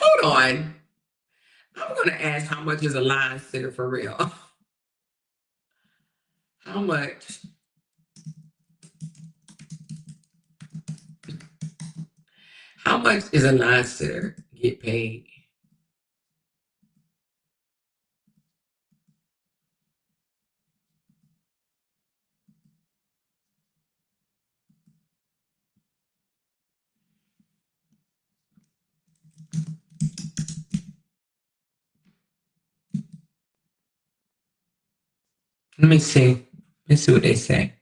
Hold on. I'm going to ask how much is a line sitter for real. How much? How much is a line sitter get paid? Let me see. Let's see what they say.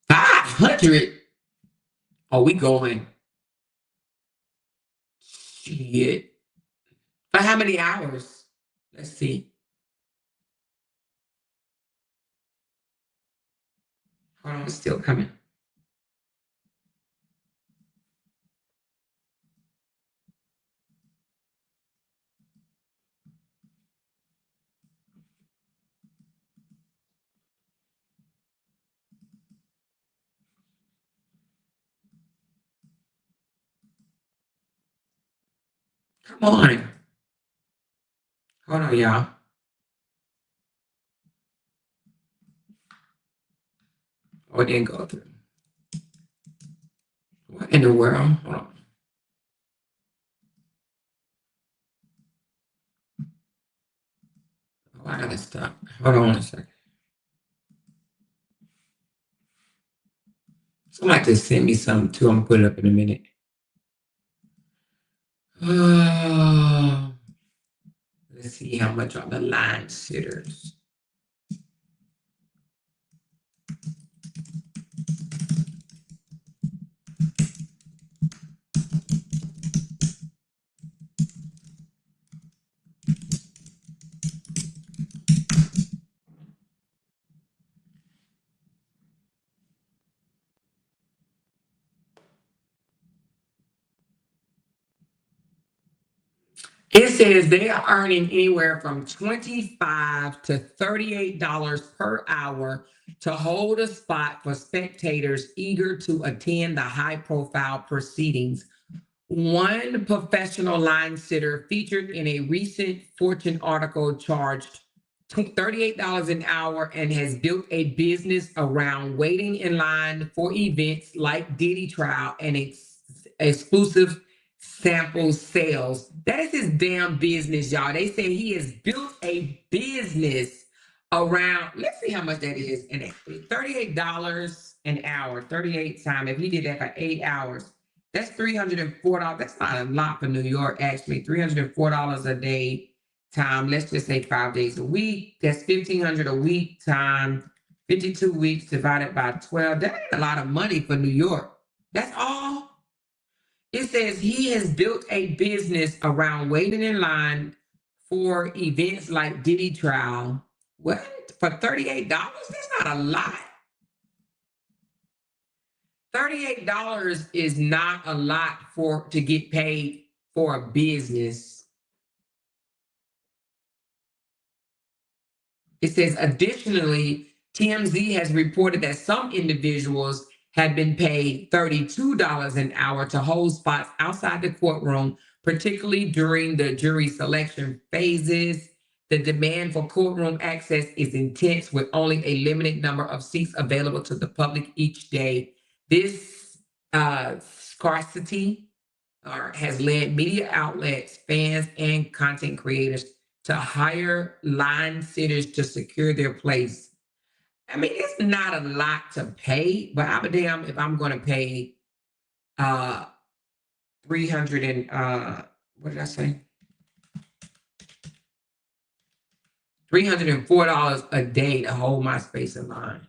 500? Oh, we going. Shit. For how many hours? Let's see. Hold on, it's still coming. Come on. Hold on, y'all. Oh, it didn't go through. What in the world? Hold on. Oh, I gotta stop. Hold on a second. Somebody just send me something too. I'm gonna put it up in a minute. Let's see how much are the line sitters. It says they are earning anywhere from $25 to $38 per hour to hold a spot for spectators eager to attend the high-profile proceedings. One professional line sitter featured in a recent Fortune article charged $38 an hour and has built a business around waiting in line for events like Diddy trial and exclusive sample sales. That is his damn business, y'all. They say he has built a business around, let's see how much that is. And $38 an hour, 38 times. If he did that for 8 hours, that's $304. That's not a lot for New York, actually. $304 a day time. Let's just say 5 days a week. That's $1,500 a week time. 52 weeks divided by 12. That ain't a lot of money for New York. That's all. It says he has built a business around waiting in line for events like Diddy trial. What? For $38? That's not a lot. $38 is not a lot to get paid for a business. It says, additionally, TMZ has reported that some individuals had been paid $32 an hour to hold spots outside the courtroom particularly during the jury selection phases. The demand for courtroom access is intense, with only a limited number of seats available to the public each day. This scarcity has led media outlets, fans, and content creators to hire line sitters to secure their place. I mean, it's not a lot to pay, but I'm a damn if I'm going to pay 300 and what did I say? $304 a day to hold my space in line.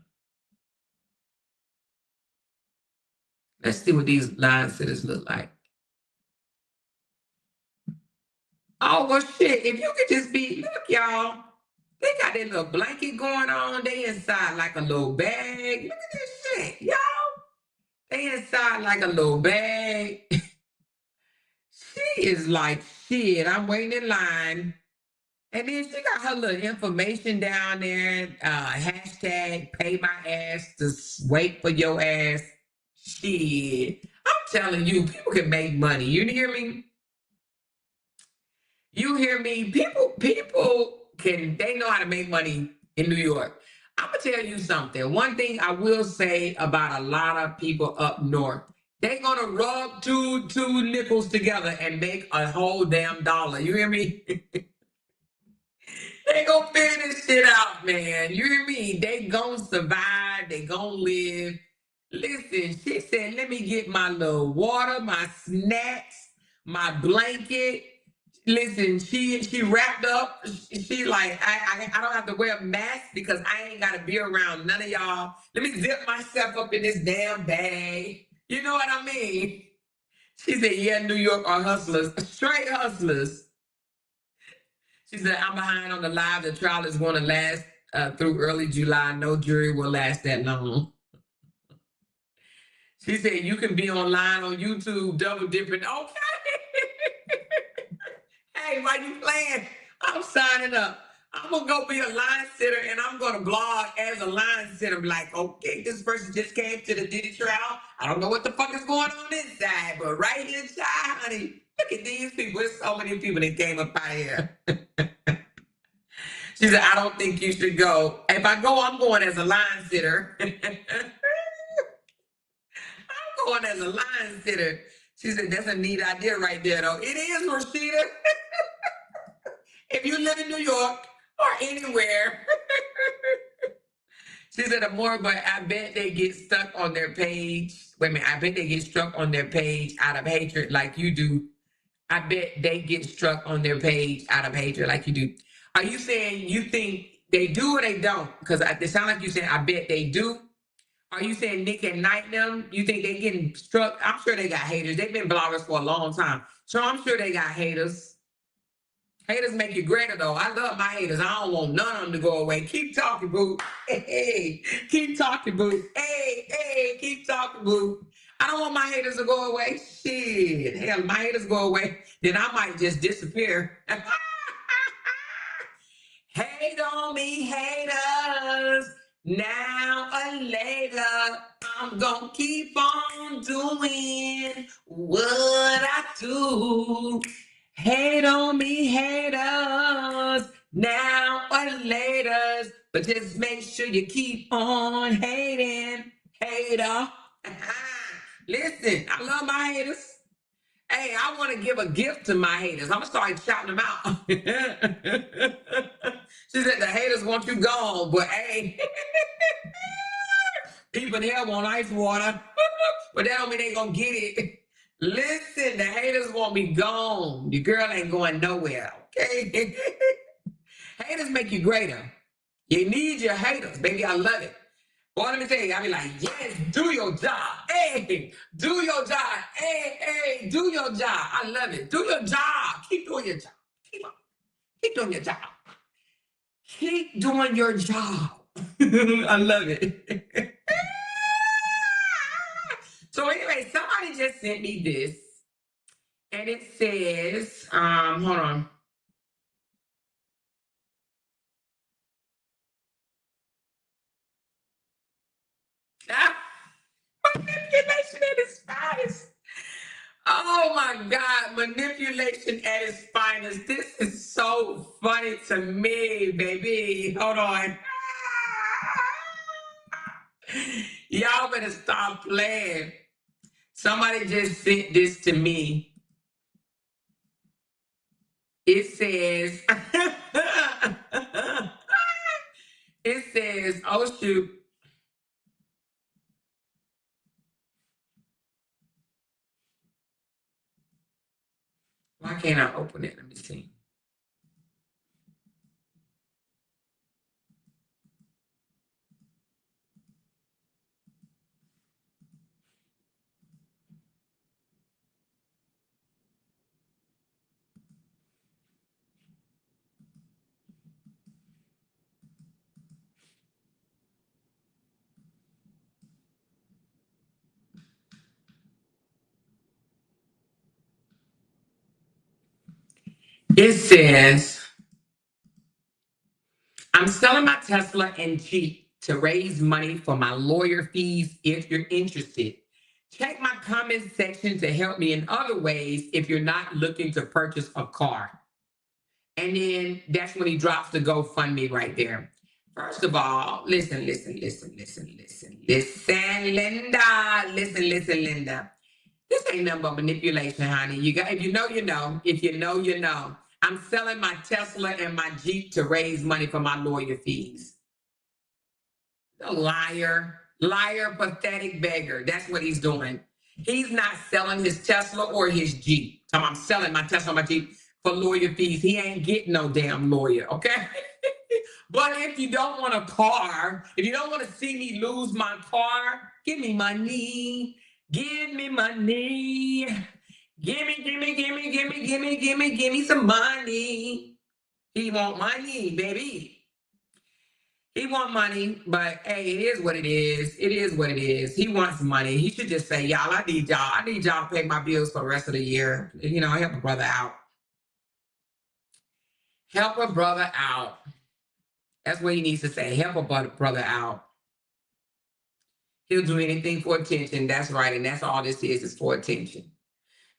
Let's see what these line sitters look like. Oh, well, shit. If you could just be, look, y'all, they got that little blanket going on. They inside like a little bag. Look at this shit, y'all. They inside like a little bag. She is like, shit, I'm waiting in line. And then she got her little information down there. Hashtag pay my ass to wait for your ass. Shit. I'm telling you, people can make money. You hear me? You hear me? People they know how to make money in New York. I'm gonna tell you something. One thing I will say about a lot of people up north, they're gonna rub two nickels together and make a whole damn dollar. You hear me? They gonna figure this shit out, man. You hear me? They gonna survive. They gonna live. Listen, she said, let me get my little water, my snacks, my blanket. Listen, she wrapped up. She like, I don't have to wear a mask because I ain't gotta be around none of y'all. Let me zip myself up in this damn bag. You know what I mean? She said, yeah, New York are hustlers, straight hustlers. She said, I'm behind on the live. The trial is going to last through early July. No jury will last that long. She said, you can be online on YouTube, double dipping. Okay. Hey, why you playing? I'm signing up. I'm going to go be a line sitter and I'm going to blog as a line sitter. I'm like, okay, this person just came to the Diddy trial. I don't know what the fuck is going on inside, but right inside, honey, look at these people. There's so many people that came up out here. She said, I don't think you should go. If I go, I'm going as a line sitter. I'm going as a line sitter. She said, that's a neat idea right there, though. It is, Rashida. If you live in New York or anywhere. She said, but I bet they get stuck on their page. Wait a minute. I bet they get struck on their page out of hatred like you do. I bet they get struck on their page out of hatred like you do. Are you saying you think they do or they don't? Because it sounds like you saying, I bet they do. Are you saying Nick and Knight them? You think they getting struck? I'm sure they got haters. They've been bloggers for a long time. So I'm sure they got haters. Haters make you greater, though. I love my haters. I don't want none of them to go away. Keep talking, boo. Hey, keep talking, boo. Hey, keep talking, boo. I don't want my haters to go away. Shit. Hell, my haters go away, then I might just disappear. Hate on me, haters. Now or later, I'm gonna keep on doing what I do. Hate on me, haters. Now or later, but just make sure you keep on hating, hater. Listen, I love my haters. Hey, I want to give a gift to my haters. I'm going to start shouting them out. She said, the haters want you gone, but hey, people in here want ice water, but that don't mean they going to get it. Listen, the haters want me gone. Your girl ain't going nowhere, okay? Haters make you greater. You need your haters, baby. I love it. Boy, let me tell you, I be like, yes, do your job. Hey, do your job. Hey, do your job. I love it. Do your job. Keep doing your job. Keep doing your job. Keep doing your job. I love it. So anyway, somebody just sent me this. And it says, hold on. Manipulation at its finest. Oh my my God, manipulation at its finest. This is so funny to me, baby. Hold on. Y'all better stop playing. Somebody just sent this to me. It says, oh shoot. Why can't I open it? Let me see. It says, I'm selling my Tesla and Jeep to raise money for my lawyer fees if you're interested. Check my comment section to help me in other ways if you're not looking to purchase a car. And then that's when he drops the GoFundMe right there. First of all, listen, Linda. Listen, Linda. This ain't nothing but manipulation, honey. If you know, you know. If you know, you know. I'm selling my Tesla and my Jeep to raise money for my lawyer fees. A liar, pathetic beggar. That's what he's doing. He's not selling his Tesla or his Jeep. So I'm selling my Tesla and my Jeep for lawyer fees. He ain't getting no damn lawyer, okay? But if you don't want a car, if you don't want to see me lose my car, give me money. Give me money. Give me some money. He want money, baby. He want money, but hey, it is what it is. It is what it is. He wants money. He should just say, y'all, I need y'all. I need y'all to pay my bills for the rest of the year. You know, help a brother out. Help a brother out. That's what he needs to say. Help a brother out. He'll do anything for attention. That's right. And that's all this is for attention.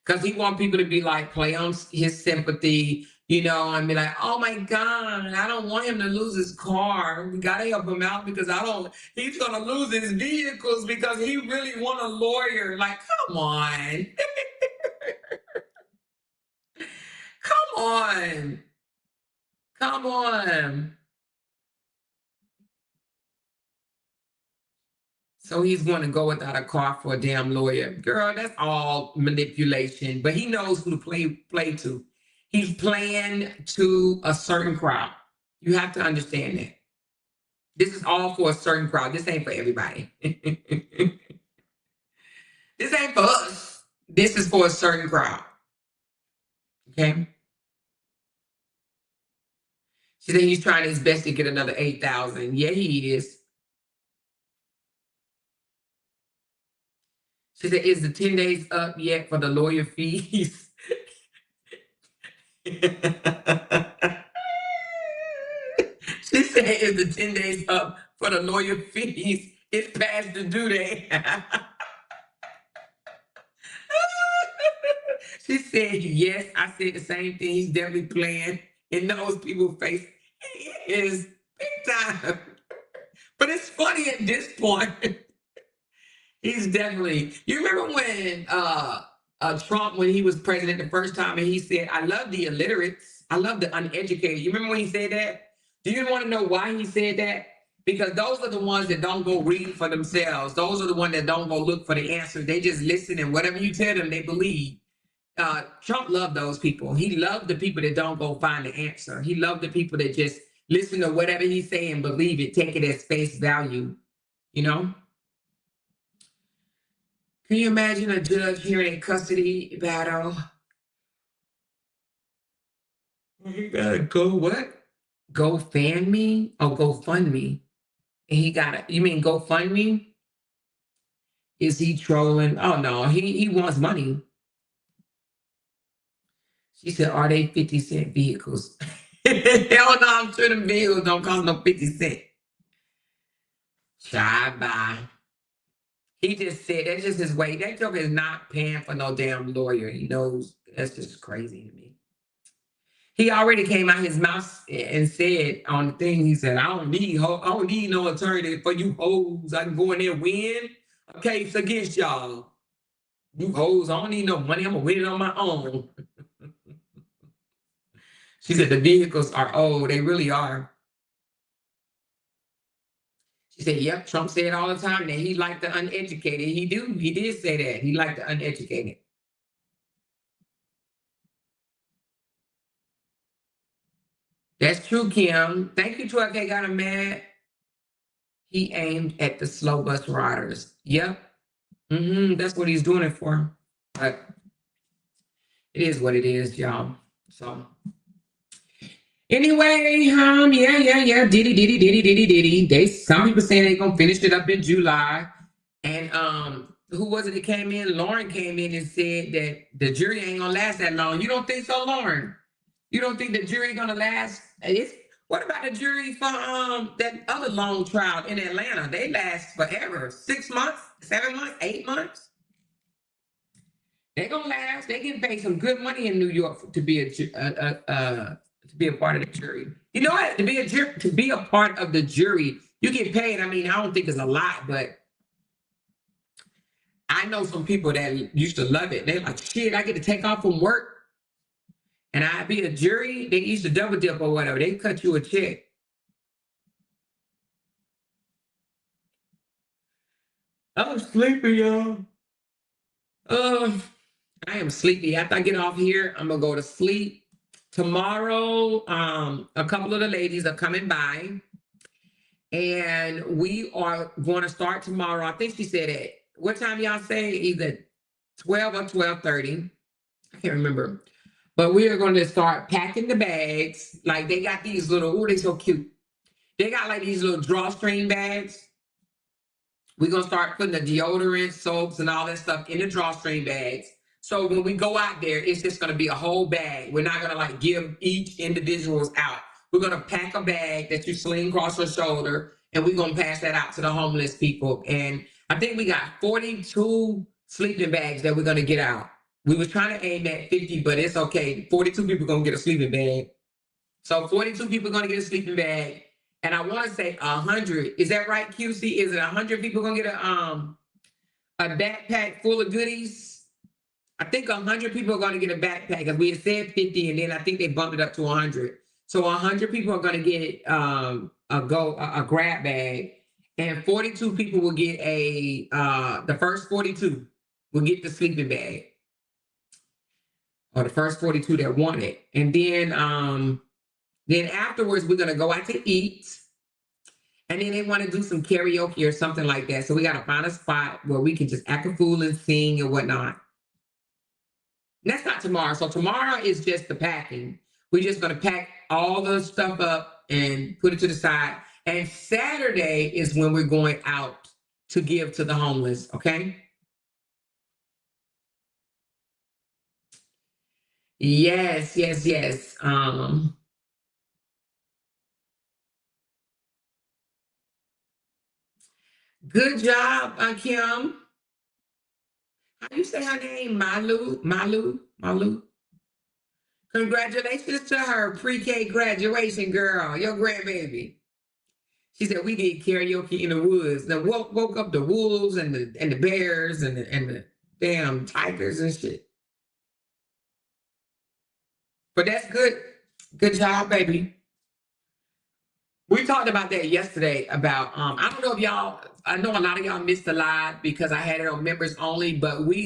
Because he wants people to be like, play on his sympathy, you know, and be like, oh my God, I don't want him to lose his car. We got to help him out because he's going to lose his vehicles because he really want a lawyer. Like, come on. Come on. Come on. So he's going to go without a car for a damn lawyer. Girl, that's all manipulation. But he knows who to play to. He's playing to a certain crowd. You have to understand that. This is all for a certain crowd. This ain't for everybody. This ain't for us. This is for a certain crowd. Okay? She said he's trying his best to get another 8,000. Yeah, he is. She said, is the 10 days up yet for the lawyer fees? She said, is the 10 days up for the lawyer fees? It's past the due date. She said, yes. I said the same thing. He's definitely playing in those people's face. He is big time. But it's funny at this point. He's definitely. You remember when Trump, when he was president the first time, and he said, I love the illiterates. I love the uneducated. You remember when he said that? Do you want to know why he said that? Because those are the ones that don't go read for themselves. Those are the ones that don't go look for the answer. They just listen, and whatever you tell them, they believe. Trump loved those people. He loved the people that don't go find the answer. He loved the people that just listen to whatever he's saying, believe it, take it as face value. You know? Can you imagine a judge hearing a custody battle? You gotta go what? Go fan me or go fund me? And he gotta, you mean go fund me? Is he trolling? Oh no, he wants money. She said, are they 50-cent vehicles? Hell no, I'm sure them vehicles don't cost no 50 cents. Bye. He just said that's just his way. That joke is not paying for no damn lawyer. He knows that's just crazy to me. He already came out his mouth and said on the thing, he said, I don't need no attorney for you hoes. I can go in there and win a case against y'all. You hoes, I don't need no money. I'm gonna win it on my own. She said the vehicles are old. They really are. She said, yep, Trump said all the time that he liked the uneducated. He did say that. He liked the uneducated. That's true, Kim. Thank you, 12K got him mad. He aimed at the slow bus riders. Yep. That's what he's doing it for. But it is what it is, y'all. So anyway, yeah. Diddy. Some people saying they gonna finish it up in July. And who was it that came in? Lauren came in and said that the jury ain't gonna last that long. You don't think so, Lauren? You don't think the jury gonna last? What about the jury for that other long trial in Atlanta? They last forever. 6 months, 7 months, 8 months. They're gonna last. They get paid some good money in New York to be a part of the jury. You know what? To be a part of the jury, you get paid. I mean, I don't think it's a lot, but I know some people that used to love it. They're like, shit, I get to take off from work and I be a jury. They used to double dip or whatever. They cut you a check. I'm sleepy, y'all. I am sleepy. After I get off here, I'm gonna go to sleep. Tomorrow, a couple of the ladies are coming by, and we are going to start tomorrow. I think she said at what time y'all say? Either 12 or 12:30. I can't remember. But we are going to start packing the bags. Like they got these little, they're so cute. They got like these little drawstring bags. We're going to start putting the deodorant, soaps, and all that stuff in the drawstring bags. So when we go out there, it's just going to be a whole bag. We're not going to like give each individuals out. We're going to pack a bag that you sling across your shoulder, and we're going to pass that out to the homeless people. And I think we got 42 sleeping bags that we're going to get out. We were trying to aim at 50, but it's okay. 42 people going to get a sleeping bag. So 42 people going to get a sleeping bag. And I want to say 100. Is that right, QC? Is it 100 people going to get a backpack full of goodies? I think 100 people are going to get a backpack because we had said 50, and then I think they bumped it up to 100. So 100 people are going to get a grab bag, and 42 people will get the first 42 will get the sleeping bag, or the first 42 that want it. And then afterwards, we're going to go out to eat. And then they want to do some karaoke or something like that. So we got to find a spot where we can just act a fool and sing and whatnot. And that's not tomorrow. So tomorrow is just the packing. We're just going to pack all the stuff up and put it to the side. And Saturday is when we're going out to give to the homeless. Okay? Yes. Good job, Kim. How do you say her name? Malu. Congratulations to her pre-K graduation, girl, your grandbaby. She said we did karaoke in the woods. Then woke up the wolves and the bears and the damn tigers and shit. But that's good. Good job, baby. We talked about that yesterday about, I don't know if y'all, I know a lot of y'all missed the live because I had it on members only, but we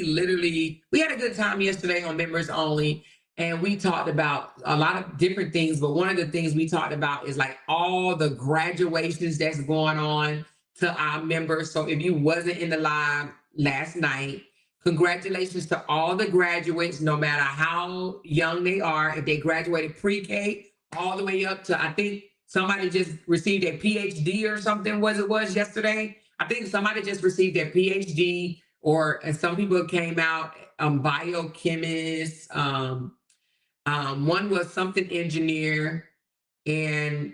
had a good time yesterday on members only. And we talked about a lot of different things, but one of the things we talked about is like all the graduations that's going on to our members. So if you wasn't in the live last night, congratulations to all the graduates, no matter how young they are. If they graduated pre-K all the way up to, I think, somebody just received a PhD or something, was yesterday. I think somebody just received their PhD, and some people came out, biochemists. One was something engineer, and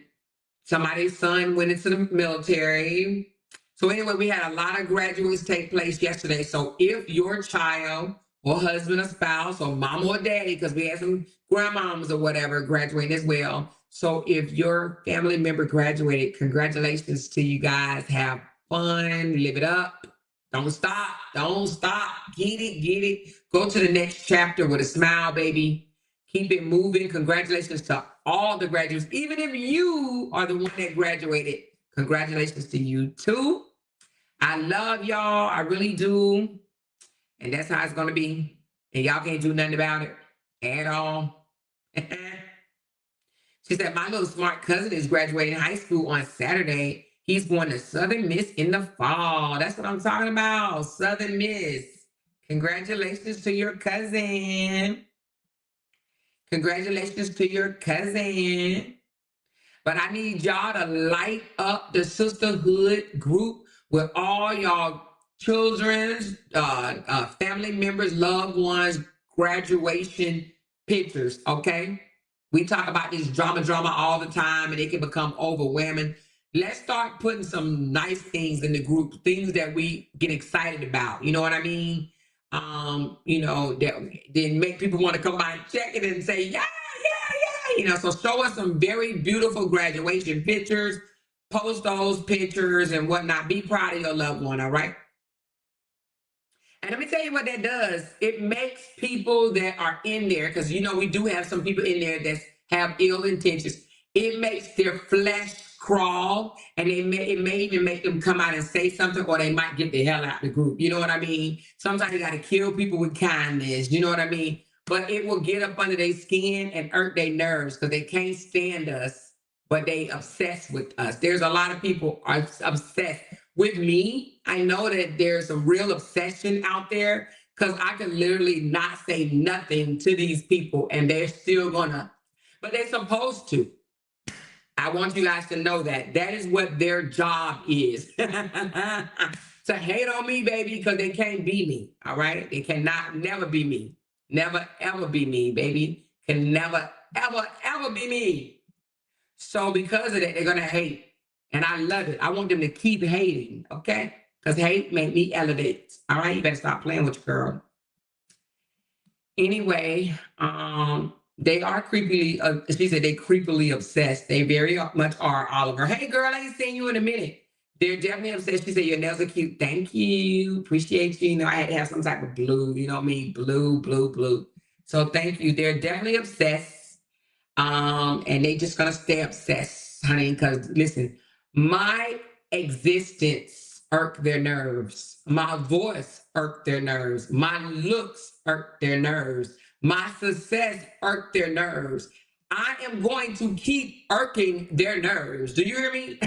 somebody's son went into the military. So anyway, we had a lot of graduates take place yesterday. So if your child or husband or spouse or mom or daddy, because we had some grandmoms or whatever graduating as well. So if your family member graduated, congratulations to you guys. Have fun, live it up. Don't stop. Don't stop. Get it, get it. Go to the next chapter with a smile, baby. Keep it moving. Congratulations to all the graduates. Even if you are the one that graduated, congratulations to you too. I love y'all. I really do. And that's how it's going to be. And y'all can't do nothing about it at all. She said, my little smart cousin is graduating high school on Saturday. He's going to Southern Miss in the fall. That's what I'm talking about. Southern Miss. Congratulations to your cousin. Congratulations to your cousin. But I need y'all to light up the sisterhood group with all y'all children's, family members, loved ones, graduation pictures, okay? We talk about this drama all the time, and it can become overwhelming. Let's start putting some nice things in the group, things that we get excited about. You know what I mean? That then make people want to come by and check it and say, yeah. So show us some very beautiful graduation pictures, post those pictures and whatnot. Be proud of your loved one, all right? And let me tell you what that does. It makes people that are in there, because we do have some people in there that have ill intentions. It makes their flesh crawl, and it may even make them come out and say something, or they might get the hell out of the group. You know what I mean? Sometimes you got to kill people with kindness. You know what I mean? But it will get up under their skin and hurt their nerves because they can't stand us, but they obsessed with us. There's a lot of people are obsessed with me. I know that there's a real obsession out there, because I can literally not say nothing to these people and they're still gonna, but they're supposed to. I want you guys to know that is what their job is. To hate on me, baby, because they can't be me, all right? They cannot never be me. Never, ever be me, baby. Can never, ever be me. So because of that, they're going to hate. And I love it. I want them to keep hating, okay? Because hate make me elevate. All right? You better stop playing with your girl. Anyway, they are creepily, she said they creepily obsessed. They very much are, Oliver. Hey, girl, I ain't seen you in a minute. They're definitely obsessed. She said, your nails are cute. Thank you. Appreciate you. I had to have some type of blue, you know what I mean? Blue. So thank you. They're definitely obsessed. And they just gonna stay obsessed, honey, because listen, my existence irked their nerves. My voice irked their nerves. My looks irked their nerves. My success irked their nerves. I am going to keep irking their nerves. Do you hear me?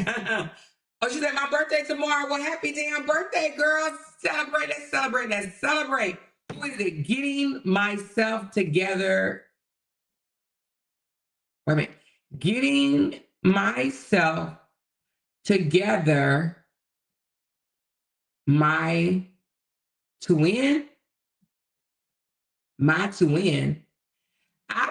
Oh, she said, my birthday tomorrow. Well, happy damn birthday, girl. Celebrate. Who is it? Getting myself together. Wait a minute. Getting myself together. My twin. I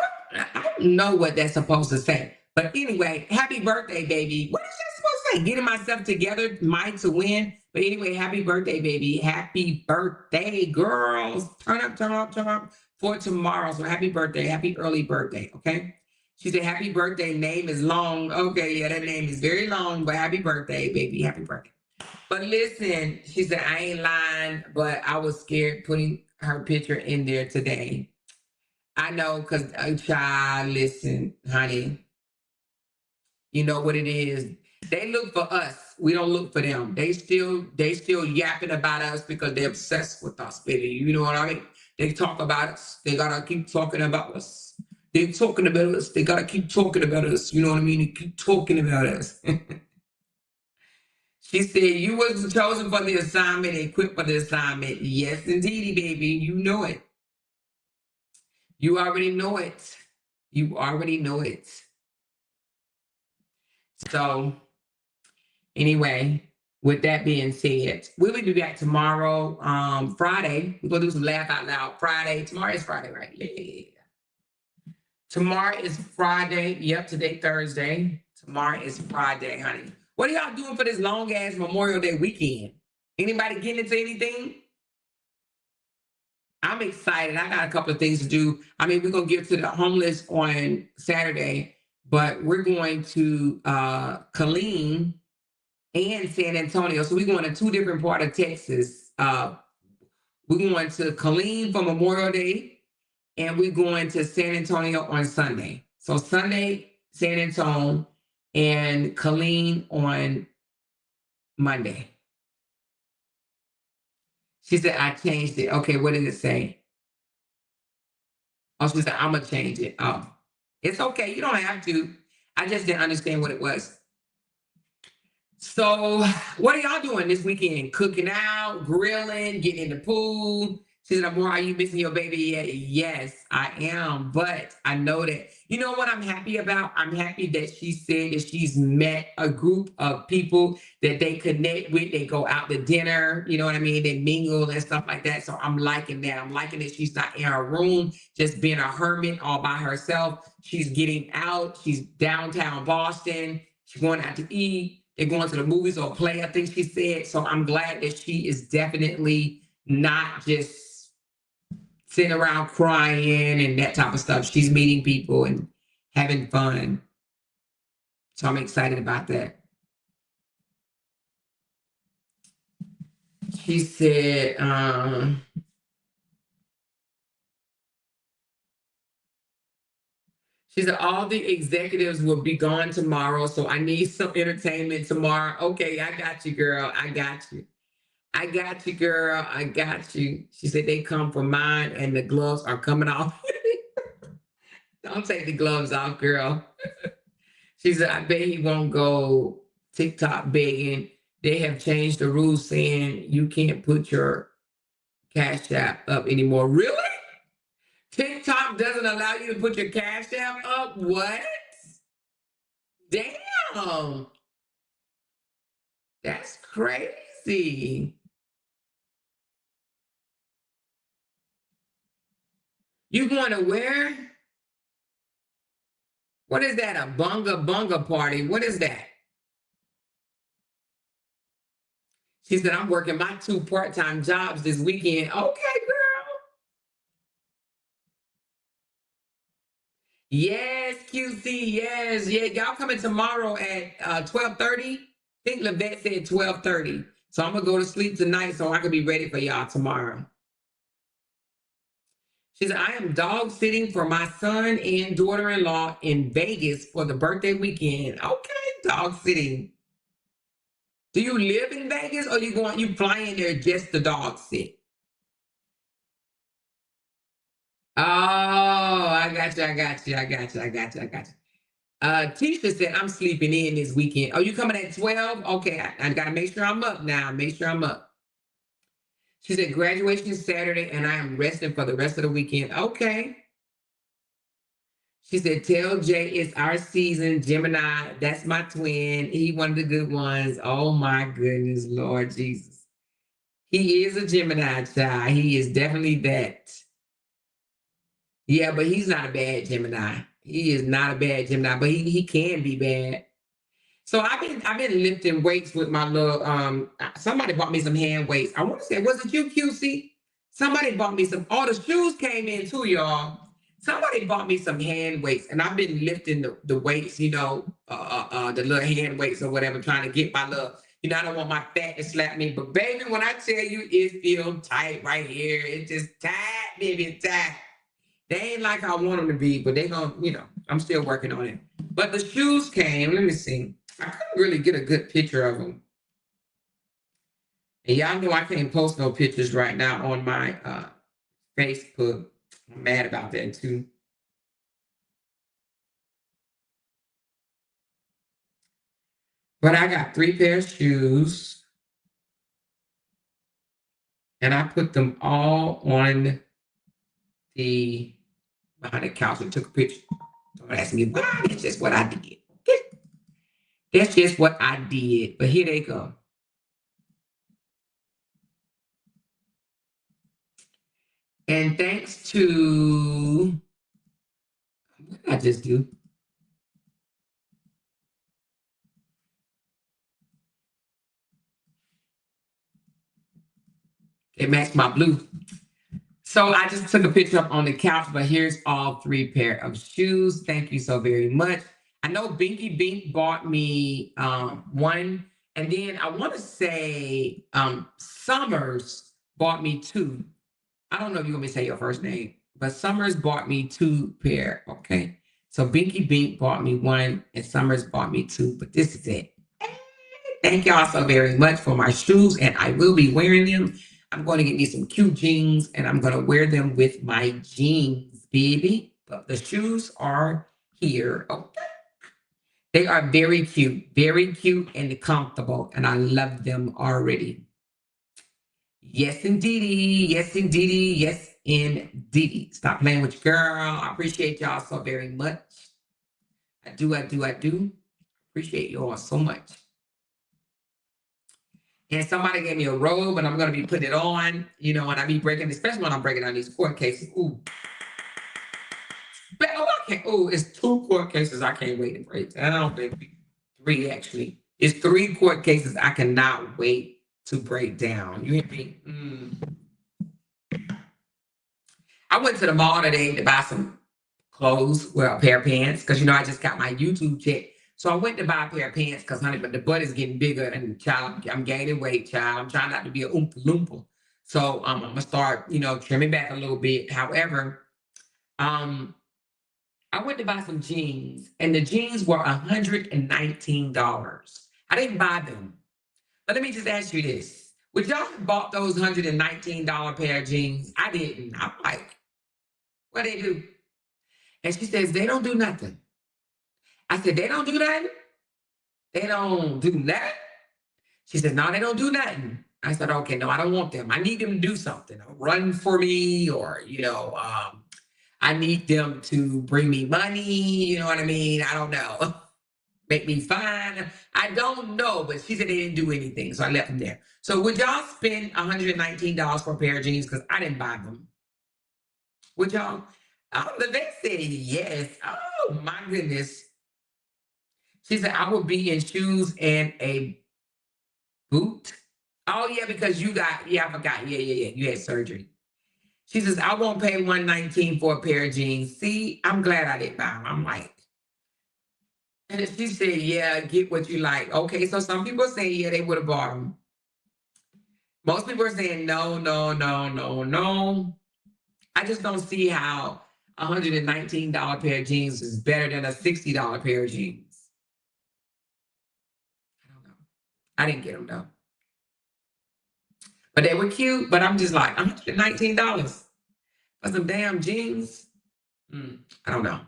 don't know what that's supposed to say. But anyway, happy birthday, baby. What is that supposed to say? Getting myself together, mine to win. But anyway, happy birthday, baby. Happy birthday, girls. Turn up for tomorrow. So happy birthday. Happy early birthday, okay? She said, happy birthday. Name is long. Okay, yeah, that name is very long, but happy birthday, baby. Happy birthday. But listen, she said, I ain't lying, but I was scared putting her picture in there today. I know, because child, listen, honey, you know what it is. They look for us. We don't look for them. They still yapping about us because they're obsessed with us, baby. You know what I mean? They talk about us. They gotta keep talking about us. They're talking about us. They gotta keep talking about us. You know what I mean? They keep talking about us. She said, you was chosen for the assignment, equipped for the assignment. Yes, indeedy, baby. You know it. You already know it. You already know it. So anyway, with that being said, we will be back tomorrow, Friday. We're going to do some laugh out loud Friday. Tomorrow is Friday, right? Yeah. Tomorrow is Friday. Yep, today Thursday. Tomorrow is Friday, honey. What are y'all doing for this long ass Memorial Day weekend? Anybody getting into anything? I'm excited. I got a couple of things to do. I mean, we're gonna give to the homeless on Saturday, but we're going to Killeen and San Antonio. So we're going to two different parts of Texas. We're going to Killeen for Memorial Day, and we're going to San Antonio on Sunday. So Sunday, San Antonio, and Killeen on Monday. She said, I changed it. Okay, what did it say? Oh, she said, I'm going to change it. Oh, it's okay. You don't have to. I just didn't understand what it was. So, what are y'all doing this weekend? Cooking out, grilling, getting in the pool? She said, Amor, are you missing your baby yet? Yes, I am. But I know that, you know what I'm happy about? I'm happy that she said that she's met a group of people that they connect with. They go out to dinner, you know what I mean? They mingle and stuff like that. So I'm liking that. I'm liking that she's not in her room, just being a hermit all by herself. She's getting out. She's downtown Boston. She's going out to eat. They're going to the movies or play, I think she said. So I'm glad that she is definitely not just sitting around crying and that type of stuff. She's meeting people and having fun. So I'm excited about that. She said, all the executives will be gone tomorrow, so I need some entertainment tomorrow. Okay, I got you, girl. I got you. I got you, girl. I got you. She said they come for mine and the gloves are coming off. Don't take the gloves off, girl. She said, I bet he won't go TikTok begging. They have changed the rules saying you can't put your Cash App up anymore. Really? TikTok doesn't allow you to put your Cash App up? What? Damn. That's crazy. You going to where? What is that? A bunga party? What is that? She said, I'm working my 2 part-time jobs this weekend. Okay, girl. Yes, QC, yes. Yeah, y'all coming tomorrow at 12:30? I think Levette said 12:30. So I'm going to go to sleep tonight so I can be ready for y'all tomorrow. She said, I am dog sitting for my son and daughter-in-law in Vegas for the birthday weekend. Okay, dog sitting. Do you live in Vegas or you flying there just the dog sit? Oh, I got you. Tisha said, I'm sleeping in this weekend. Oh, you coming at 12? Okay, I got to make sure I'm up now. Make sure I'm up. She said, graduation is Saturday and I am resting for the rest of the weekend. Okay. She said, tell Jay it's our season. Gemini, that's my twin. He one of the good ones. Oh my goodness, Lord Jesus. He is a Gemini child. He is definitely that. Yeah, but he's not a bad Gemini. He is not a bad Gemini, but he can be bad. So I've been lifting weights with my little somebody bought me some hand weights. I want to say, was it you, QC? Somebody bought me some, the shoes came in too, y'all. Somebody bought me some hand weights, and I've been lifting the weights, the little hand weights or whatever, trying to get my little, I don't want my fat to slap me. But baby, when I tell you it feels tight right here, it's just tight, baby, it's tight. They ain't like I want them to be, but they gonna, I'm still working on it. But the shoes came, let me see. I couldn't really get a good picture of them. And y'all know I can't post no pictures right now on my Facebook. I'm mad about that too. But I got 3 pairs of shoes. And I put them all on behind the couch and took a picture. Don't ask me why. That's just what I did. That's just what I did. But here they go. And thanks to, what did I just do? It matched my blue. So I just took a picture up on the couch, but here's all 3 pair of shoes. Thank you so very much. I know Binky Bink bought me one, and then I want to say Summers bought me 2. I don't know if you want me to say your first name, but Summers bought me 2 pair. Okay. So Binky Bink bought me 1 and Summers bought me 2, but this is it. Thank y'all so very much for my shoes, and I will be wearing them. I'm going to get me some cute jeans, and I'm going to wear them with my jeans, baby. But the shoes are here. Okay. They are very cute and comfortable, and I love them already. Yes, indeedy. Yes, indeedy. Yes, indeedy. Stop playing with your girl. I appreciate y'all so very much. I do. Appreciate y'all so much. And somebody gave me a robe, and I'm going to be putting it on, you know, and I be breaking, especially when I'm breaking down these court cases. Ooh. It's 2 court cases I can't wait to break. I don't think 3, actually. It's 3 court cases I cannot wait to break down. You hear me? I went to the mall today to buy some clothes, well, a pair of pants, because, you know, I just got my YouTube check. So I went to buy a pair of pants because, honey, but the butt is getting bigger, and child, I'm gaining weight, child. I'm trying not to be a oompa loompa. So I'm going to start, you know, trimming back a little bit. However, I went to buy some jeans, and the jeans were $119. I didn't buy them. But let me just ask you this. Would y'all have bought those $119 pair of jeans? I didn't. I'm like, what they do? And she says, they don't do nothing. I said, they don't do nothing? They don't do nothing? She said, no, they don't do nothing. I said, okay, no, I don't want them. I need them to do something, run for me, or, you know, I need them to bring me money. You know what I mean? I don't know. Make me fine. I don't know, but she said they didn't do anything, so I left them there. So would y'all spend $119 for a pair of jeans? Because I didn't buy them. Would y'all? The vet said yes. Oh, my goodness. She said, I would be in shoes and a boot. Oh, yeah, because you got, I forgot. Yeah. You had surgery. She says, I won't pay $119 for a pair of jeans. See, I'm glad I didn't buy them. I'm like, and then she said, yeah, get what you like. Okay, so some people are saying, yeah, they would have bought them. Most people are saying, no. I just don't see how a $119 pair of jeans is better than a $60 pair of jeans. I don't know. I didn't get them, though. But they were cute, but I'm just like, $119 for some damn jeans? I don't know.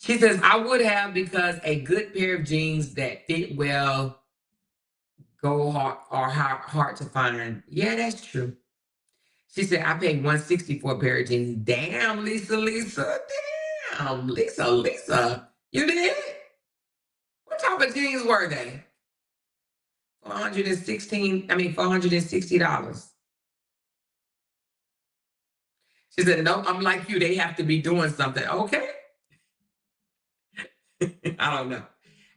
She says, I would have, because a good pair of jeans that fit well go hard or hard to find. Yeah, that's true. She said, I paid $160 for a pair of jeans. Damn, Lisa. Damn, Lisa. You did? What type of jeans were they? $460. She said, no, I'm like you. They have to be doing something. Okay. I don't know.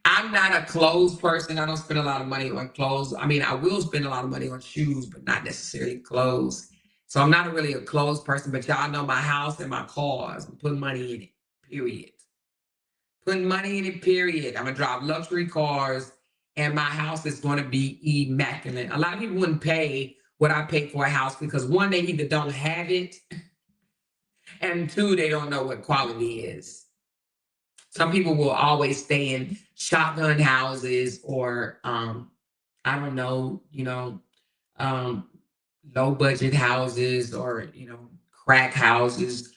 I'm not a clothes person. I don't spend a lot of money on clothes. I mean, I will spend a lot of money on shoes, but not necessarily clothes. So I'm not really a clothes person, but y'all know my house and my cars. I'm putting money in it, period. Putting money in it, period. I'm going to drive luxury cars, and my house is going to be immaculate. A lot of people wouldn't pay what I pay for a house because, one, they either don't have it, and 2, they don't know what quality is. Some people will always stay in shotgun houses or, I don't know, low budget houses or, crack houses,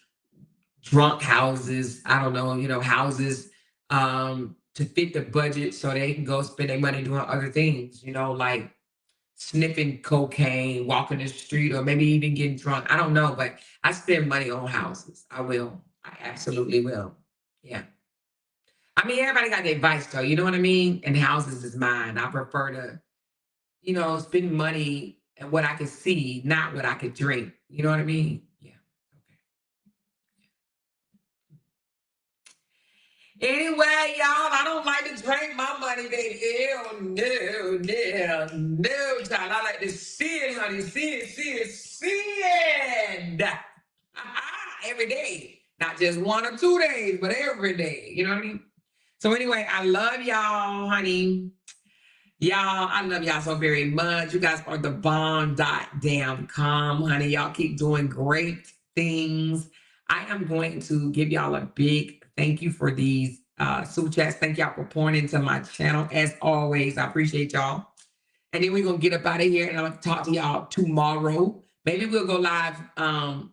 drunk houses, I don't know, houses to fit the budget so they can go spend their money doing other things, like sniffing cocaine, walking the street, or maybe even getting drunk. I don't know, but I spend money on houses. I will. I absolutely will. Yeah. I mean, everybody got their vice, though. You know what I mean? And houses is mine. I prefer to, spend money and what I can see, not what I could drink. You know what I mean? Yeah. Okay. Anyway, y'all, I don't like to drink my money, baby. Ew, no, child. I like to see it, honey. See it. Every day. Not just 1 or 2 days, but every day. You know what I mean? So anyway, I love y'all, honey. Y'all, I love y'all so very much. You guys are the bomb. Damn calm, honey. Y'all keep doing great things. I am going to give y'all a big thank you for these super chats. Thank y'all for pouring into my channel. As always, I appreciate y'all. And then we're gonna get up out of here and I'm gonna talk to y'all tomorrow. Maybe we'll go live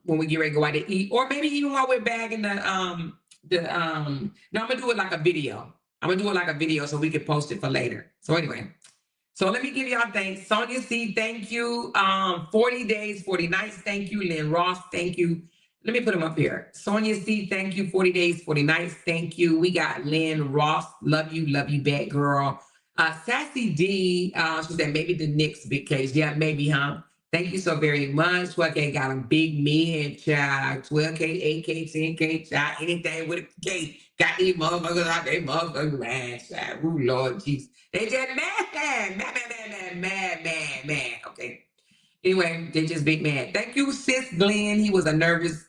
when we get ready to go out to eat, or maybe even while we're back in no, I'm gonna do it like a video. I'm gonna do it like a video so we can post it for later. So anyway, so let me give y'all thanks. Sonia C, thank you. 40 days, 40 nights, thank you. Lynn Ross, thank you. Let me put them up here. Sonia C, thank you. 40 days, 40 nights, thank you. We got Lynn Ross, love you, bad girl. Sassy D, she said maybe the Knicks big case. Yeah, maybe, huh? Thank you so very much. 12K got a big men, child. 12K, 8K, 10K, child. Anything with a K. Got these motherfuckers out there, motherfuckers mad, child. Oh, Lord Jesus. They just mad. Okay. Anyway, they just big mad. Thank you, sis Glenn. He was nervous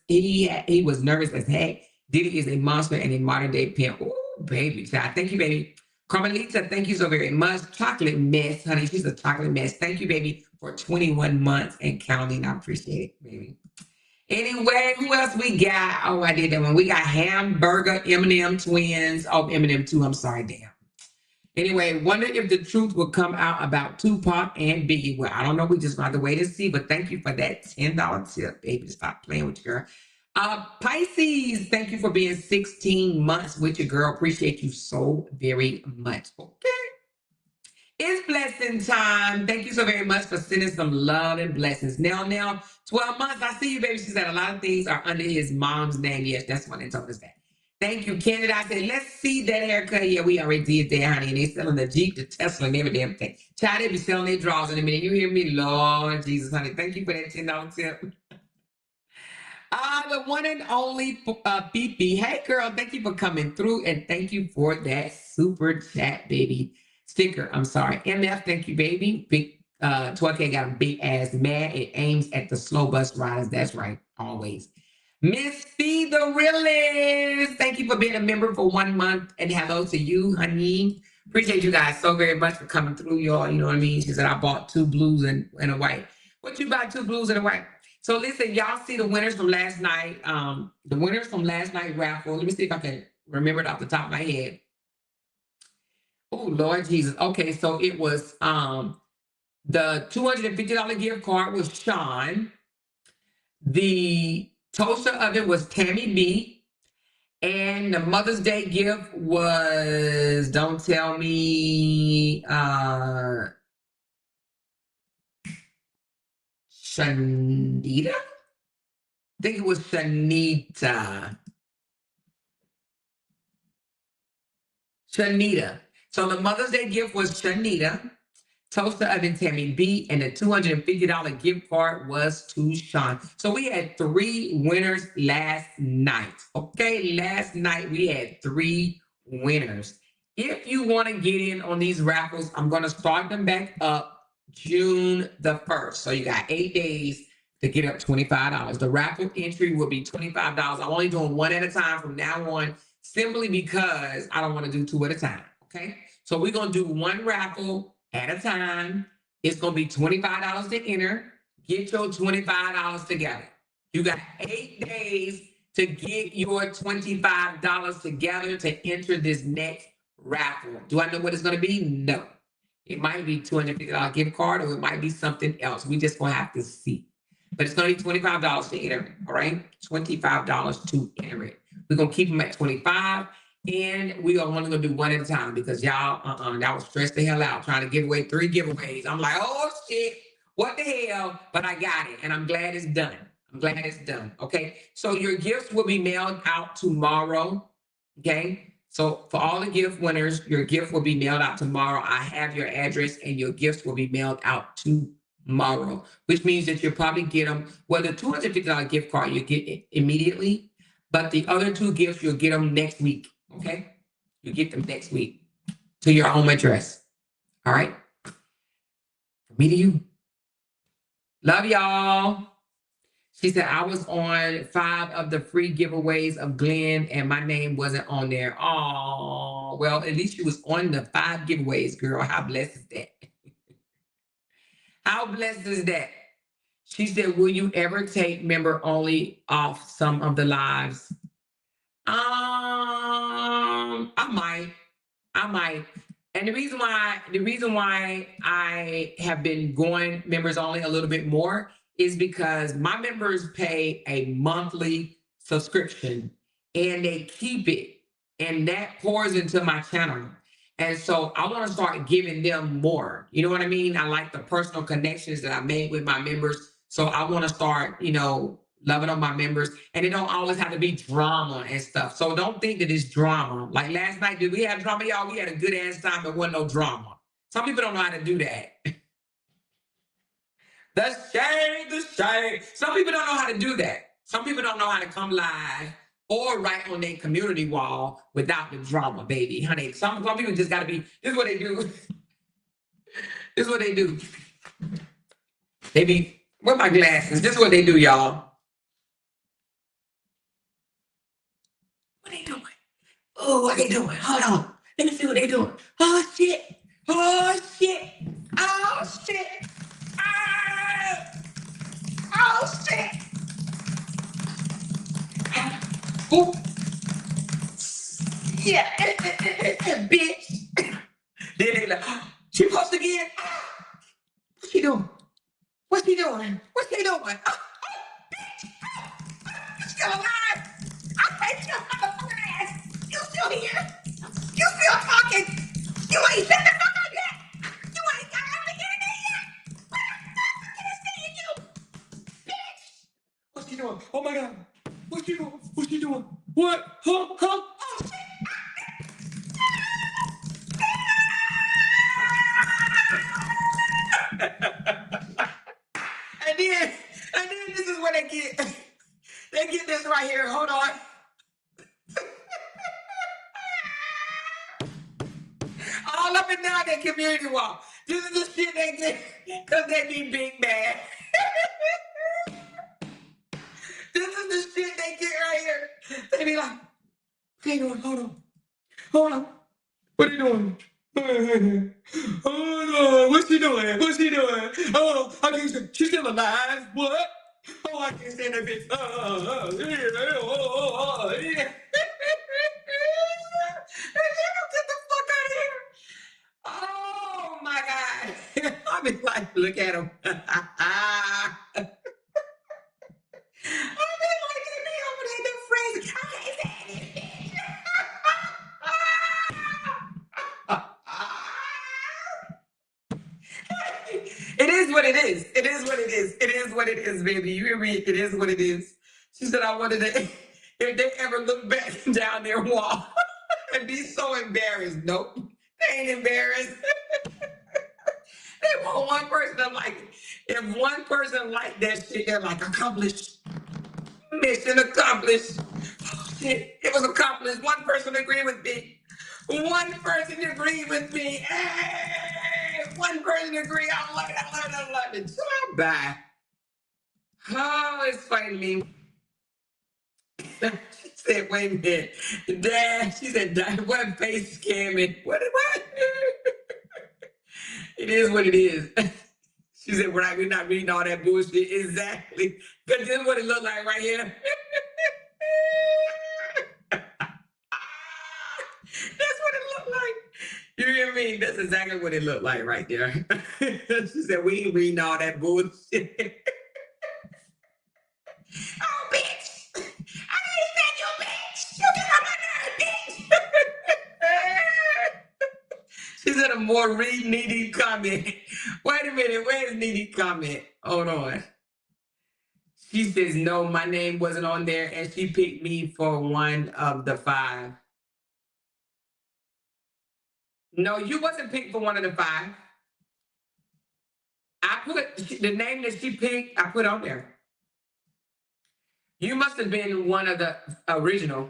as heck. Diddy is a monster and a modern day pimp. Ooh, baby, child. Thank you, baby. Carmelita, thank you so very much. Chocolate mess, honey. She's a chocolate mess. Thank you, baby, for 21 months and counting. I appreciate it, baby. Anyway, who else we got? Oh, I did that one. We got Hamburger, Eminem twins. Oh, Eminem 2. I'm sorry, damn. Anyway, wonder if the truth will come out about Tupac and Biggie. Well, I don't know. We just got to wait and see. But thank you for that $10 tip, baby. Stop playing with your girl. Pisces, thank you for being 16 months with your girl. Appreciate you so very much. Okay. It's blessing time. Thank you so very much for sending some love and blessings. Now, 12 months. I see you, baby. She said a lot of things are under his mom's name. Yes, that's what they told us that. Thank you, Canada. I said, let's see that haircut. Yeah, we already did that, honey. And they selling the Jeep, the Tesla, and every damn thing. Child, they be selling their drawers in a minute. You hear me? Lord Jesus, honey. Thank you for that $10 tip. The one and only Fifi. Hey, girl, thank you for coming through. And thank you for that super chat, baby. Sticker, I'm sorry. MF, thank you, baby. Big 12K got a big ass mad. It aims at the slow bus riders. That's right, always. Miss Fee the Realist, thank you for being a member for 1 month. And hello to you, honey. Appreciate you guys so very much for coming through, y'all. You know what I mean? She said, I bought 2 blues and a white. What you buy 2 blues and a white? So listen, y'all see the winners from last night. The winners from last night raffle. Let me see if I can remember it off the top of my head. Oh, Lord Jesus. Okay, so it was the $250 gift card was Sean. The toaster oven was Tammy B. And the Mother's Day gift was, don't tell me, Shanita? I think it was Shanita. So the Mother's Day gift was Shanita. Toaster oven Tammy B, and the $250 gift card was to Sean. So we had 3 winners last night. Okay, last night we had 3 winners. If you want to get in on these raffles, I'm going to start them back up June the 1st. So you got 8 days to get up $25. The raffle entry will be $25. I'm only doing 1 at a time from now on, simply because I don't want to do 2 at a time. Okay, so we're going to do 1 raffle at a time. It's going to be $25 to enter. Get your $25 together. You got 8 days to get your $25 together to enter this next raffle. Do I know what it's going to be? No. It might be $250 gift card, or it might be something else. We just going to have to see. But it's going to be $25 to enter it, all right? $25 to enter it. We're going to keep them at $25. And we are only gonna do 1 at a time because y'all was stressed the hell out trying to give away 3 giveaways. I'm like, oh shit, what the hell? But I got it, and I'm glad it's done. Okay, so your gifts will be mailed out tomorrow. Okay, so for all the gift winners, your gift will be mailed out tomorrow. I have your address, and your gifts will be mailed out tomorrow, which means that you'll probably get them. Well, the $250 gift card you get it immediately, but the other 2 gifts you'll get them next week. Okay, You get them next week to your home address. All right? From me to you. Love y'all. She said, I was on 5 of the free giveaways of Glenn and my name wasn't on there. Oh, well, at least you was on the 5 giveaways, girl. How blessed is that? How blessed is that? She said, will you ever take member only off some of the lives? I might. And the reason why I have been going members only a little bit more is because my members pay a monthly subscription and they keep it, and that pours into my channel. And so I want to start giving them more. You know what I mean? I like the personal connections that I made with my members. So I want to start, loving on my members. And it don't always have to be drama and stuff. So don't think that it's drama. Like last night, did we have drama, y'all? We had a good ass time. There wasn't no drama. Some people don't know how to do that. The shame. Some people don't know how to do that. Some people don't know how to come live or write on their community wall without the drama, baby. Honey, some people just got to be, this is what they do. This is what they do. They be, where my glasses? This is what they do, y'all. What they doing? Oh, what they doing? Hold on. Let me see what they doing. Oh, shit. Oh, shit. Oh, shit. Oh, shit. Oh. Yeah. Bitch. Then they like, she post again. What's she doing? What's he doing? What's he doing? Oh, bitch. You still alive? I'll take your motherfucking ass. You still here? You still talking? You ain't shut the fuck up yet. You ain't got everything in there yet. What the fuck can I see in you? Bitch. What's she doing? Oh my God. What's she doing? What's she doing? What? Huh? Oh shit. And then this is what they get. They get this right here. Hold on. All up and down that community wall. This is the shit they get because they be big mad. This is the shit they get right here. They be like, what they doing? Hold on. What are you doing? Hold on. What's she doing? Oh, I can't say, she's still alive. What? Oh, I can't stand that bitch. Yeah. Get the fuck out of here. Oh my God. I be like, look at him. I be like, they be over there, they're crazy. I can't stand this bitch. It is what it is. It is what it is. It is what it is, baby. You hear me? It is what it is. She said, I wanted to, if they ever look back down their wall and be so embarrassed. Nope. They ain't embarrassed. They want one person to like it. If one person like that shit, they're like, accomplished. Mission accomplished. Oh, shit. It was accomplished. One person agreed with me. One person agreed with me. Hey, one person agreed. I love it. So I'm back. Oh, it's funny to me. She said, wait a minute. Dad, she said, Dad, what face scamming? What? It is what it is. She said, we're not reading all that bullshit. Exactly. Because this is what it looked like right here. That's what it looked like. You hear me? That's exactly what it looked like right there. She said, we ain't reading all that bullshit. Oh, bitch! I didn't say you, bitch! You get on my nerve, bitch! She said a more needy comment. Wait a minute, where's needy comment? Hold on. She says, no, my name wasn't on there, and she picked me for one of the 5. No, you wasn't picked for one of the 5. I put the name that she picked, I put on there. You must have been one of the original.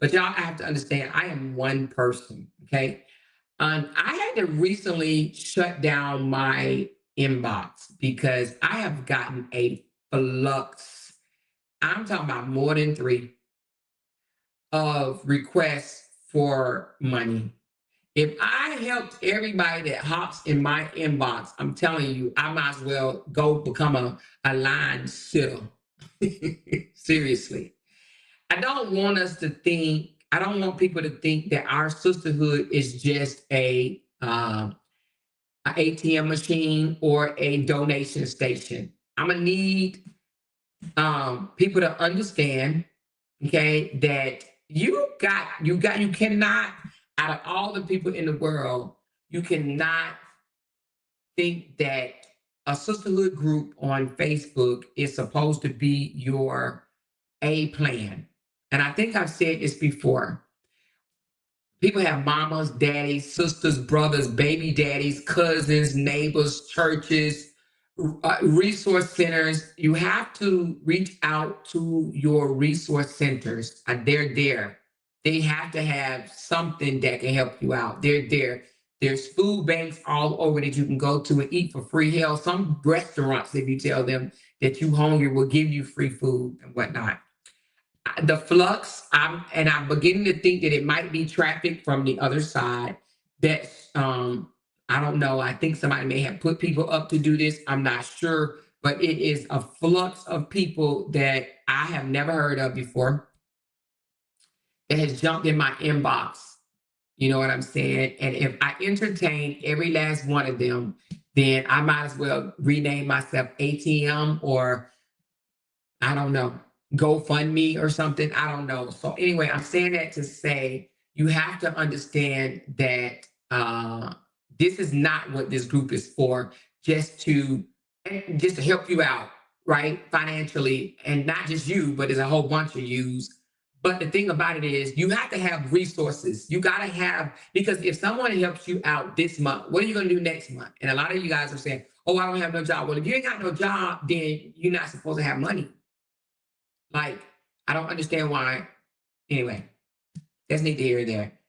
But y'all have to understand, I am one person, okay? I had to recently shut down my inbox because I have gotten a flux. I'm talking about more than 3 of requests for money. If I helped everybody that hops in my inbox, I'm telling you, I might as well go become a line sitter. Seriously. I don't want us to think, I don't want people to think that our sisterhood is just a ATM machine or a donation station. I'm gonna need people to understand, okay, that you cannot, out of all the people in the world, you cannot think that a sisterhood group on Facebook is supposed to be your A plan. And I think I've said this before. People have mamas, daddies, sisters, brothers, baby daddies, cousins, neighbors, churches, resource centers. You have to reach out to your resource centers. They're there. They have to have something that can help you out. They're there. There's food banks all over that you can go to and eat for free. Hell, some restaurants, if you tell them that you're hungry, will give you free food and whatnot. The flux, I'm beginning to think that it might be traffic from the other side. That I don't know. I think somebody may have put people up to do this. I'm not sure, but it is a flux of people that I have never heard of before that has jumped in my inbox. You know what I'm saying? And if I entertain every last one of them, then I might as well rename myself ATM, or I don't know, GoFundMe or something. I don't know. So anyway, I'm saying that to say you have to understand that this is not what this group is for, just to help you out, right? Financially, and not just you, but there's a whole bunch of yous. But the thing about it is you have to have resources. You got to have, because if someone helps you out this month, what are you going to do next month? And a lot of you guys are saying, oh, I don't have no job. Well, if you ain't got no job, then you're not supposed to have money. Like, I don't understand why. Anyway, that's neither here nor there.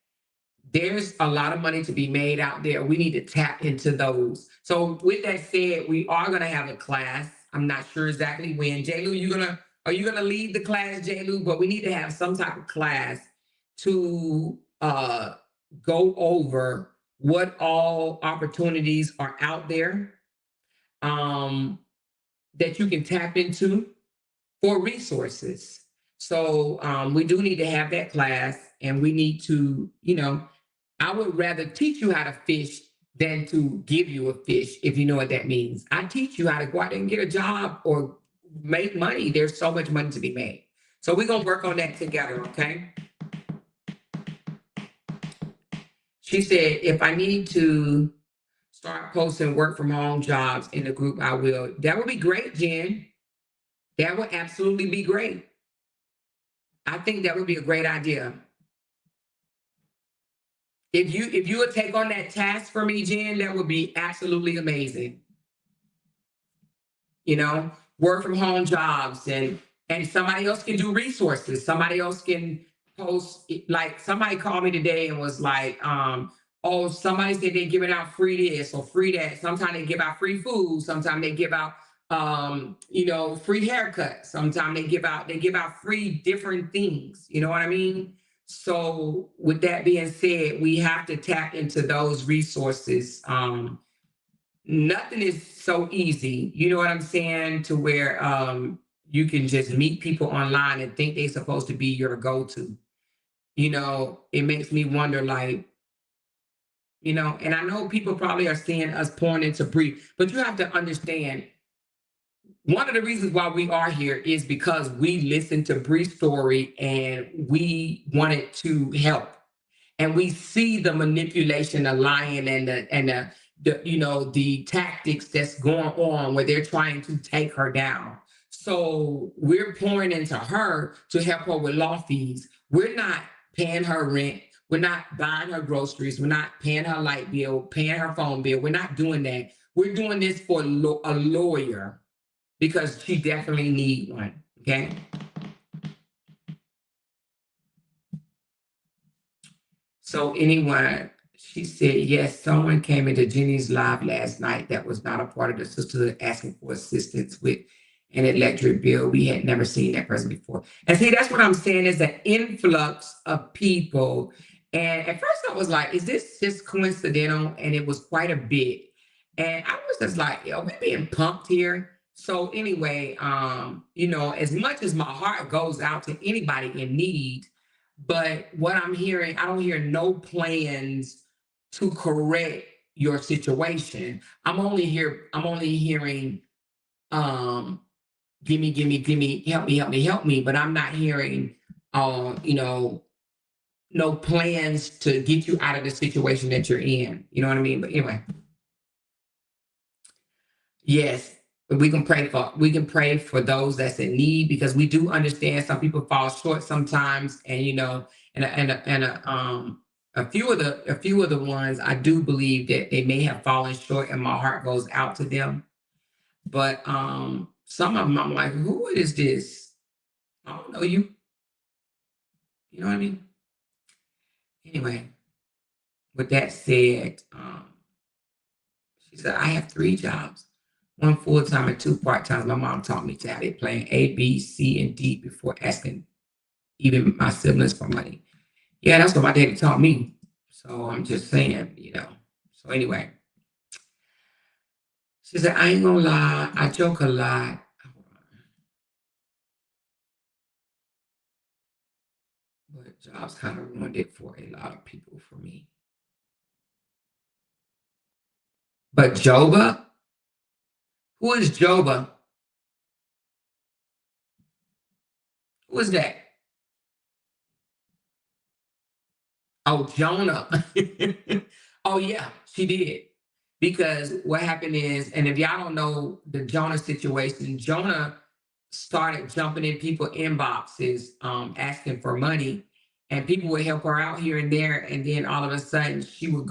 There's a lot of money to be made out there. We need to tap into those. So with that said, we are going to have a class. I'm not sure exactly when. J. Lou, are you gonna lead the class, J. Lou? But we need to have some type of class to go over what all opportunities are out there that you can tap into for resources. So we do need to have that class, and we need to, I would rather teach you how to fish than to give you a fish, if you know what that means. I teach you how to go out there and get a job or make money. There's so much money to be made. So we're gonna work on that together, okay? She said, if I need to start posting work from home jobs in the group, I will. That would be great, Jen. That would absolutely be great. I think that would be a great idea. If you would take on that task for me, Jen, that would be absolutely amazing. Work from home jobs, and somebody else can do resources. Somebody else can post, like somebody called me today and was like, oh, somebody said they're giving out free this or free that. Sometimes they give out free food. Sometimes they give out free haircuts. Sometimes they give out free different things. You know what I mean? So with that being said, we have to tap into those resources. Nothing is so easy, you know what I'm saying, to where you can just meet people online and think they're supposed to be your go-to. It makes me wonder, like, and I know people probably are seeing us pouring into Bree, but you have to understand, one of the reasons why we are here is because we listened to Bree's story and we wanted to help. And we see the manipulation, the lying, and the tactics that's going on where they're trying to take her down. So we're pouring into her to help her with law fees. We're not paying her rent. We're not buying her groceries. We're not paying her light bill, paying her phone bill. We're not doing that. We're doing this for a lawyer because she definitely needs one, okay? So anyone, she said, yes, someone came into Jenny's live last night that was not a part of the sisterhood asking for assistance with an electric bill. We had never seen that person before. And see, that's what I'm saying is the influx of people. And at first I was like, is this just coincidental? And it was quite a bit. And I was just like, yo, we're being pumped here. So anyway, as much as my heart goes out to anybody in need, but what I'm hearing, I don't hear no plans to correct your situation. I'm only hearing give me, help me. But I'm not hearing no plans to get you out of the situation that you're in. You know what I mean? But anyway, yes, we can pray for those that's in need, because we do understand some people fall short sometimes, and a few of the ones I do believe that they may have fallen short, and my heart goes out to them. But some of them I'm like, who is this? I don't know you. You know what I mean? Anyway, with that said, she said, I have 3 jobs, 1 full-time and 2 part-times. My mom taught me to have it playing A, B, C, and D before asking even my siblings for money. Yeah, that's what my daddy taught me. So I'm just saying, So anyway, she said, I ain't gonna lie, I joke a lot. But jobs kind of ruined it for a lot of people for me. But Joba? Who is Joba? Who is that? Oh, Jonah. Oh, yeah, she did. Because what happened is, and if y'all don't know the Jonah situation, Jonah started jumping in people's inboxes, asking for money, and people would help her out here and there. And then all of a sudden, she would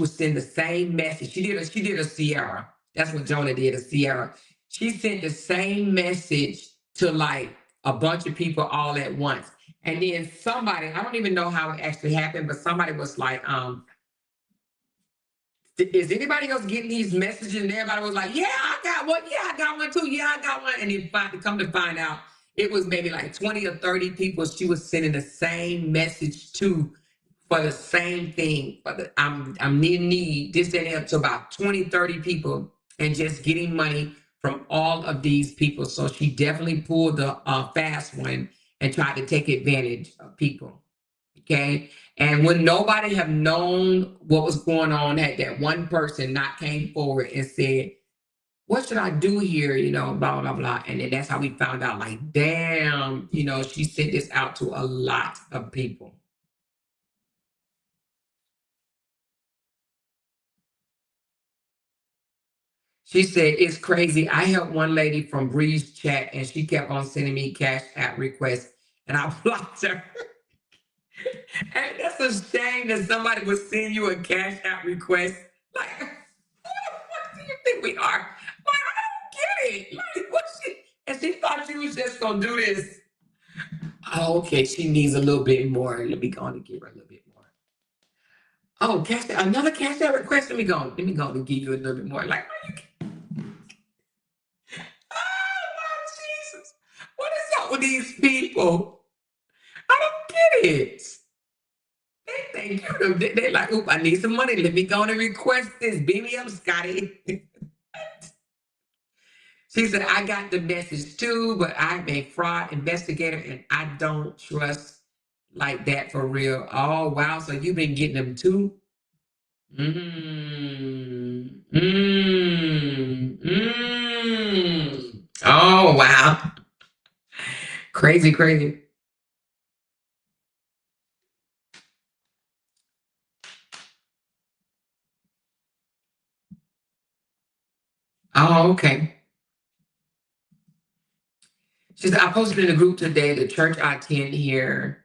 send the same message. She did a Sierra. That's what Jonah did, a Sierra. She sent the same message to like a bunch of people all at once. And then somebody, I don't even know how it actually happened, but somebody was like, is anybody else getting these messages? And everybody was like, yeah, I got one. Yeah, I got one too. Yeah, I got one. And then come to find out, it was maybe like 20 or 30 people she was sending the same message to for the same thing. I'm in need, this and that, to about 20, 30 people, and just getting money from all of these people. So she definitely pulled the fast one and tried to take advantage of people. Okay. And when nobody have known what was going on, that one person not came forward and said, what should I do here? Blah, blah, blah. And then that's how we found out, like, damn, she sent this out to a lot of people. She said, it's crazy. I helped one lady from Breeze Chat, and she kept on sending me cash app requests, and I blocked her. And that's a shame that somebody would send you a cash app request. Like, who the fuck do you think we are? Like, I don't get it. Like, what she? And she thought she was just gonna do this. Oh, okay. She needs a little bit more. Let me go on and give her a little bit more. Oh, another cash app request. Let me go and give you a little bit more. Like, are you? Oh, Lord Jesus! What is up with these people? I don't get it. They think they're like, oop, I need some money. Let me go and request this. Beam me up, Scotty. She said, I got the message too, but I'm a fraud investigator and I don't trust like that for real. Oh, wow. So you've been getting them too? Oh, wow. Crazy, crazy. Oh, okay. She said, I posted in the group today, the church I attend here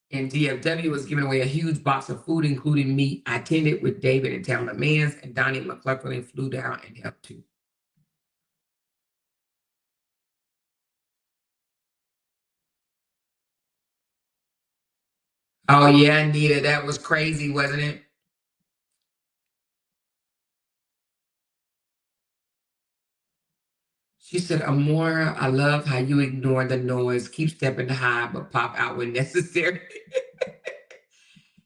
in DFW was giving away a huge box of food, including meat. I attended with David and Tamla Mans, and Donnie McClurkin flew down and helped too. Oh yeah, Anita, that was crazy, wasn't it? She said, Amora, I love how you ignore the noise. Keep stepping high, but pop out when necessary.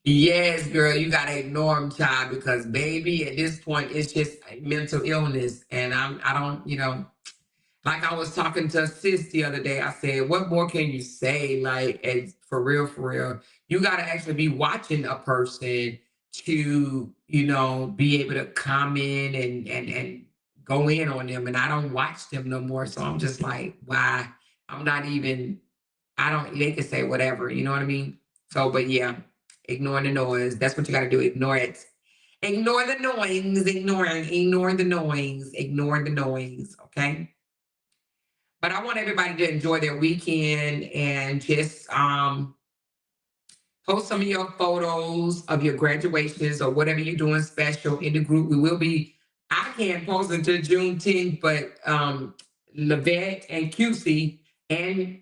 Yes, girl, you gotta ignore them, child, because baby, at this point, it's just mental illness. And I don't, like I was talking to a sis the other day. I said, what more can you say? Like, and for real, you gotta actually be watching a person to, be able to comment and go in on them. And I don't watch them no more. So I'm just like, why? I'm not even, they can say whatever, you know what I mean? So, but yeah, ignoring the noise. That's what you gotta do. Ignore it. Ignore the noise, ignore the noise, ignore the noise, okay? But I want everybody to enjoy their weekend and just post some of your photos of your graduations or whatever you're doing special in the group. I can't post until June 10th, but Lavette and QC and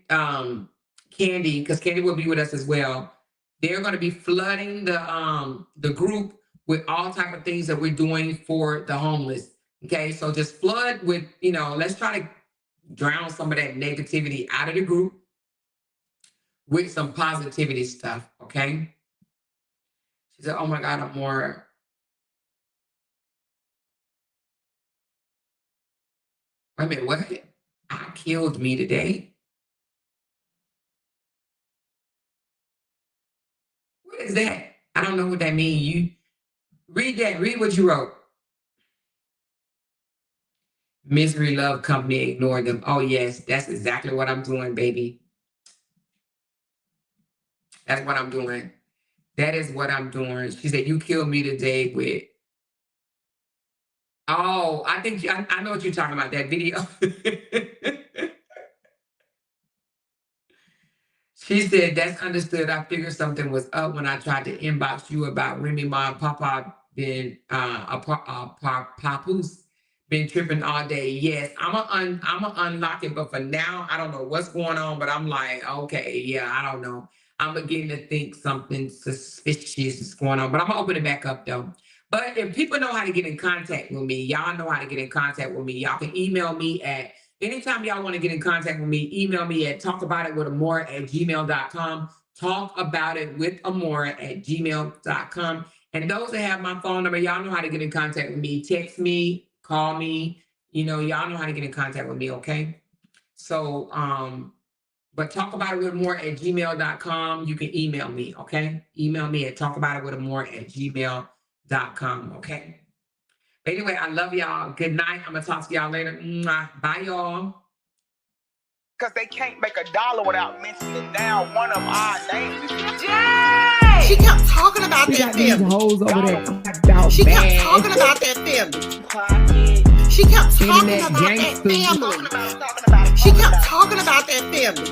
Candy, because Candy will be with us as well. They're going to be flooding the group with all type of things that we're doing for the homeless. Okay, so just flood with, let's try to drown some of that negativity out of the group with some positivity stuff, okay? She said, oh my God, I'm more. Wait a minute, what? I killed me today. What is that? I don't know what that means. You read that, read what you wrote. Misery Love Company, ignore them. Oh yes, that's exactly what I'm doing, baby. That's what I'm doing. That is what I'm doing. She said, you killed me today with. Oh, I think I know what you're talking about, that video. She said, that's understood. I figured something was up when I tried to inbox you about Remy Ma and Papa been Papoose been tripping all day. Yes, I'm unlock it, but for now, I don't know what's going on, but I'm like, okay, yeah, I don't know. I'm beginning to think something suspicious is going on, but I'm gonna open it back up though. But if people know how to get in contact with me, y'all know how to get in contact with me. Y'all can email me at anytime y'all want to get in contact with me, email me at talkaboutitwithamora@gmail.com. Talkaboutitwithamora@gmail.com. And those that have my phone number, y'all know how to get in contact with me. Text me, call me. Y'all know how to get in contact with me, okay? So, but talkaboutitwithamora@gmail.com. You can email me, okay? Email me at talkaboutitwithamora@gmail.com, okay? But anyway, I love y'all. Good night. I'm going to talk to y'all later. Bye, y'all. Because they can't make $1 without mentioning down one of our names. Jay! She kept talking about that family. Hoes over there. She kept talking about that family. She kept talking about that family. She kept talking about that family.